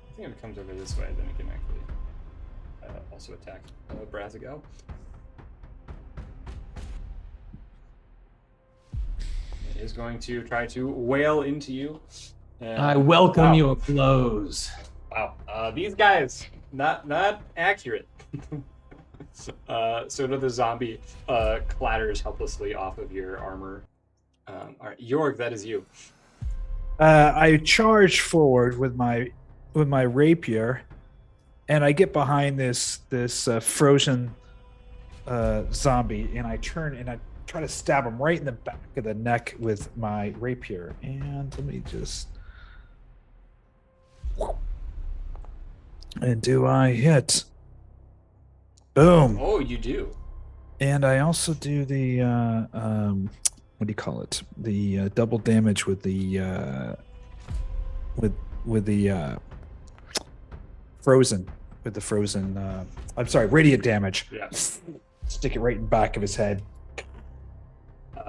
I think if it comes over this way, then it can actually also attack Brazigo. It is going to try to wail into you. And, I welcome wow. your blows. Wow, these guys not accurate. So another zombie clatters helplessly off of your armor. All right, Jorg, that is you. I charge forward with my rapier, and I get behind this frozen zombie, and I turn and I try to stab him right in the back of the neck with my rapier. And let me just. And do I hit? Boom. Oh, you do. And I also do the what do you call it? The double damage with the with the frozen I'm sorry, radiant damage. Yeah. Stick it right in the back of his head.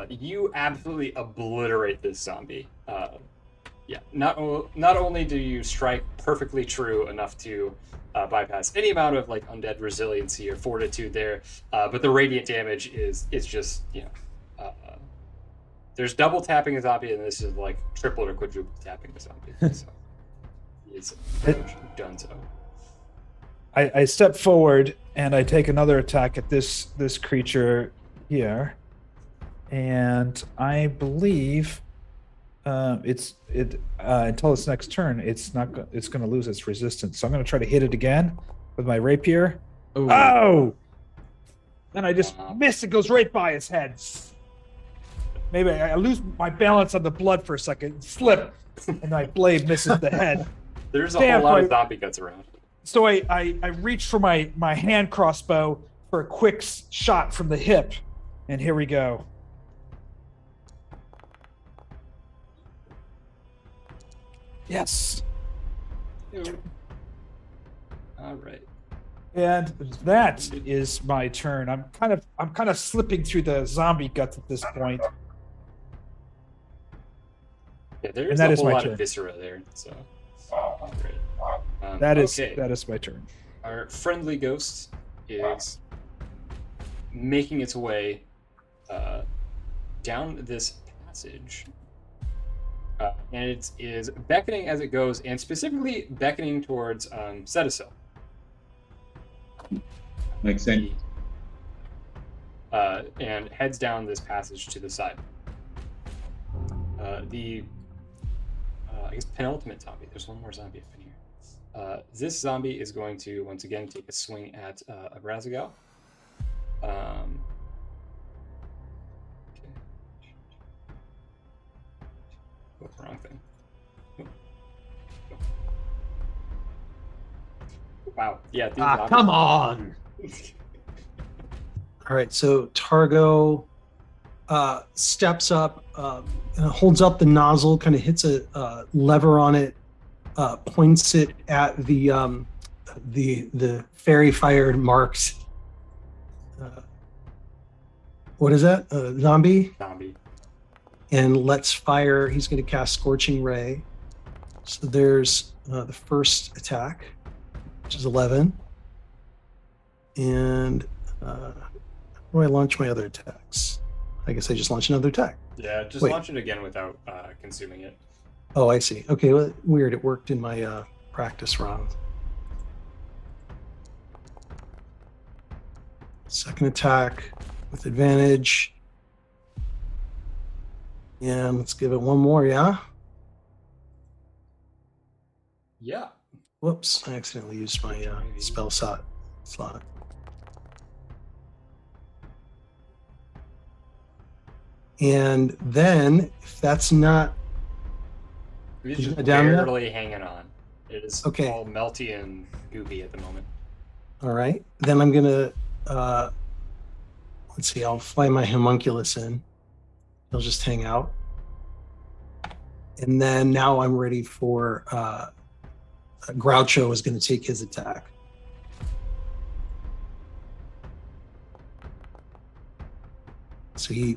You absolutely obliterate this zombie. Yeah. Not only do you strike perfectly true enough to bypass any amount of like undead resiliency or fortitude there, but the radiant damage is just there's double tapping a zombie, and this is like triple or quadruple tapping a zombie. So it's done so. I step forward and I take another attack at this creature here, and I believe until its next turn, it's going to lose its resistance. So I'm going to try to hit it again with my rapier. Ooh. Oh! And I just miss. It goes right by his head. Maybe I lose my balance on the blood for a second, slip, and my blade misses the head. There's a whole lot of zombie guts around. So I reach for my hand crossbow for a quick shot from the hip, and here we go. Yes. All right. And that is my turn. I'm kind of slipping through the zombie guts at this point. Yeah, there's And that a is whole my lot turn. of viscera there. So great. That is okay. that is my turn. Our friendly ghost is making its way down this passage. And it is beckoning as it goes, and specifically beckoning towards Cetasil. Makes sense. And heads down this passage to the side. I guess penultimate zombie. There's one more zombie up in here. This zombie is going to once again take a swing at Brazigo. Okay. Oh, wrong thing. Wow. Yeah. These zombies- Come on. All right, so Targo steps up, holds up the nozzle, kind of hits a lever on it, points it at the fairy fire marked. What is that? Zombie? Zombie. And let's fire. He's going to cast Scorching Ray. So there's the first attack, which is 11. And how do I launch my other attacks? I guess I just launch another attack. Yeah, just Wait. launch it again without consuming it. Oh, I see. Okay, well, weird. It worked in my practice round. Second attack with advantage. And let's give it one more, yeah? Yeah. Whoops, I accidentally used my spell slot. And then, if that's not It's Is just it down yet? barely hanging on. It is Okay. all melty and goopy at the moment. all right, then I'm gonna, let's see, I'll fly my homunculus in. He'll just hang out. And then now I'm ready for, Groucho is gonna take his attack. So he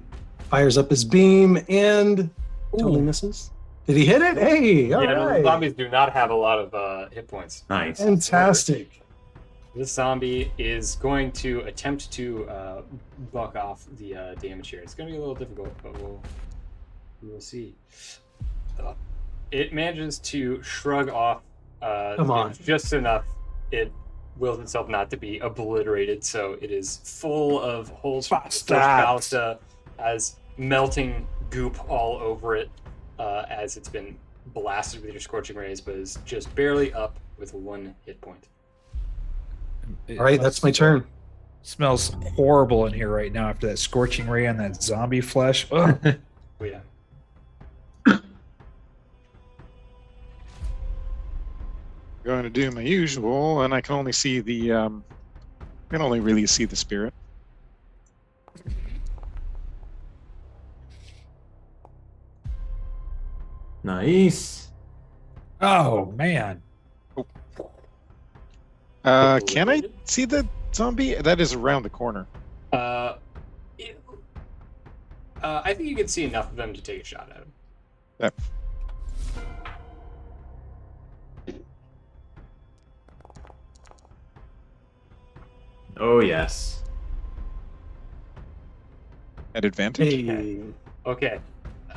fires up his beam and totally misses. Did he hit it? Hey, all Yeah, right. the zombies do not have a lot of hit points. Nice. Fantastic. This zombie is going to attempt to buck off the damage here. It's going to be a little difficult, but we will see. It manages to shrug off Come on. just enough. It wills itself not to be obliterated, so it is full of holes from the ballista, has melting goop all over it as it's been blasted with your scorching rays, but is just barely up with 1 hit point. All right, that's my turn. Smells horrible in here right now after that scorching ray on that zombie flesh. Ugh. Oh, yeah. Going to do my usual, and I can only see the I can only really see the spirit. Nice. Oh man. Can I see the zombie? That is around the corner. I think you can see enough of them to take a shot at him. Yep. Oh, yes. At advantage. Hey, Okay.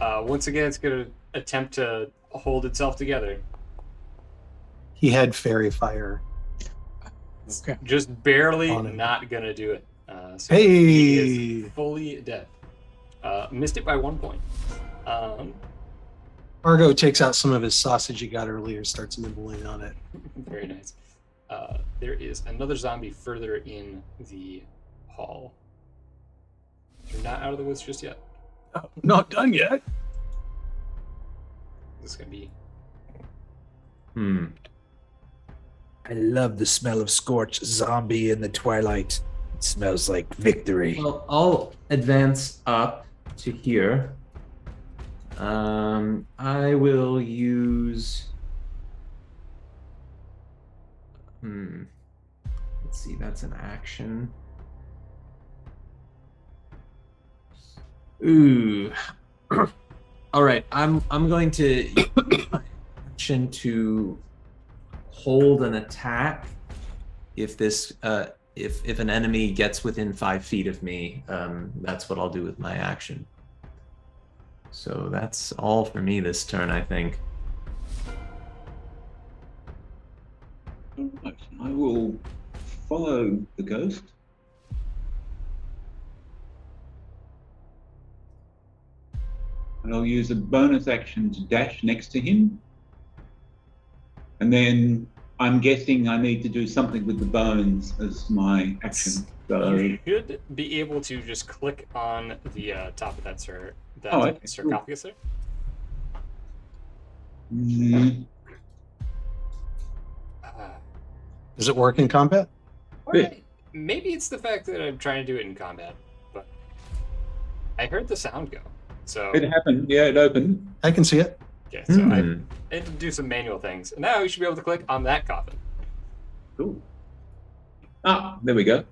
Once again, it's going to attempt to hold itself together. he had fairy fire. It's Okay. just barely On him. not going to do it. So he Hey, is fully dead. Missed it by 1 point. Argo takes out some of his sausage he got earlier, starts nibbling on it. Very nice. There is another zombie further in the hall. You're not out of the woods just yet. Oh, not done yet. This is going to be... I love the smell of scorched zombie in the twilight. It smells like victory. Well, I'll advance up to here. I will use... Let's see, that's an action. Ooh. All right, I'm going to use my action to hold an attack if this if an enemy gets within 5 feet of me. That's what I'll do with my action. So that's all for me this turn, I think. Right, I will follow the ghost. And I'll use a bonus action to dash next to him. And then I'm guessing I need to do something with the bones as my action. So, You should be able to just click on the top of that okay, sarcophagus there. mm, Does it work in combat? Yeah. Maybe it's the fact that I'm trying to do it in combat, but I heard the sound go. So it happened. Yeah, it opened. I can see it. Okay, so I had to do some manual things. And now you should be able to click on that coffin. Cool. Ah, there we go.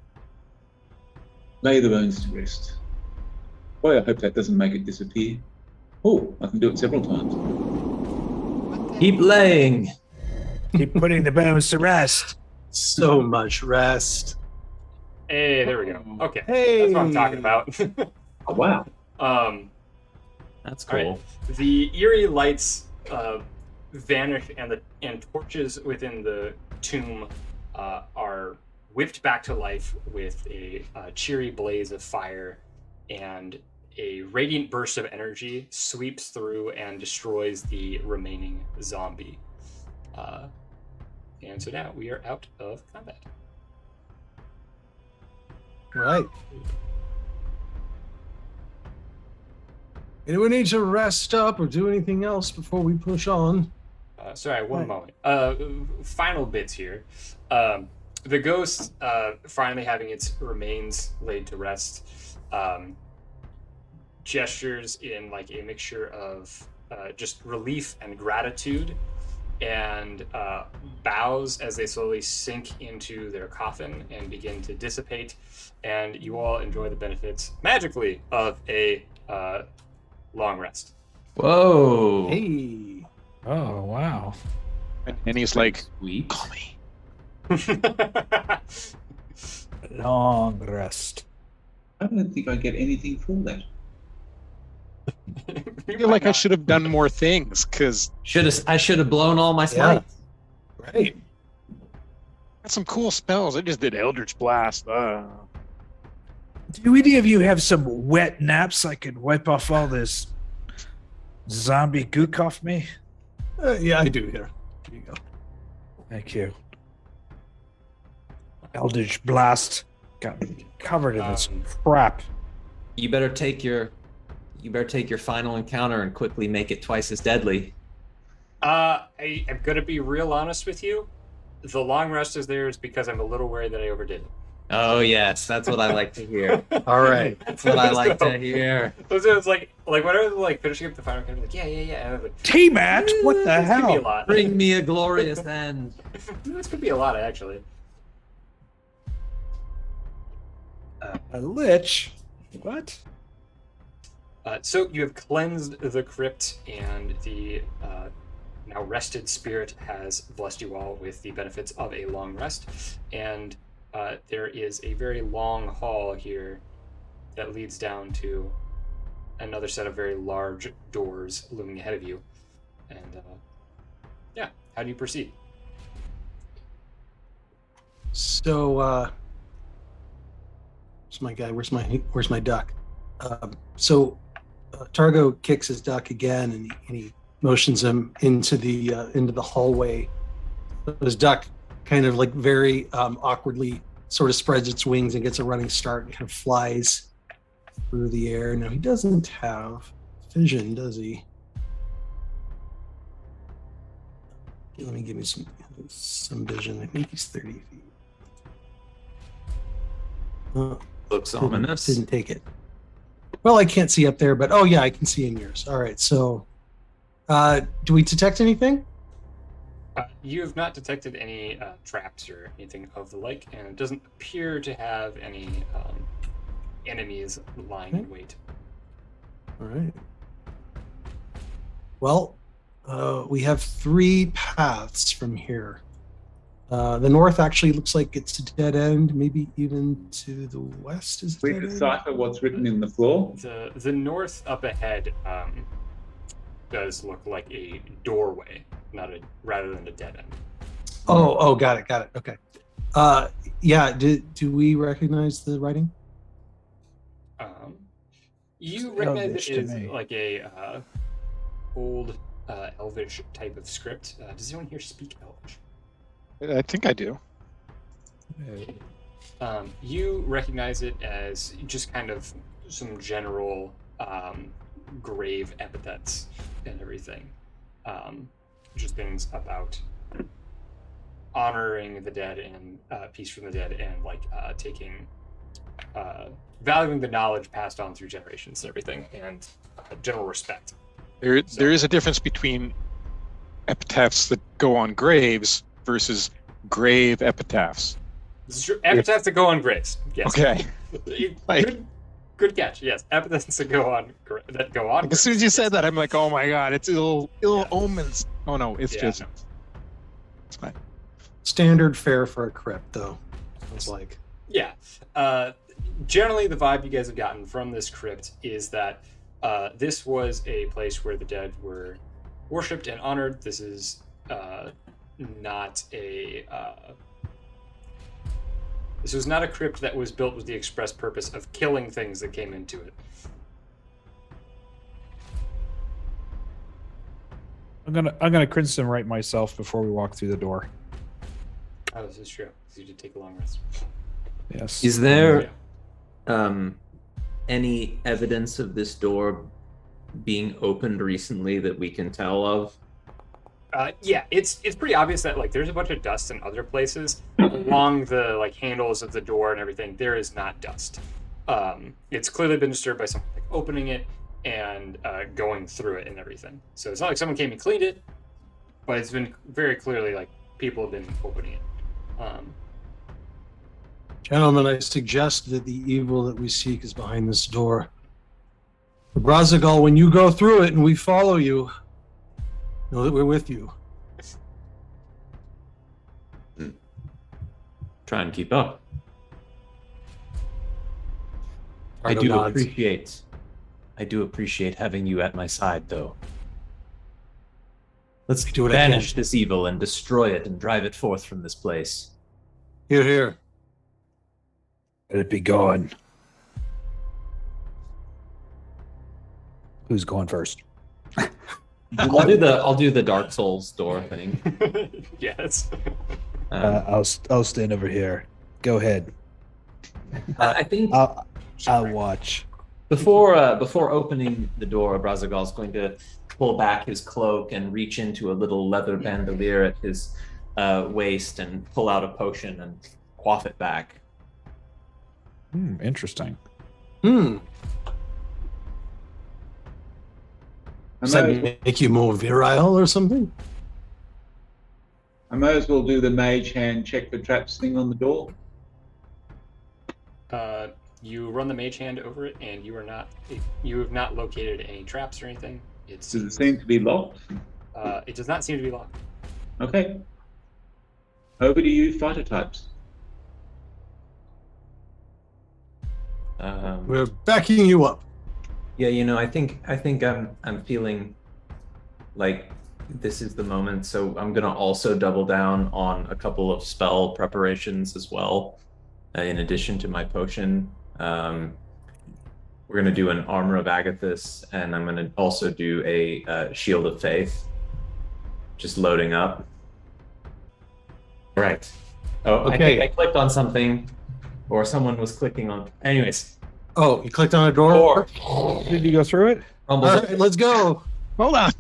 Lay the bones to rest. Boy, I hope that doesn't make it disappear. Oh, I can do it several times. Keep laying. Keep putting the bones to rest. So much rest. Hey, there we go. Okay, Hey. that's what I'm talking about. Oh, wow. That's All right. cool. The eerie lights vanish, and torches within the tomb are whipped back to life with a cheery blaze of fire, and a radiant burst of energy sweeps through and destroys the remaining zombie. And so now we are out of combat. Right. Anyone need to rest up or do anything else before we push on? Sorry, one Right. moment. Final bits here. The ghost finally having its remains laid to rest, gestures in like a mixture of just relief and gratitude, and bows as they slowly sink into their coffin and begin to dissipate. And you all enjoy the benefits magically of a long rest. Whoa. Hey. Oh, wow. And he's like, Sweet. call me. Long rest. I don't think I get anything for that. I feel like I should have done more things because I should have blown all my smites. Right. got some cool spells. I just did Eldritch Blast. Do any of you have some wet naps I could wipe off all this zombie gook off me? Yeah, I do here. Here you go. Thank you. Eldritch Blast got me covered in this crap. You better take your final encounter and quickly make it twice as deadly. I'm gonna be real honest with you. The long rest is there is because I'm a little worried that I overdid it. Oh yes, that's what I like to hear. All right. That's what I like to hear. So it's like when I was like finishing up the final encounter, like yeah. And I was like, T-Mat, what the this could be a hell? lot. Bring me a glorious end. This could be a lot actually. A lich? What? So you have cleansed the crypt, and the now rested spirit has blessed you all with the benefits of a long rest. And there is a very long hall here that leads down to another set of very large doors looming ahead of you. And yeah, how do you proceed? So, where's my guy? Where's my duck? Targo kicks his duck again, and he motions him into the hallway. His duck kind of like very awkwardly sort of spreads its wings and gets a running start and kind of flies through the air. Now he doesn't have vision, does he? Let me give me some vision. I think he's 30 feet. Looks ominous. Didn't take it. Well, I can't see up there, but oh yeah, I can see in yours. All right, so do we detect anything? You have not detected any traps or anything of the like, and it doesn't appear to have any enemies lying in wait. All right. Well, we have 3 paths from here. The north actually looks like it's a dead end. Maybe even to the west is a We dead end. decipher what's written in the floor. The north up ahead does look like a doorway, rather than a dead end. Oh, got it. Okay. Yeah. Do we recognize the writing? You recognize Elvish it to is me. like a old Elvish type of script. Does anyone here speak Elvish? I think I do. You recognize it as just kind of some general grave epithets and everything. Just things about honoring the dead and peace from the dead, and like valuing the knowledge passed on through generations and everything, and general respect. There is a difference between epitaphs that go on graves versus grave epitaphs. This is true. Epitaphs that go on graves. Yes. Okay. Good catch. Yes, epitaphs that go on Like, as soon as you said that, I'm like, oh my god, it's ill omens. Oh no, it's just. It's fine. Standard fare for a crypt, though. It's like. Yeah. Generally, the vibe you guys have gotten from this crypt is that this was a place where the dead were worshipped and honored. This is not a. This was not a crypt that was built with the express purpose of killing things that came into it. I'm gonna crimson right myself before we walk through the door. Oh, this is true. You did take a long rest. Yes. Is there any evidence of this door being opened recently that we can tell of? Yeah, it's pretty obvious that like there's a bunch of dust in other places along the like handles of the door and everything. There is not dust. It's clearly been disturbed by someone like opening it and going through it and everything. So it's not like someone came and cleaned it, but it's been very clearly like people have been opening it. Gentlemen, I suggest that the evil that we seek is behind this door. Brazagal, when you go through it and we follow you, know that we're with you. Try and keep up. I Argo do nods. appreciate having you at my side, though. Let's do what I can. banish this evil and destroy it and drive it forth from this place. Here, here. Let it be gone. Who's going first? I'll do the Dark Souls door thing. Yes. I'll stand over here. Go ahead. I think I'll watch. before opening the door, Brazagal's going to pull back his cloak and reach into a little leather bandolier at his waist and pull out a potion and quaff it back. Interesting. Does that I make you more virile or something? might as well do the mage hand check for traps thing on the door. You run the mage hand over it, and you have not located any traps or anything. Does it seem to be locked? It does not seem to be locked. Okay. Over to you, fighter types. We're backing you up. Yeah, I think I'm feeling like this is the moment, so I'm gonna also double down on a couple of spell preparations as well, in addition to my potion. We're gonna do an Armor of Agathis, and I'm gonna also do a Shield of Faith. Just loading up. Right. Oh, Okay. I think I clicked on something, or someone was clicking on. Anyways. Oh, you clicked on a door? Did you go through it? All right, let's go. Hold on.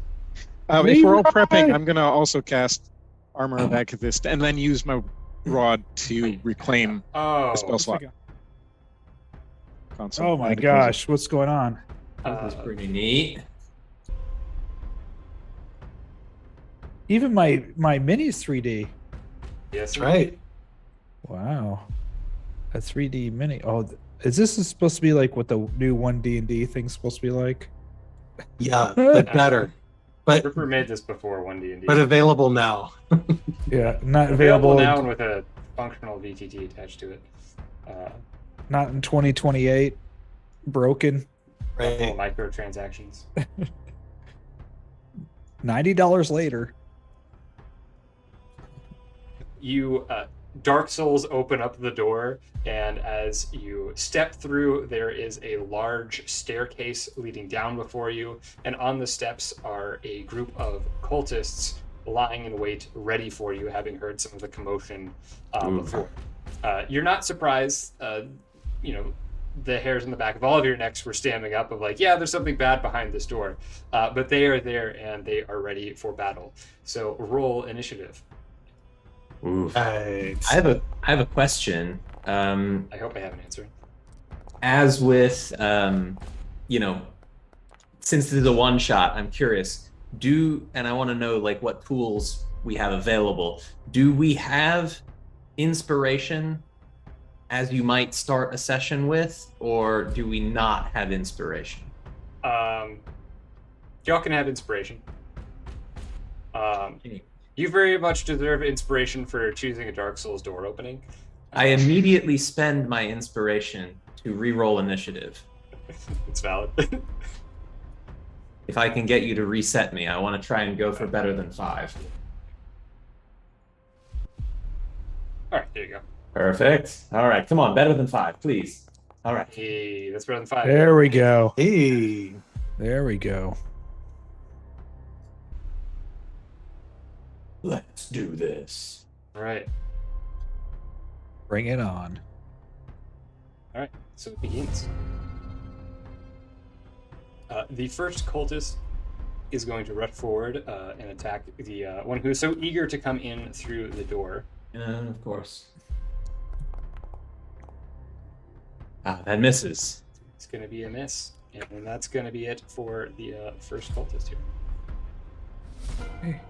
If we're all prepping, I'm gonna also cast Armor of Agathis and then use my rod to reclaim Oh, the spell slot. Console. Oh my gosh, what's going on? This is pretty neat. Even my mini's 3D. yes, That's right. Wow, a 3D mini. Oh, is this supposed to be like what the new 1D&D thing's supposed to be like? Yeah, but better. But Ripper made this before 1D&D. but available now. Yeah, not available available now and with a functional VTT attached to it. Not in 2028. Broken. Full Right. microtransactions. $90 later. You Dark Souls open up the door, and as you step through, there is a large staircase leading down before you, and on the steps are a group of cultists lying in wait, ready for you, having heard some of the commotion before. You're not surprised. The hairs on the back of all of your necks were standing up of like, yeah, there's something bad behind this door. But they are there, and they are ready for battle. So roll initiative. Oof. Right. I have a question. I hope I have an answer. As with since this is a one shot, I'm curious. And I want to know like what tools we have available. Do we have inspiration as you might start a session with, or do we not have inspiration? Y'all can have inspiration. You very much deserve inspiration for choosing a Dark Souls door opening. I immediately spend my inspiration to re-roll initiative. It's valid. If I can get you to reset me, I want to try and go for better than 5. All right, there you go. Perfect. All right, come on, better than 5, please. All right. Hey, that's better than 5. There we go. Hey. There we go. Let's do this. All right. Bring it on. All right, so it begins. The first cultist is going to rush forward and attack the one who is so eager to come in through the door. Of course. That misses. It's going to be a miss, and that's going to be it for the first cultist here. Hey.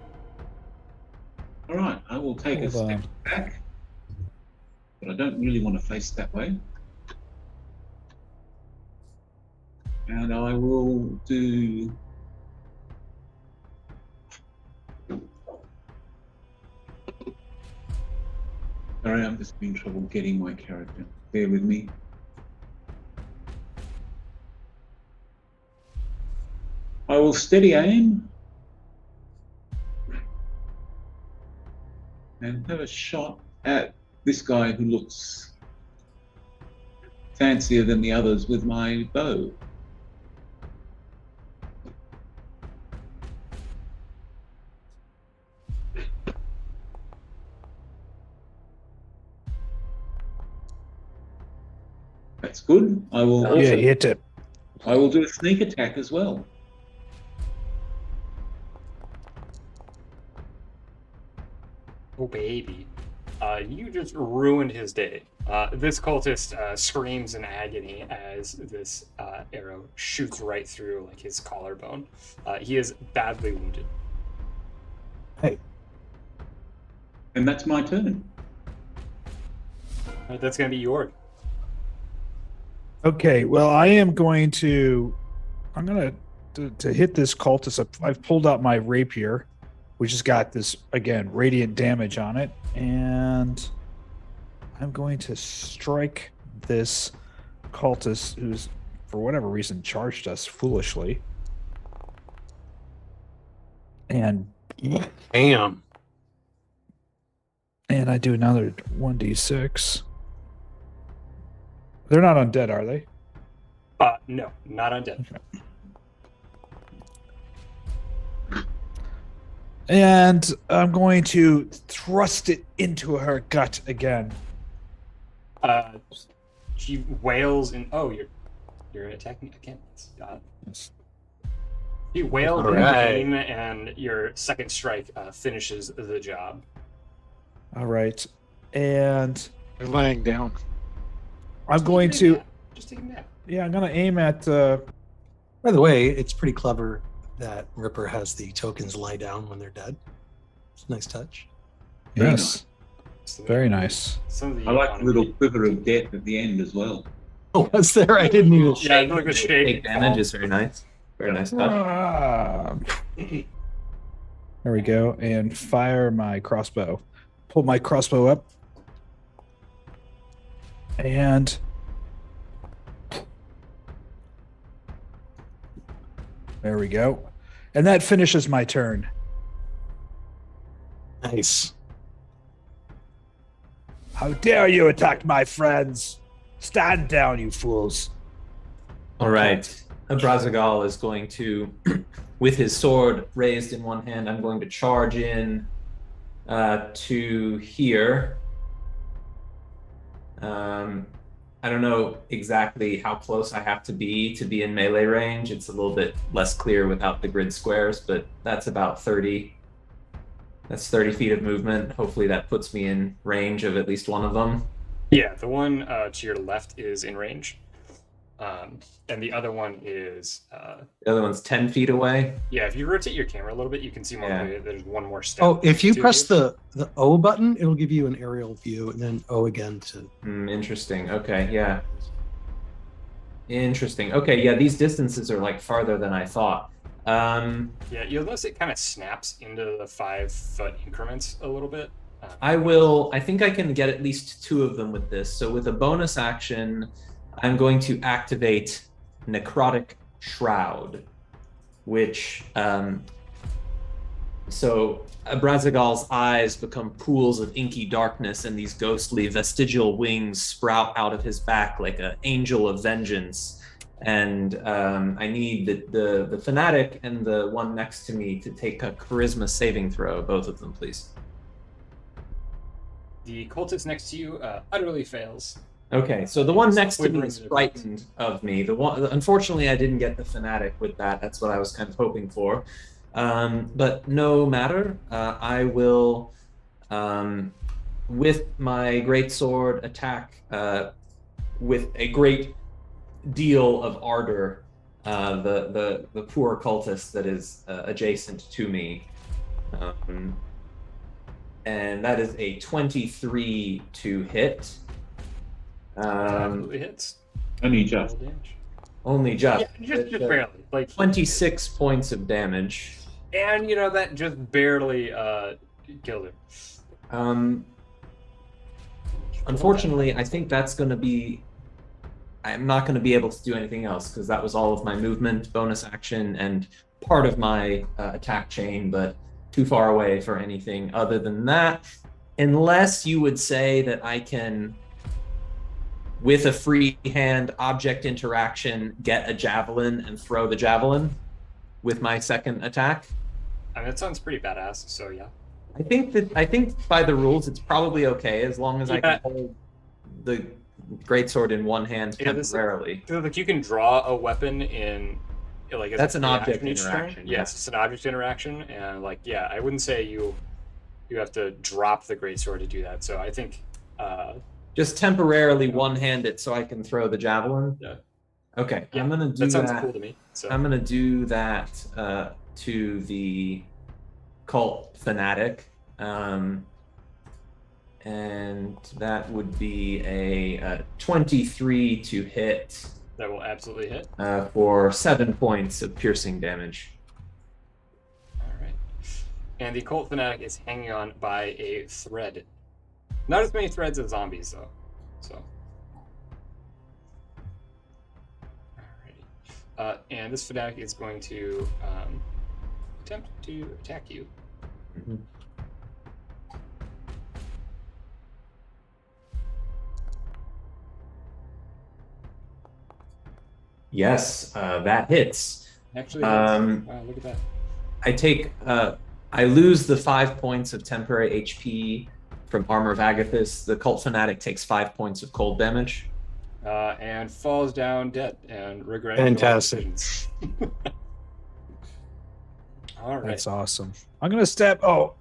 All right, I will take a Hold step on. back, but I don't really want to face that way. And I will do... Sorry, I'm just having trouble getting my character. Bear with me. I will steady aim and have a shot at this guy who looks fancier than the others with my bow. That's good. I will also, Yeah, hit it. I will do a sneak attack as well. Oh, baby. You just ruined his day. This cultist screams in agony as this arrow shoots right through like his collarbone. He is badly wounded. Hey. And that's my turn. That's going to be yours. Okay, well, I'm going to hit this cultist. I've pulled out my rapier, which has got this, again, radiant damage on it. And I'm going to strike this cultist who's, for whatever reason, charged us foolishly. And Damn. I do another 1d6. They're not undead, are they? No, not undead. And I'm going to thrust it into her gut again. She wails in. Oh, you're attacking again. She wails in pain, and your second strike finishes the job. All right, and They're lying down. I'm going to. Just take a nap. Yeah, I'm going to aim at. By the way, it's pretty clever that Ripper has the tokens lie down when they're dead. It's a nice touch. Yes, very nice. Some of the I like the little quiver of death at the end as well. Oh, was there? I didn't even. Yeah, look at the shake. Take damage is very nice. Very nice touch. There we go, and fire my crossbow. Pull my crossbow up, and there we go, and that finishes my turn. Nice. How dare you attack my friends? Stand down, you fools. All right. Brazagal is going to, with his sword raised in one hand, I'm going to charge in to here. I don't know exactly how close I have to be in melee range. It's a little bit less clear without the grid squares, but that's about 30. That's 30 feet of movement. Hopefully that puts me in range of at least one of them. Yeah, the one to your left is in range. And the other one is The other one's 10 feet away. yeah. If you rotate your camera a little bit, you can see more. Yeah. Clearly. There's one more step. Oh, if you to press it. the O button, it'll give you an aerial view, and then O again to. Interesting. Okay, yeah. Interesting. Okay, yeah, these distances are like farther than I thought. Yeah, you'll notice it kind of snaps into the 5 foot increments a little bit. I think I can get at least 2 of them with this. So with a bonus action, I'm going to activate Necrotic Shroud, which so Brazigal's eyes become pools of inky darkness, and these ghostly vestigial wings sprout out of his back like an angel of vengeance. And I need the fanatic and the one next to me to take a charisma saving throw, both of them, please. The cultist next to you utterly fails. Okay, so the one next to me Withering is the frightened of me. The one, unfortunately, I didn't get the fanatic with that. That's what I was kind of hoping for. But no matter. I will, with my greatsword, attack with a great deal of ardor the poor cultist that is adjacent to me. And that is a 23 to hit. Absolutely hits. Only just. Roll damage. Only just. Yeah, just barely. Like 26 points of damage. And you know that just barely killed him. Unfortunately, I think that's going to be. I'm not going to be able to do anything else because that was all of my movement, bonus action, and part of my attack chain, but too far away for anything other than that. Unless you would say that I can, with a free hand object interaction, get a javelin and throw the javelin with my second attack. I mean, that sounds pretty badass. So yeah. I think by the rules it's probably okay as long as I can hold the greatsword in one hand temporarily. Like you can draw a weapon in like that's an object each turn. interaction. Yes, it's an object interaction, and like I wouldn't say you have to drop the greatsword to do that. So I think just temporarily one-hand it so I can throw the javelin. Yeah. Okay. Yeah, I'm gonna do that. Sounds cool to me. So I'm gonna do that to the cult fanatic, and that would be a 23 to hit. That will absolutely hit. For 7 points of piercing damage. All right. And the cult fanatic is hanging on by a thread. Not as many threads as zombies, though. So. Alrighty. And this fanatic is going to attempt to attack you. Mm-hmm. Yes, that hits. Actually, wow, look at that. I lose the 5 points of temporary HP from Armor of Agathis. The cult fanatic takes 5 points of cold damage. And falls down dead and regretting Fantastic. All right. That's awesome. I'm gonna step. Oh,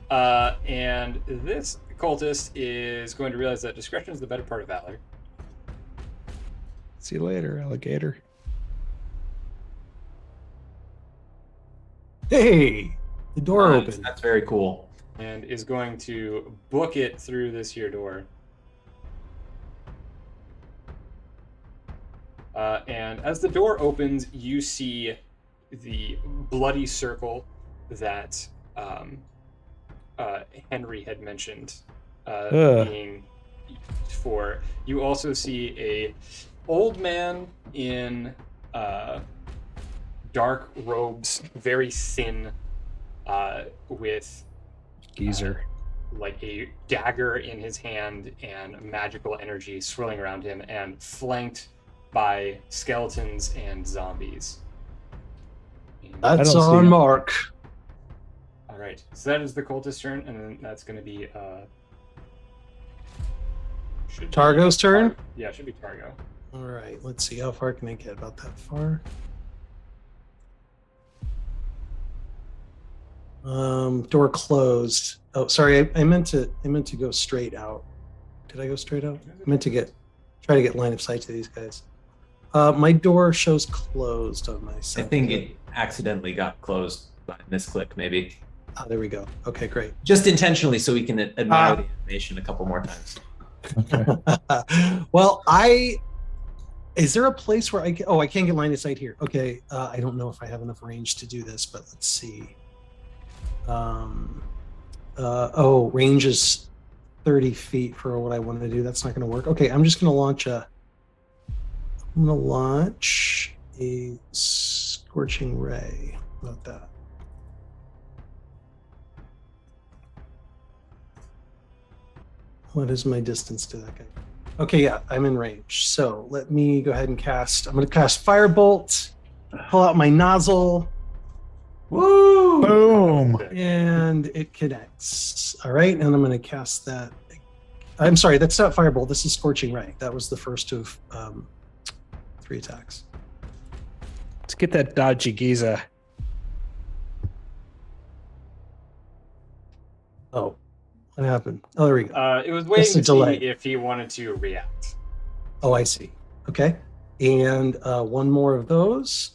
And this cultist is going to realize that discretion is the better part of valor. see you later, alligator. Hey, the door opened. That's very cool. And is going to book it through this here door. And as the door opens, you see the bloody circle that Henry had mentioned being for. You also see a old man in dark robes, very thin, with Geezer. like a dagger in his hand and magical energy swirling around him, and flanked by skeletons and zombies. That's don't see on him. mark. All right, so that is the cultist turn, and then that's going to be should be Targo's turn? Yeah, it should be Targo. All right, let's see. How far can I get? About that far? Door closed. Oh, sorry. I meant to go straight out. Did I go straight out? I meant to get Try to get line of sight to these guys. My door shows closed on my I side. think it accidentally got closed by a misclick, maybe. There we go. Okay, great. Just intentionally, so we can admire the animation a couple more times. Well, is there a place where I can't get line of sight here. Okay, I don't know if I have enough range to do this, but let's see. Range is 30 feet for what I want to do. That's not going to work. Okay, I'm just going to launch a scorching ray. How about that? What is my distance to that guy? Okay, yeah, I'm in range. So let me go ahead and cast. I'm going to cast Firebolt, pull out my nozzle. Woo! Boom. And it connects. All right, and I'm going to cast that. I'm sorry, that's not Firebolt. This is Scorching Ray. That was the first of 3 attacks. Let's get that dodgy Giza. Oh, what happened? Oh, there we go. It was waiting Just a to see delay. if he wanted to react. Oh, I see. Okay, and one more of those.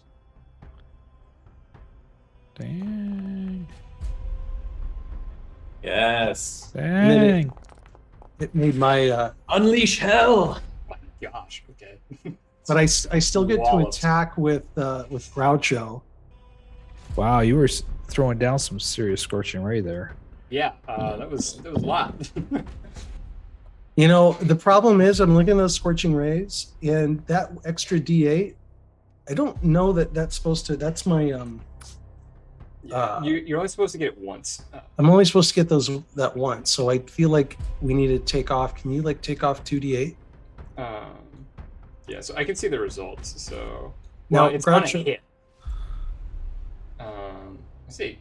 Dang. Yes. Dang. It made my. Unleash hell. Oh my gosh. Okay. But I still get to Walloped. attack with Groucho. Wow, you were throwing down some serious scorching ray there. Yeah, that was a lot. You know, the problem is I'm looking at those Scorching Rays, and that extra D8, I don't know that that's supposed to. That's my You're only supposed to get it once. I'm only supposed to get that once, so I feel like we need to take off. Can you take off 2d8? Yeah, so I can see the results. So Now, it's on a Groucho- hit. Let's see.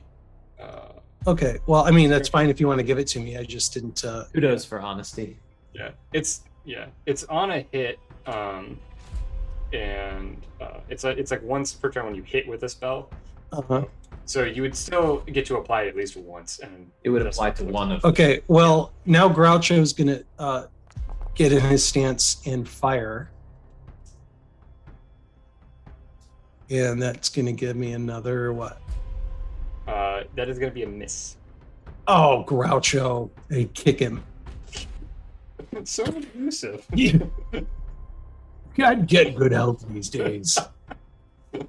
Okay, well, I mean that's fine if you want to give it to me. I just didn't. Kudos for honesty. Yeah, it's on a hit. And it's like once per turn when you hit with a spell. Uh-huh. So you would still get to apply it at least once, and It would that's apply to one of Okay, well now Groucho's gonna get in his stance and fire, and that's gonna give me another what? that is going to be a miss. Oh, Groucho! Hey, kick him. It's so abusive. Can't get good health these days. Yeah.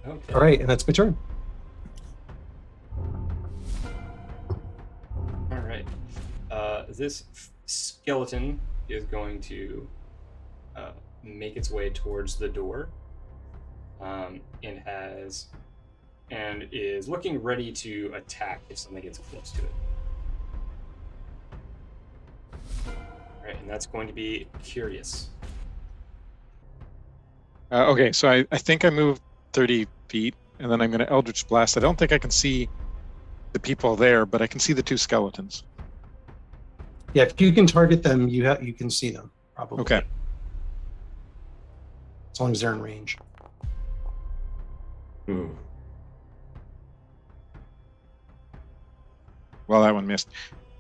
Okay. All right, and that's my turn. All right. This skeleton is going to make its way towards the door, and is looking ready to attack if something gets close to it. All right, and that's going to be Curious. Okay, so I think I moved 30 feet, and then I'm going to Eldritch Blast. I don't think I can see the people there, but I can see the 2 skeletons. Yeah, if you can target them, you can see them probably. Okay. As long as they're in range. Ooh. Well, that one missed.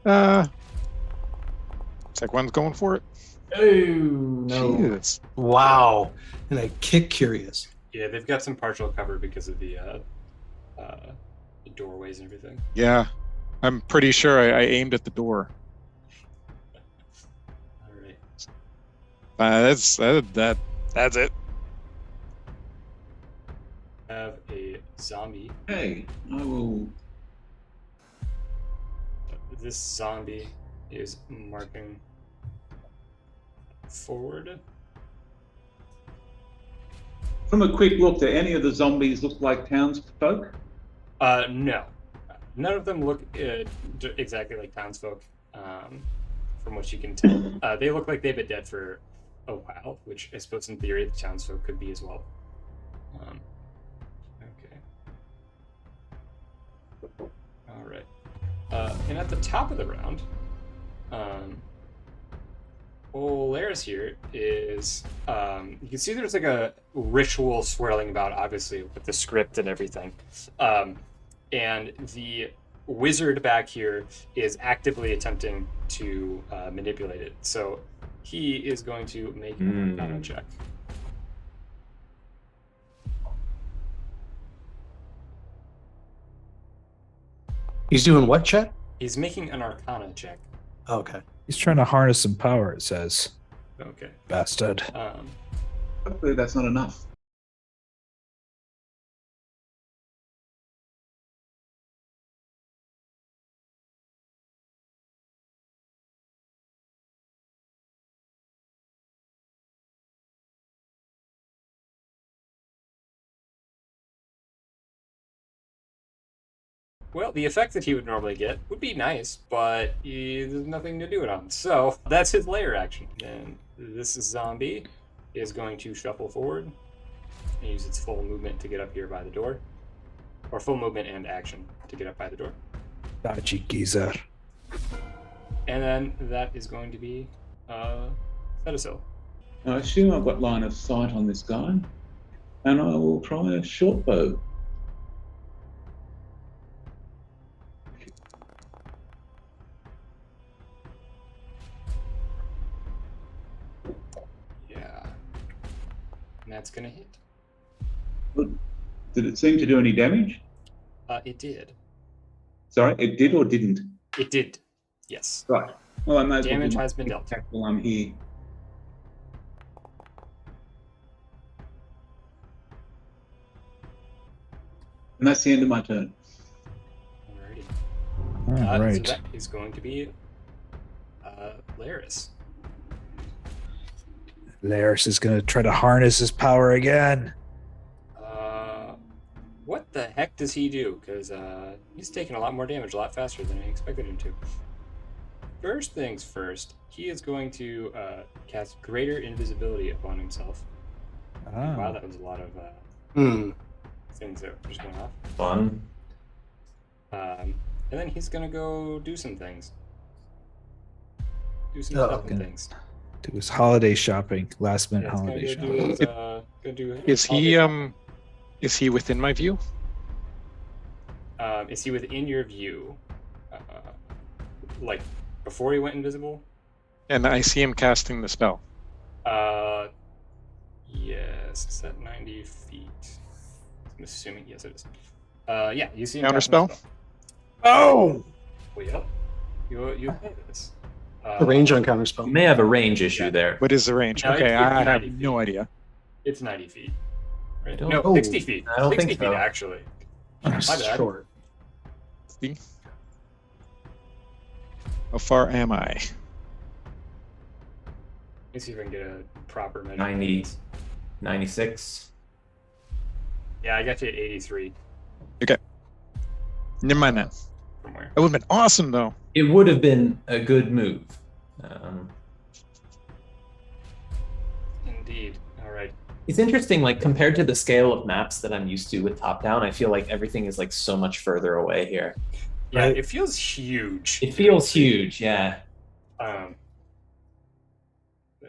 It's like one's going for it. Oh no! Jeez. Wow. And I kick Curious. Yeah, they've got some partial cover because of the doorways and everything. Yeah, I'm pretty sure I aimed at the door. All right. That's it. Have a zombie. Hey, I will. This zombie is marking forward. From a quick look, do any of the zombies look like townsfolk? No. None of them look exactly like townsfolk, from what you can tell. They look like they've been dead for a while, which I suppose in theory the townsfolk could be as well. Okay. All right. And at the top of the round, Olaris here is, you can see there's like a ritual swirling about, obviously, with the script and everything. And the wizard back here is actively attempting to manipulate it. So he is going to make an Arcana check. He's doing what, Chet? He's making an Arcana check. Okay. He's trying to harness some power, it says. Okay. Bastard. Hopefully that's not enough. Well, the effect that he would normally get would be nice, but there's nothing to do it on. So that's his layer action. And this zombie is going to shuffle forward and use its full movement to get up here by the door. Or full movement and action to get up by the door. Dodgy geezer. And then that is going to be Cetasil. I assume I've got line of sight on this guy, and I will try a short bow. Yeah. And that's going to hit. Good. Did it seem to do any damage? It did. Sorry, it did or didn't? It did. Yes. Right. Well, I may as well Damage do my has been dealt. attack while I'm here. And that's the end of my turn. Alrighty. All right. So that is going to be Laris. Laris is going to try to harness his power again. What the heck does he do? Because he's taking a lot more damage a lot faster than I expected him to. First things first, he is going to cast Greater Invisibility upon himself. Ah. Wow, that was a lot of things that were just going off. Fun. And then he's going to go do some things. Do some Oh, stuff and okay. things. Do his holiday shopping, last minute Yeah, he's gonna holiday go shopping. do his, go do Is holiday he shopping. is he within my view? Is he within your view? Like before he went invisible? And I see him casting the spell. Yes. Is that 90 feet? I'm assuming yes, it is. Yeah, you see him. Counter casting the spell? Oh! Well, yep. You play this. The range on counterspell. You may have a range issue there. What is the range? No, Okay, it's I 90 have feet. no idea. It's 90 feet. Right? don't- No, Oh, 60 feet. I don't 60 think feet so. actually. My bad. Short. See? How far am I? Let me see if I can get a proper measure. 90. 96. Yeah, I got you at 83. Never mind that. From where? That would have been awesome, though. It would have been a good move. Indeed. All right. It's interesting, like compared to the scale of maps that I'm used to with top down, I feel like everything is like so much further away here. Yeah, Right. it feels huge. It feels huge, yeah. But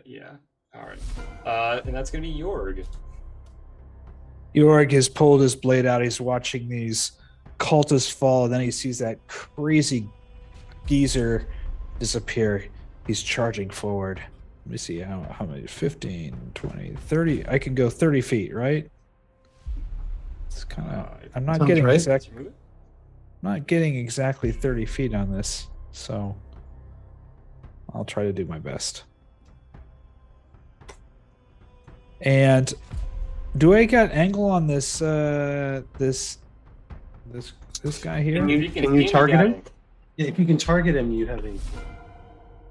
yeah. All right. And that's gonna be Jorg. Jorg has pulled his blade out. He's watching these cultists fall. And then he sees that crazy geezer disappear. He's charging forward. Let me see how many. 15, 20, 30. I can go 30 feet, right? It's kind of. I'm not Sounds getting right. not getting exactly 30 feet on this, so I'll try to do my best. And do I got angle on this this guy here? Can you target him? Yeah, if you can target him, you have a.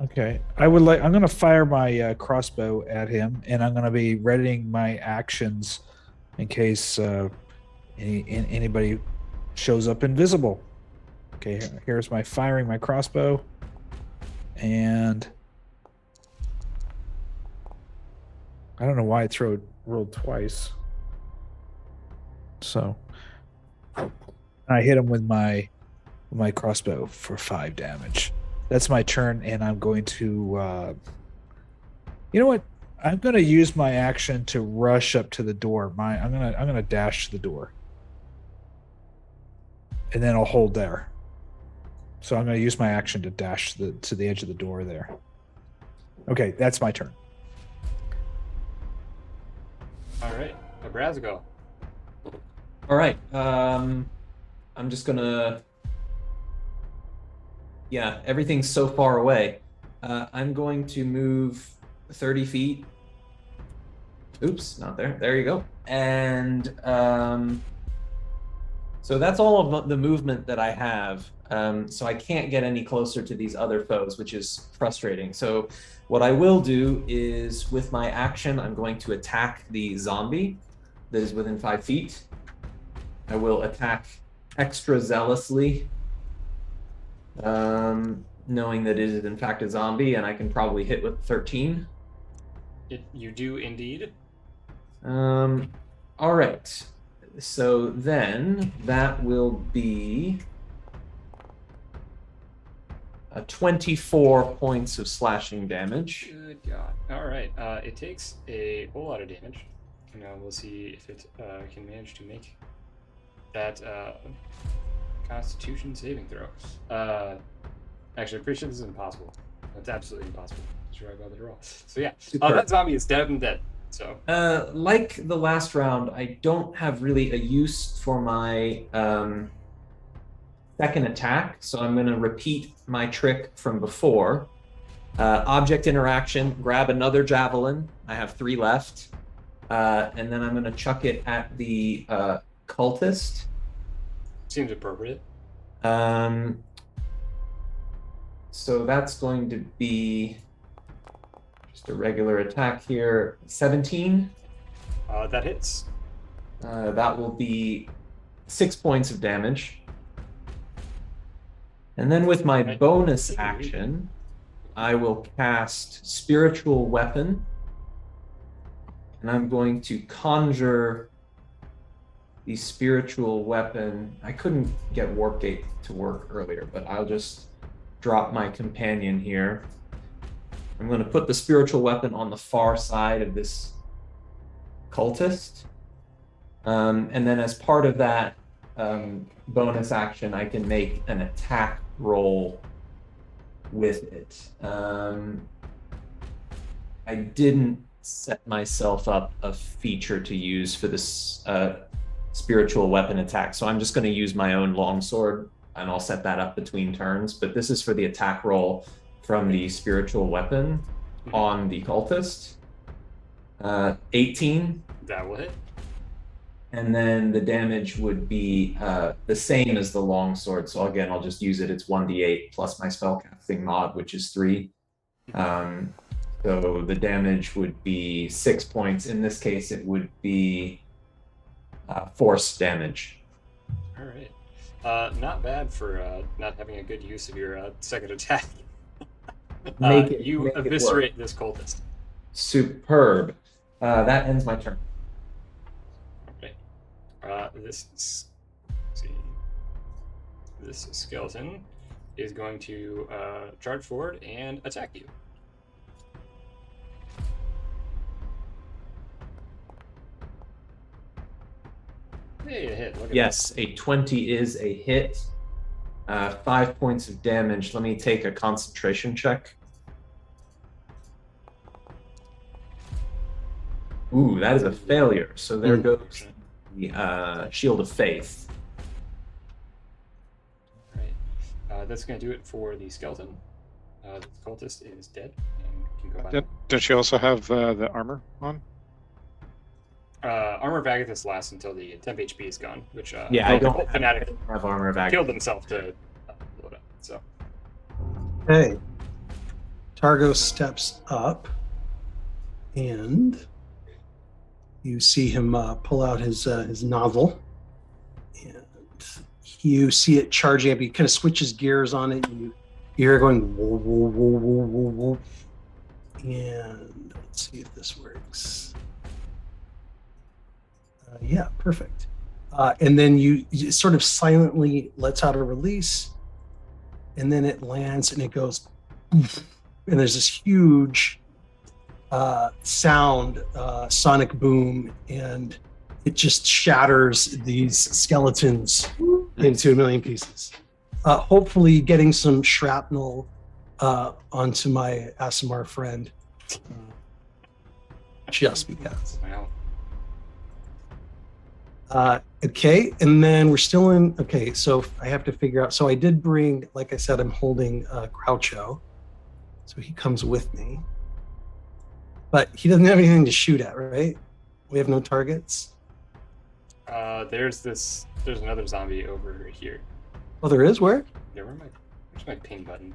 Okay, I'm gonna fire my crossbow at him, and I'm gonna be readying my actions in case anybody shows up invisible. Okay, here's my firing my crossbow, and I don't know why it rolled twice. So I hit him with my crossbow for 5 damage. That's my turn, and I'm going to you know what? I'm going to use my action to rush up to the door. I'm going to dash to the door. And then I'll hold there. So I'm going to use my action to dash to the edge of the door there. Okay, that's my turn. All right, Nebraska. All right. I'm just gonna. Yeah, everything's so far away. I'm going to move 30 feet. Oops, not there. There you go. And so that's all of the movement that I have. So I can't get any closer to these other foes, which is frustrating. So what I will do is, with my action, I'm going to attack the zombie that is within 5 feet. I will attack extra zealously, knowing that it is in fact a zombie, and I can probably hit with 13. You do indeed. All right. So then that will be 24 points of slashing damage. Good God. All right. It takes a whole lot of damage. Now we'll see if it can manage to make that Constitution saving throw. Actually, I'm pretty sure this is impossible. It's absolutely impossible. Sure, I bothered to roll. So yeah, that zombie is dead and dead. So like the last round, I don't have really a use for my second attack, so I'm going to repeat my trick from before. Object interaction, grab another javelin. I have 3 left. And then I'm going to chuck it at the cultist. Seems appropriate. So that's going to be just a regular attack here. 17. That hits. That will be 6 points of damage. And then with my bonus action, I will cast Spiritual Weapon. And I'm going to conjure the spiritual weapon. I couldn't get Warp Gate to work earlier, but I'll just drop my companion here. I'm going to put the spiritual weapon on the far side of this cultist. And then as part of that bonus action, I can make an attack roll with it. I didn't set myself up a feature to use for this spiritual weapon attack, so I'm just going to use my own longsword, and I'll set that up between turns. But this is for the attack roll from the spiritual weapon on the cultist. 18. That will hit. And then the damage would be the same as the longsword. So again, I'll just use it. It's 1d8 plus my spellcasting mod, which is 3. So the damage would be 6 points. In this case, it would be force damage. All right. Not bad for not having a good use of your second attack. Make it eviscerate work. This cultist. Superb. That ends my turn. Okay. This skeleton is going to charge forward and attack you. Hey, a hit. Look at Yes, a 20 is a hit. 5 points of damage. Let me take a concentration check. Ooh, that is a failure. So there goes the Shield of Faith. All right. That's going to do it for the skeleton. The cultist is dead and can go back. Don't you also have the armor on? Armor of Agathis lasts until the temp HP is gone, which Yeah, I don't fanatic have armor of Agathis. killed himself to load up. So Hey, Targo steps up, and you see him pull out his novel, and you see it charging up. He kind of switches gears on it. You hear it going whoa, whoa, whoa, whoa, whoa, whoa. And let's see if this works. Yeah, perfect. And then you sort of silently lets out a release, and then it lands and it goes, and there's this huge sound, sonic boom, and it just shatters these skeletons into a million pieces. hopefully getting some shrapnel onto my ASMR friend. Just because. Wow. Okay, and then we're still in. Okay, so I have to figure out. So I did bring, like I said, I'm holding Groucho, so he comes with me, but he doesn't have anything to shoot at, right? We have no targets. There's another zombie over here. Oh, there is. Where? Yeah, where's my ping button?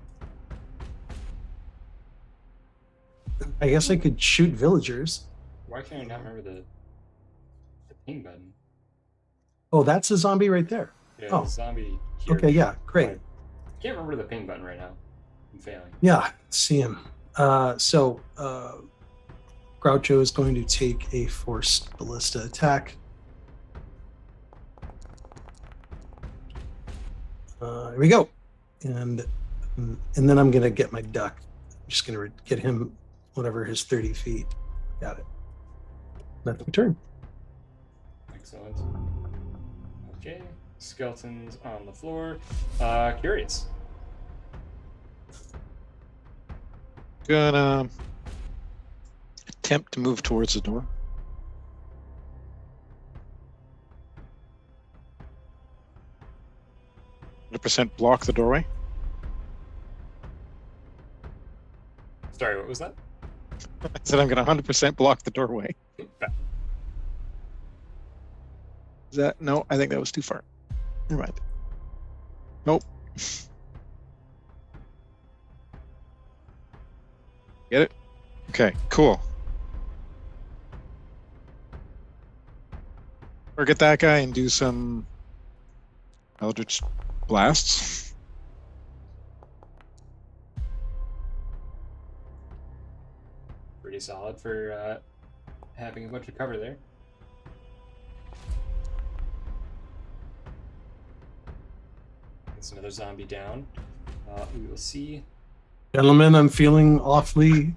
I guess I could shoot villagers. Why can't I not remember the ping button? Oh, that's a zombie right there. Yeah, Oh. the zombie here. Okay, yeah, great. I can't remember the ping button right now. I'm failing. Yeah, see him. So Groucho is going to take a forced ballista attack. Here we go. And then I'm going to get my duck. I'm just going to get him whatever his 30 feet. Got it. That's my turn. Excellent. Okay. Skeletons on the floor. Curious. Gonna attempt to move towards the door. %, block the doorway. Sorry, what was that? I said I'm gonna 100% block the doorway. Is that no? I think that was too far. Never mind. Nope. Get it? Okay, cool. Target that guy and do some Eldritch blasts. Pretty solid for having a bunch of cover there. It's another zombie down. We will see. Gentlemen, I'm feeling awfully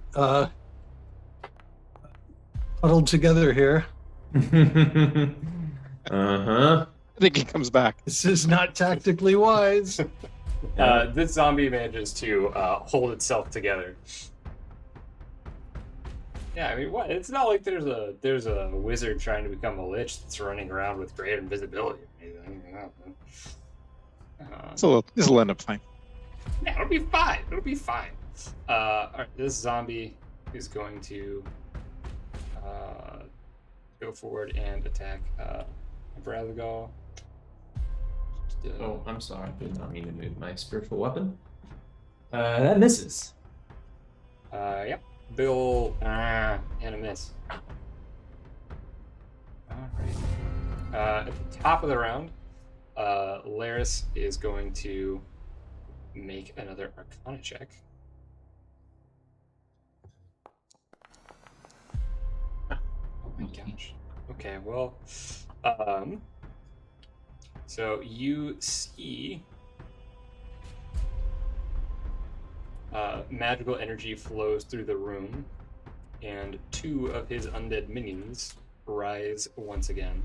huddled together here. Uh-huh. I think he comes back. This is not tactically wise. This zombie manages to hold itself together. Yeah, I mean, what? It's not like there's a wizard trying to become a lich that's running around with great invisibility or anything. This will end up fine. Yeah, it'll be fine. It'll be fine. All right, this zombie is going to go forward and attack Bradgal. Oh, I'm sorry. I did not mean to move my spiritual weapon. That misses. Yep. Big ol' and a miss. Alright. At the top of the round, Laris is going to make another Arcana check. Oh my gosh. Okay, well, so you see magical energy flows through the room, and 2 of his undead minions rise once again.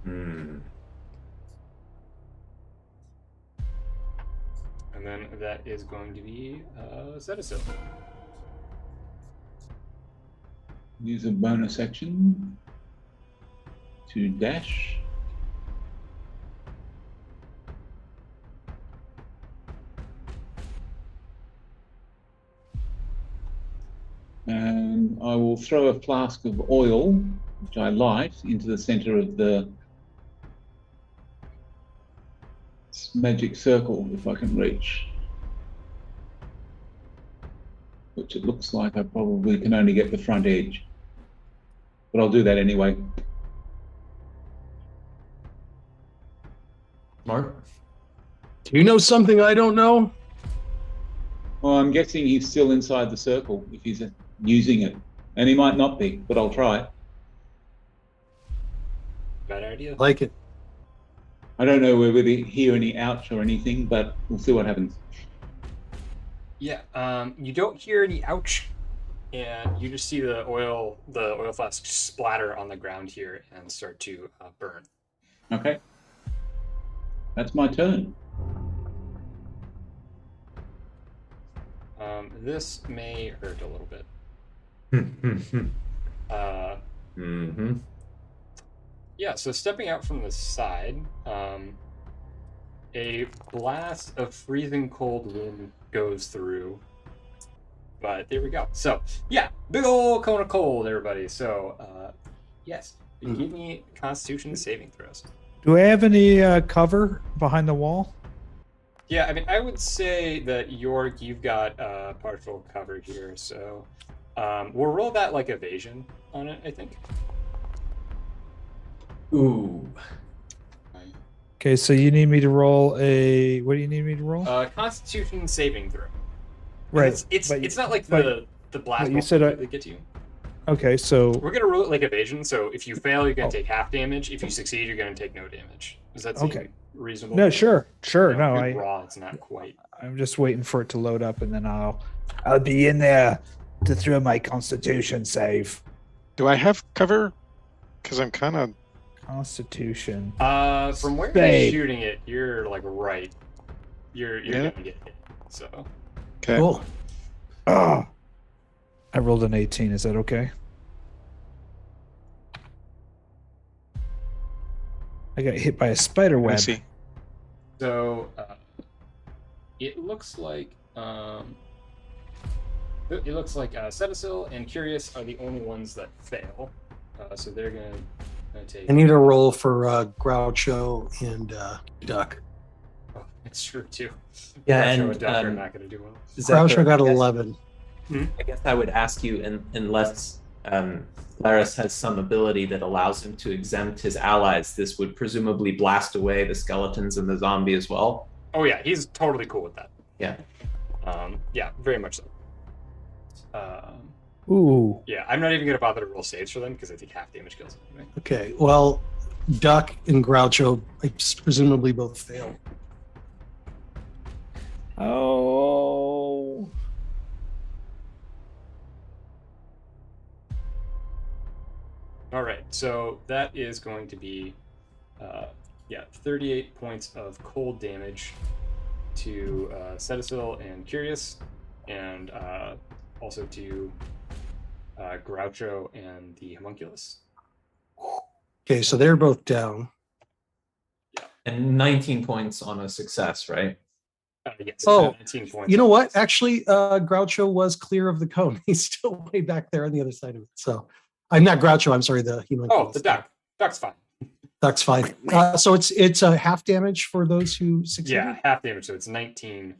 Hmm. And then that is going to be Zetasil. Use a bonus action to dash. And I will throw a flask of oil, which I light, into the center of the magic circle, if I can reach. Which it looks like I probably can only get the front edge. But I'll do that anyway. Smart. Do you know something I don't know? Well, I'm guessing he's still inside the circle if he's using it. And he might not be, but I'll try. Bad idea. Like it. I don't know whether we hear any ouch or anything, but we'll see what happens. Yeah, you don't hear any ouch, and you just see the oil flask splatter on the ground here and start to burn. Okay. That's my turn. This may hurt a little bit. Mm-hmm. Yeah, so stepping out from the side, a blast of freezing cold wind goes through. But there we go. So, yeah, big ol' cone of cold, everybody. So, yes, give me Constitution saving throws. Do I have any cover behind the wall? Yeah, I mean, I would say that York, you've got partial cover here, so we'll roll that like evasion on it, I think. Ooh. Okay, so you need me to roll a. What do you need me to roll? Constitution saving throw. Right. It's not like the blast you said that get to you. Okay, so We're gonna roll it like evasion. So if you fail, you're gonna take half damage. If you succeed, you're gonna take no damage. Does that seem reasonable? no, sure. No, you're raw. It's not quite. I'm just waiting for it to load up, and then I'll be in there to throw my Constitution save. Do I have cover? Because I'm kind of. Constitution. From where you're shooting it, you're like right. You're gonna get hit. So. Okay. Cool. I rolled an 18. Is that okay? I got hit by a spider I web. see. So it looks like Cetasil and Curious are the only ones that fail. So they're gonna take. I need a roll for Groucho and Duck. Oh, it's true too. Yeah, Groucho and Duck are not gonna do well. Groucho got 11. I guess I would ask you, unless Laris has some ability that allows him to exempt his allies, this would presumably blast away the skeletons and the zombie as well. Oh yeah, he's totally cool with that. Yeah. Yeah, very much so. Ooh. Yeah, I'm not even gonna bother to roll saves for them because I think half damage kills them anyway. Okay, well, Duck and Groucho presumably both fail. Oh. All right, so that is going to be, 38 points of cold damage to Cetasil and Curious, and also to Groucho and the Homunculus. Okay, so they're both down. And 19 points on a success, right? Yes, Oh, 19 points. You know what? Actually, Groucho was clear of the cone. He's still way back there on the other side of it. So I'm not Groucho. I'm sorry, the human. Oh, the duck. Duck's fine. Duck's fine. So it's a half damage for those who succeed. Yeah, half damage. So it's 19.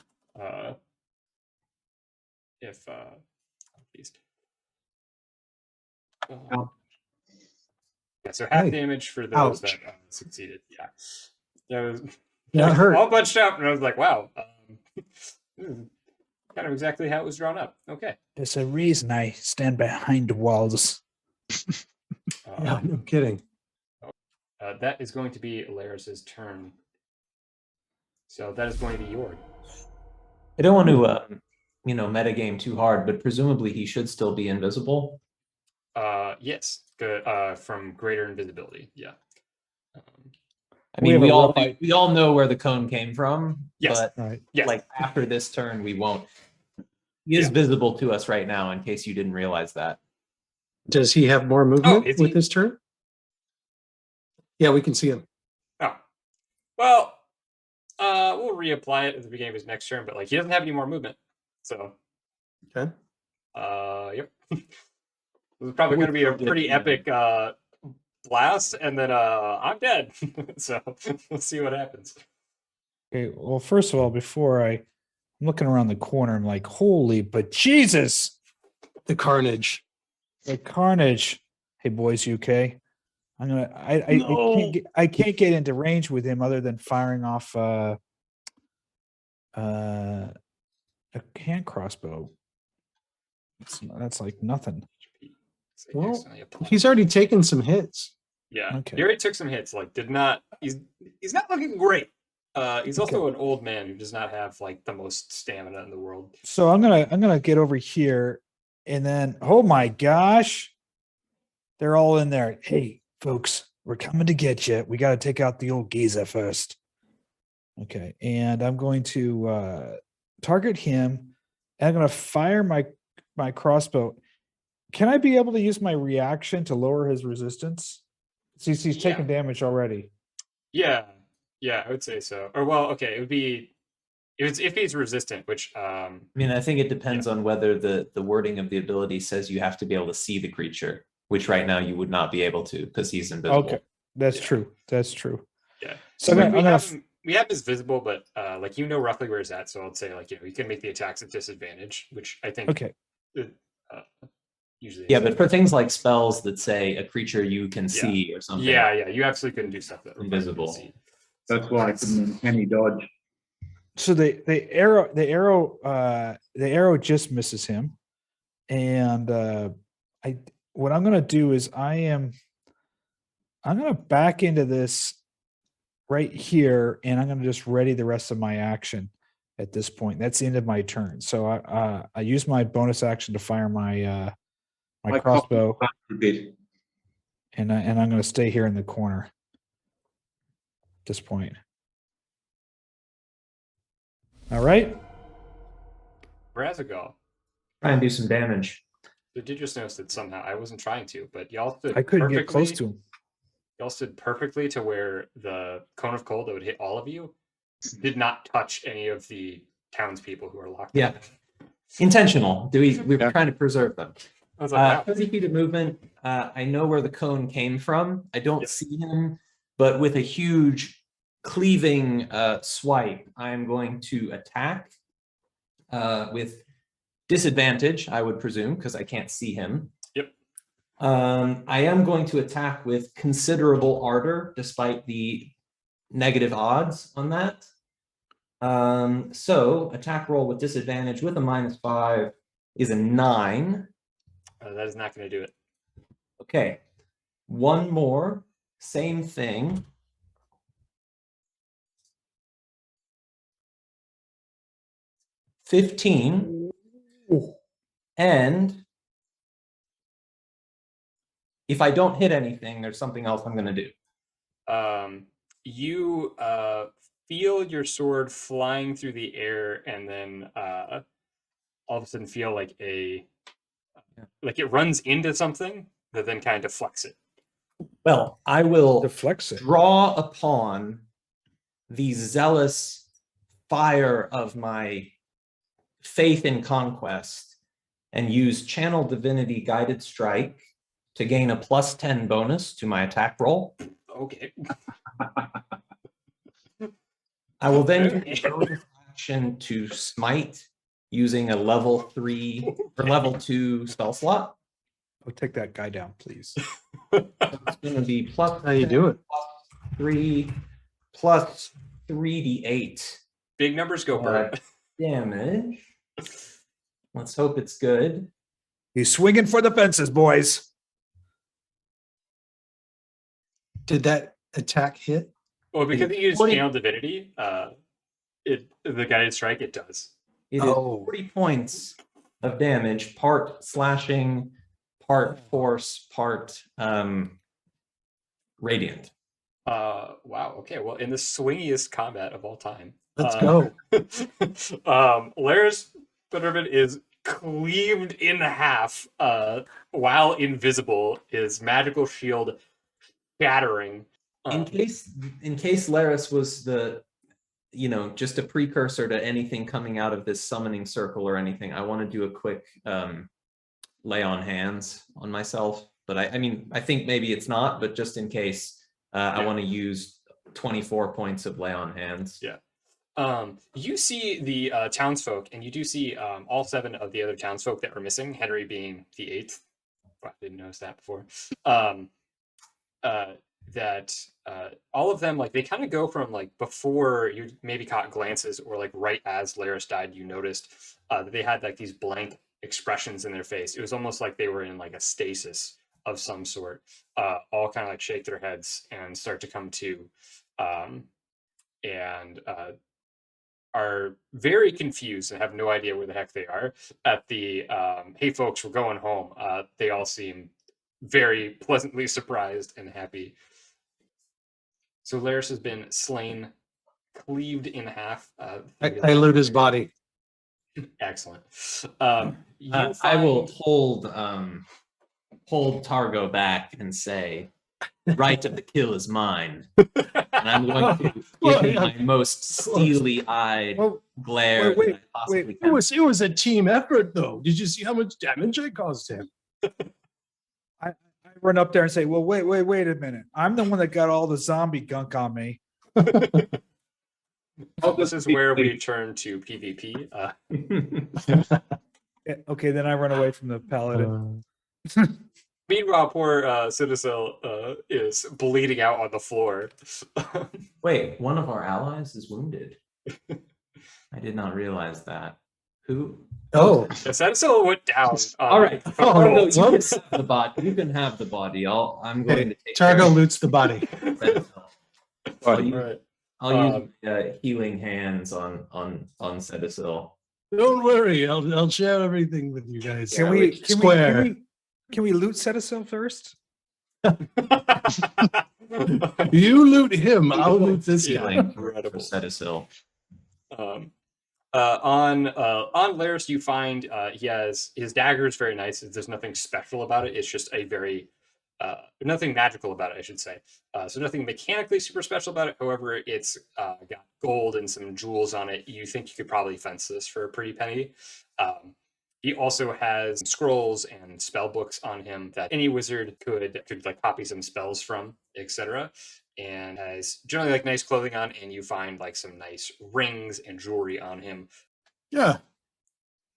If least. Yeah, so half damage for those that succeeded. Yeah, that was. Yeah, it hurt. All bunched up, and I was like, "Wow, kind of exactly how it was drawn up." Okay. There's a reason I stand behind walls. Yeah, no kidding. That is going to be Laris's turn. So that is going to be Yorg. I don't want to, metagame too hard, but presumably he should still be invisible. Yes, from greater invisibility. Yeah. I mean, we all know where the cone came from, yes. But like after this turn, we won't. He is visible to us right now, in case you didn't realize that. Does he have more movement with his turn? Yeah, we can see him. Oh, well, we'll reapply it at the beginning of his next turn, but he doesn't have any more movement, so. Okay. Yep. This is probably going to be a pretty epic blast, and then I'm dead. So we'll see what happens. Okay. Well, first of all, I'm looking around the corner, I'm like, holy, but Jesus, the carnage. The carnage. Hey, boys, you okay? I can't get into range with him other than firing off a hand crossbow. That's like nothing. Well, he's already taken some hits. Yeah, he already took some hits. He's not looking great. He's also an old man who does not have the most stamina in the world. So I'm gonna get over here, and then oh my gosh, they're all in there. Hey, folks, we're coming to get you. We got to take out the old geezer first. Okay, and I'm going to target him and I'm gonna fire my crossbow. Can I be able to use my reaction to lower his resistance? Since he's taking damage already. Yeah, I would say so. Or well, okay, it would be if he's resistant, which I mean, I think it depends on whether the wording of the ability says you have to be able to see the creature, which right now you would not be able to because he's invisible. Okay, that's true. That's true. Yeah. So we have his visible, but like roughly where he's at. So I'd say like you can make the attacks at disadvantage, which I think okay. Usually. Yeah, but for things like spells that say a creature you can see or something. Yeah, you absolutely couldn't do stuff that invisible. That's why I couldn't uncanny dodge. So the arrow just misses him, and what I'm gonna do is I'm gonna back into this right here, and I'm gonna just ready the rest of my action at this point. That's the end of my turn. So I use my bonus action to fire my my crossbow, and I'm gonna stay here in the corner at this point. All right. Brazigal. Try and do some damage. So did just notice that somehow I wasn't trying to, but y'all stood I couldn't get close to him. Y'all stood perfectly to where the cone of cold that would hit all of you did not touch any of the townspeople who are locked in. Intentional. We were trying to preserve them. I was like, wow. 30 feet of movement. I know where the cone came from. I don't see him, but with a huge cleaving swipe, I'm going to attack with disadvantage, I would presume, because I can't see him. Yep. I am going to attack with considerable ardor, despite the negative odds on that. So attack roll with disadvantage with a -5 is a 9. That is not going to do it. Okay. One more. Same thing. $15. And if I don't hit anything, there's something else I'm going to do. You feel your sword flying through the air, and then all of a sudden feel like it runs into something that then kind of deflects it. Well, I will deflect it. Draw upon the zealous fire of my faith in conquest and use Channel Divinity Guided Strike to gain a +10 bonus to my attack roll. Okay. I will then use a bonus action to smite using a level 3 or level 2 spell slot. Oh, take that guy down, please. So it's going to be plus. How you do it? 3 plus 3d8. Big numbers go, Bert. Damage. Let's hope it's good. He's swinging for the fences, boys. Did that attack hit? Well, because you use Channel Divinity, the Guided Strike, it does. It is 40 points of damage, part slashing, part force, part radiant. Wow. Okay. Well, in the swingiest combat of all time. Let's go. Laris Bitterman is cleaved in half while invisible, his magical shield shattering. In case Laris was just a precursor to anything coming out of this summoning circle or anything, I want to do a quick lay on hands on myself. But I think maybe it's not, but just in case, I want to use 24 points of lay on hands. Yeah. You see the townsfolk, and you do see all 7 of the other townsfolk that were missing, Henry being the 8th. I didn't notice that before. That all of them, they kind of go from before you maybe caught glances, or right as Laris died, you noticed that they had these blank expressions in their face. It was almost like they were in a stasis of some sort. All kind of shake their heads and start to come to, and are very confused and have no idea where the heck they are. At the hey folks, we're going home. They all seem very pleasantly surprised and happy. So Laris has been slain, cleaved in half. I loot his body. Excellent. I will hold Targo back and say, right of the kill is mine. And I'm going to give him my most steely-eyed glare wait, that I possibly It can. was a team effort, though. Did you see how much damage I caused him? I run up there and say, well, wait a minute. I'm the one that got all the zombie gunk on me. This is where we turn to PvP. Okay, then I run away from the paladin. Meanwhile, poor Citadel is bleeding out on the floor. Wait, one of our allies is wounded. I did not realize that. Who? Oh, Citadel went down. All right. Oh, Targo, no. you can have the body. You can have the body. I'm going to take Targo loots the body. I'll use healing hands on Cetasil. Don't worry, I'll share everything with you guys. Can we loot Cetasil first? You loot him, I'll loot this guy. Incredible. Cetasil. On Laris, you find he has his dagger is very nice. There's nothing special about it. It's just a very nothing magical about it, I should say. So nothing mechanically super special about it. However, it's got gold and some jewels on it. You think you could probably fence this for a pretty penny. He also has scrolls and spell books on him that any wizard could like copy some spells from, etc. And has generally like nice clothing on, and you find like some nice rings and jewelry on him. Yeah.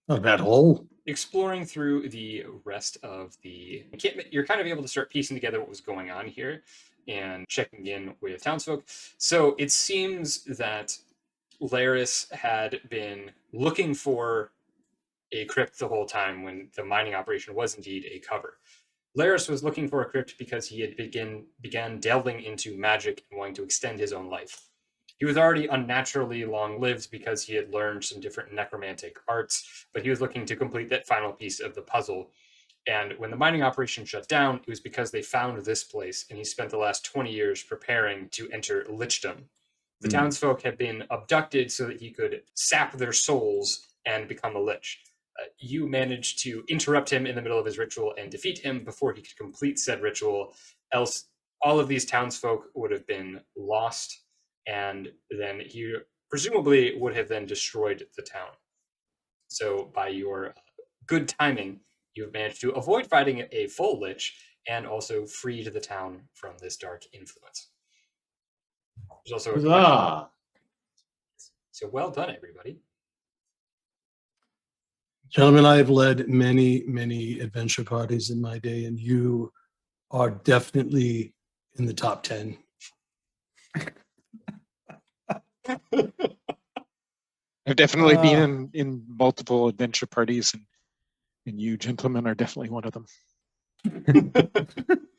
Not a bad hole. Exploring through the rest of the encampment, you're kind of able to start piecing together what was going on here and checking in with townsfolk. So it seems that Laris had been looking for a crypt the whole time when the mining operation was indeed a cover. Laris was looking for a crypt because he had began delving into magic and wanting to extend his own life. He was already unnaturally long-lived because he had learned some different necromantic arts, but he was looking to complete that final piece of the puzzle. And when the mining operation shut down, it was because they found this place, and he spent the last 20 years preparing to enter lichdom. The townsfolk had been abducted so that he could sap their souls and become a lich. You managed to interrupt him in the middle of his ritual and defeat him before he could complete said ritual. Else, all of these townsfolk would have been lost, and then he presumably would have then destroyed the town. So by your good timing, you've managed to avoid fighting a full lich and also freed the town from this dark influence. There's also so well done, everybody. Gentlemen, I've led many, many adventure parties in my day, and you are definitely in the top 10. I've definitely been in multiple adventure parties, and you gentlemen are definitely one of them.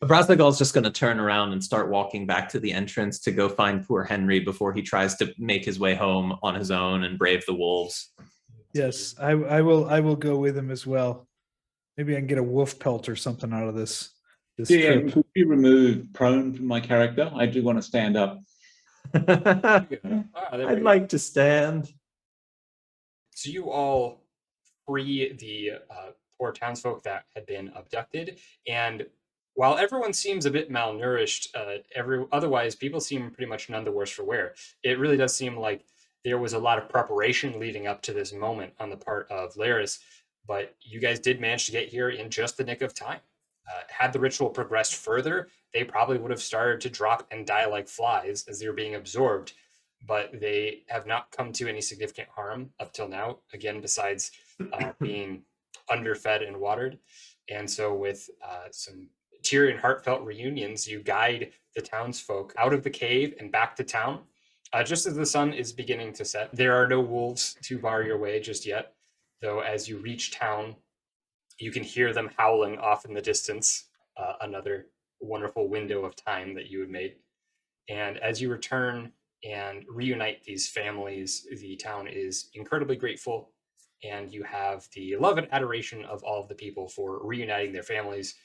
Brazigal's just going to turn around and start walking back to the entrance to go find poor Henry before he tries to make his way home on his own and brave the wolves. Yes, I will go with him as well. Maybe I can get a wolf pelt or something out of this trip. Could you remove prone from my character? I do want to stand up. I'd like to stand. So you all free the poor townsfolk that had been abducted, and while everyone seems a bit malnourished, otherwise people seem pretty much none the worse for wear. It really does seem like there was a lot of preparation leading up to this moment on the part of Laris, but you guys did manage to get here in just the nick of time. Had the ritual progressed further, they probably would have started to drop and die like flies as they were being absorbed, but they have not come to any significant harm up till now, again, besides being underfed and watered. And so with some teary and heartfelt reunions, you guide the townsfolk out of the cave and back to town. Just as the sun is beginning to set, there are no wolves to bar your way just yet, though as you reach town, you can hear them howling off in the distance, another wonderful window of time that you had made. And as you return and reunite these families, the town is incredibly grateful, and you have the love and adoration of all of the people for reuniting their families.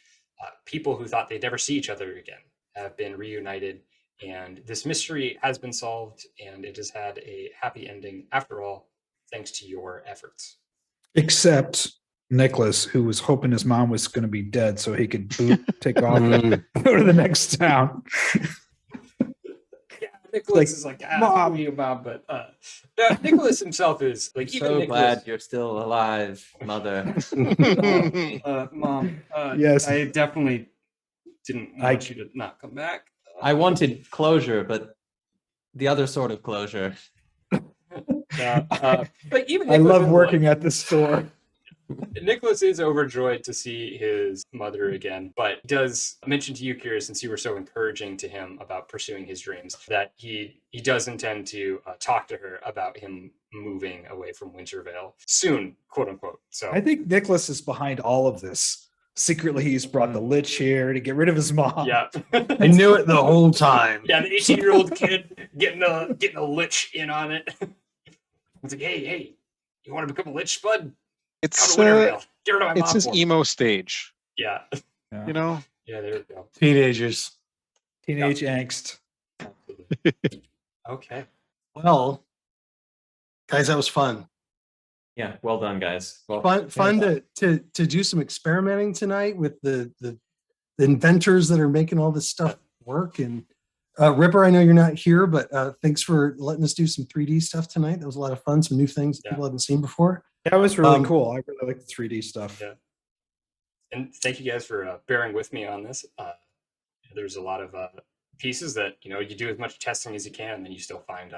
People who thought they'd never see each other again have been reunited, and this mystery has been solved, and it has had a happy ending after all, thanks to your efforts. Except Nicholas, who was hoping his mom was going to be dead so he could take off and go to the next town. Yeah, Nicholas is like, Mom, you mom, but no, Nicholas himself is like, even So Nicholas. glad you're still alive, mother. Mom, Yes. I definitely didn't want you to not come back. I wanted closure, but the other sort of closure. But even I Nicholas love is working at the store. Nicholas is overjoyed to see his mother again, but does mention to you, Kira, since you were so encouraging to him about pursuing his dreams, that he does intend to talk to her about him moving away from Wintervale soon, quote unquote. So I think Nicholas is behind all of this. Secretly, he's brought the Lich here to get rid of his mom. yeah, I knew it the whole time. yeah, the 18-year-old kid getting a Lich in on it. It's like, hey, you want to become a Lich, Spud? It's Get rid of my it's mom his for me. emo stage, Yeah, you know. yeah, there we go. Teenagers. Teenage angst. Okay. Well, guys, that was fun. Yeah, well done, guys. Well, Fun to do some experimenting tonight with the inventors that are making all this stuff work. And Ripper, I know you're not here, but thanks for letting us do some 3D stuff tonight. That was a lot of fun. Some new things that people haven't seen before. That was really cool. I really like the 3D stuff. Yeah. And thank you guys for bearing with me on this. There's a lot of pieces that, you do as much testing as you can, and then you still find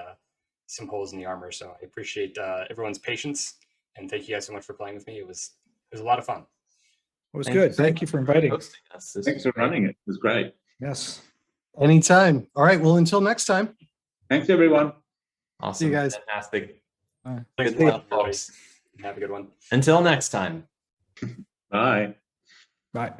some holes in the armor. So I appreciate everyone's patience, and thank you guys so much for playing with me. It was a lot of fun. It was good. Thank you for inviting. hosting us. This Thanks was for running it. It was great. Yes. Anytime. All right. Well, until next time. Thanks, everyone. Awesome. See you guys. Fantastic. Bye. Thanks Good a lot, luck, everybody. folks. Have a good one. Until next time. Bye. Bye.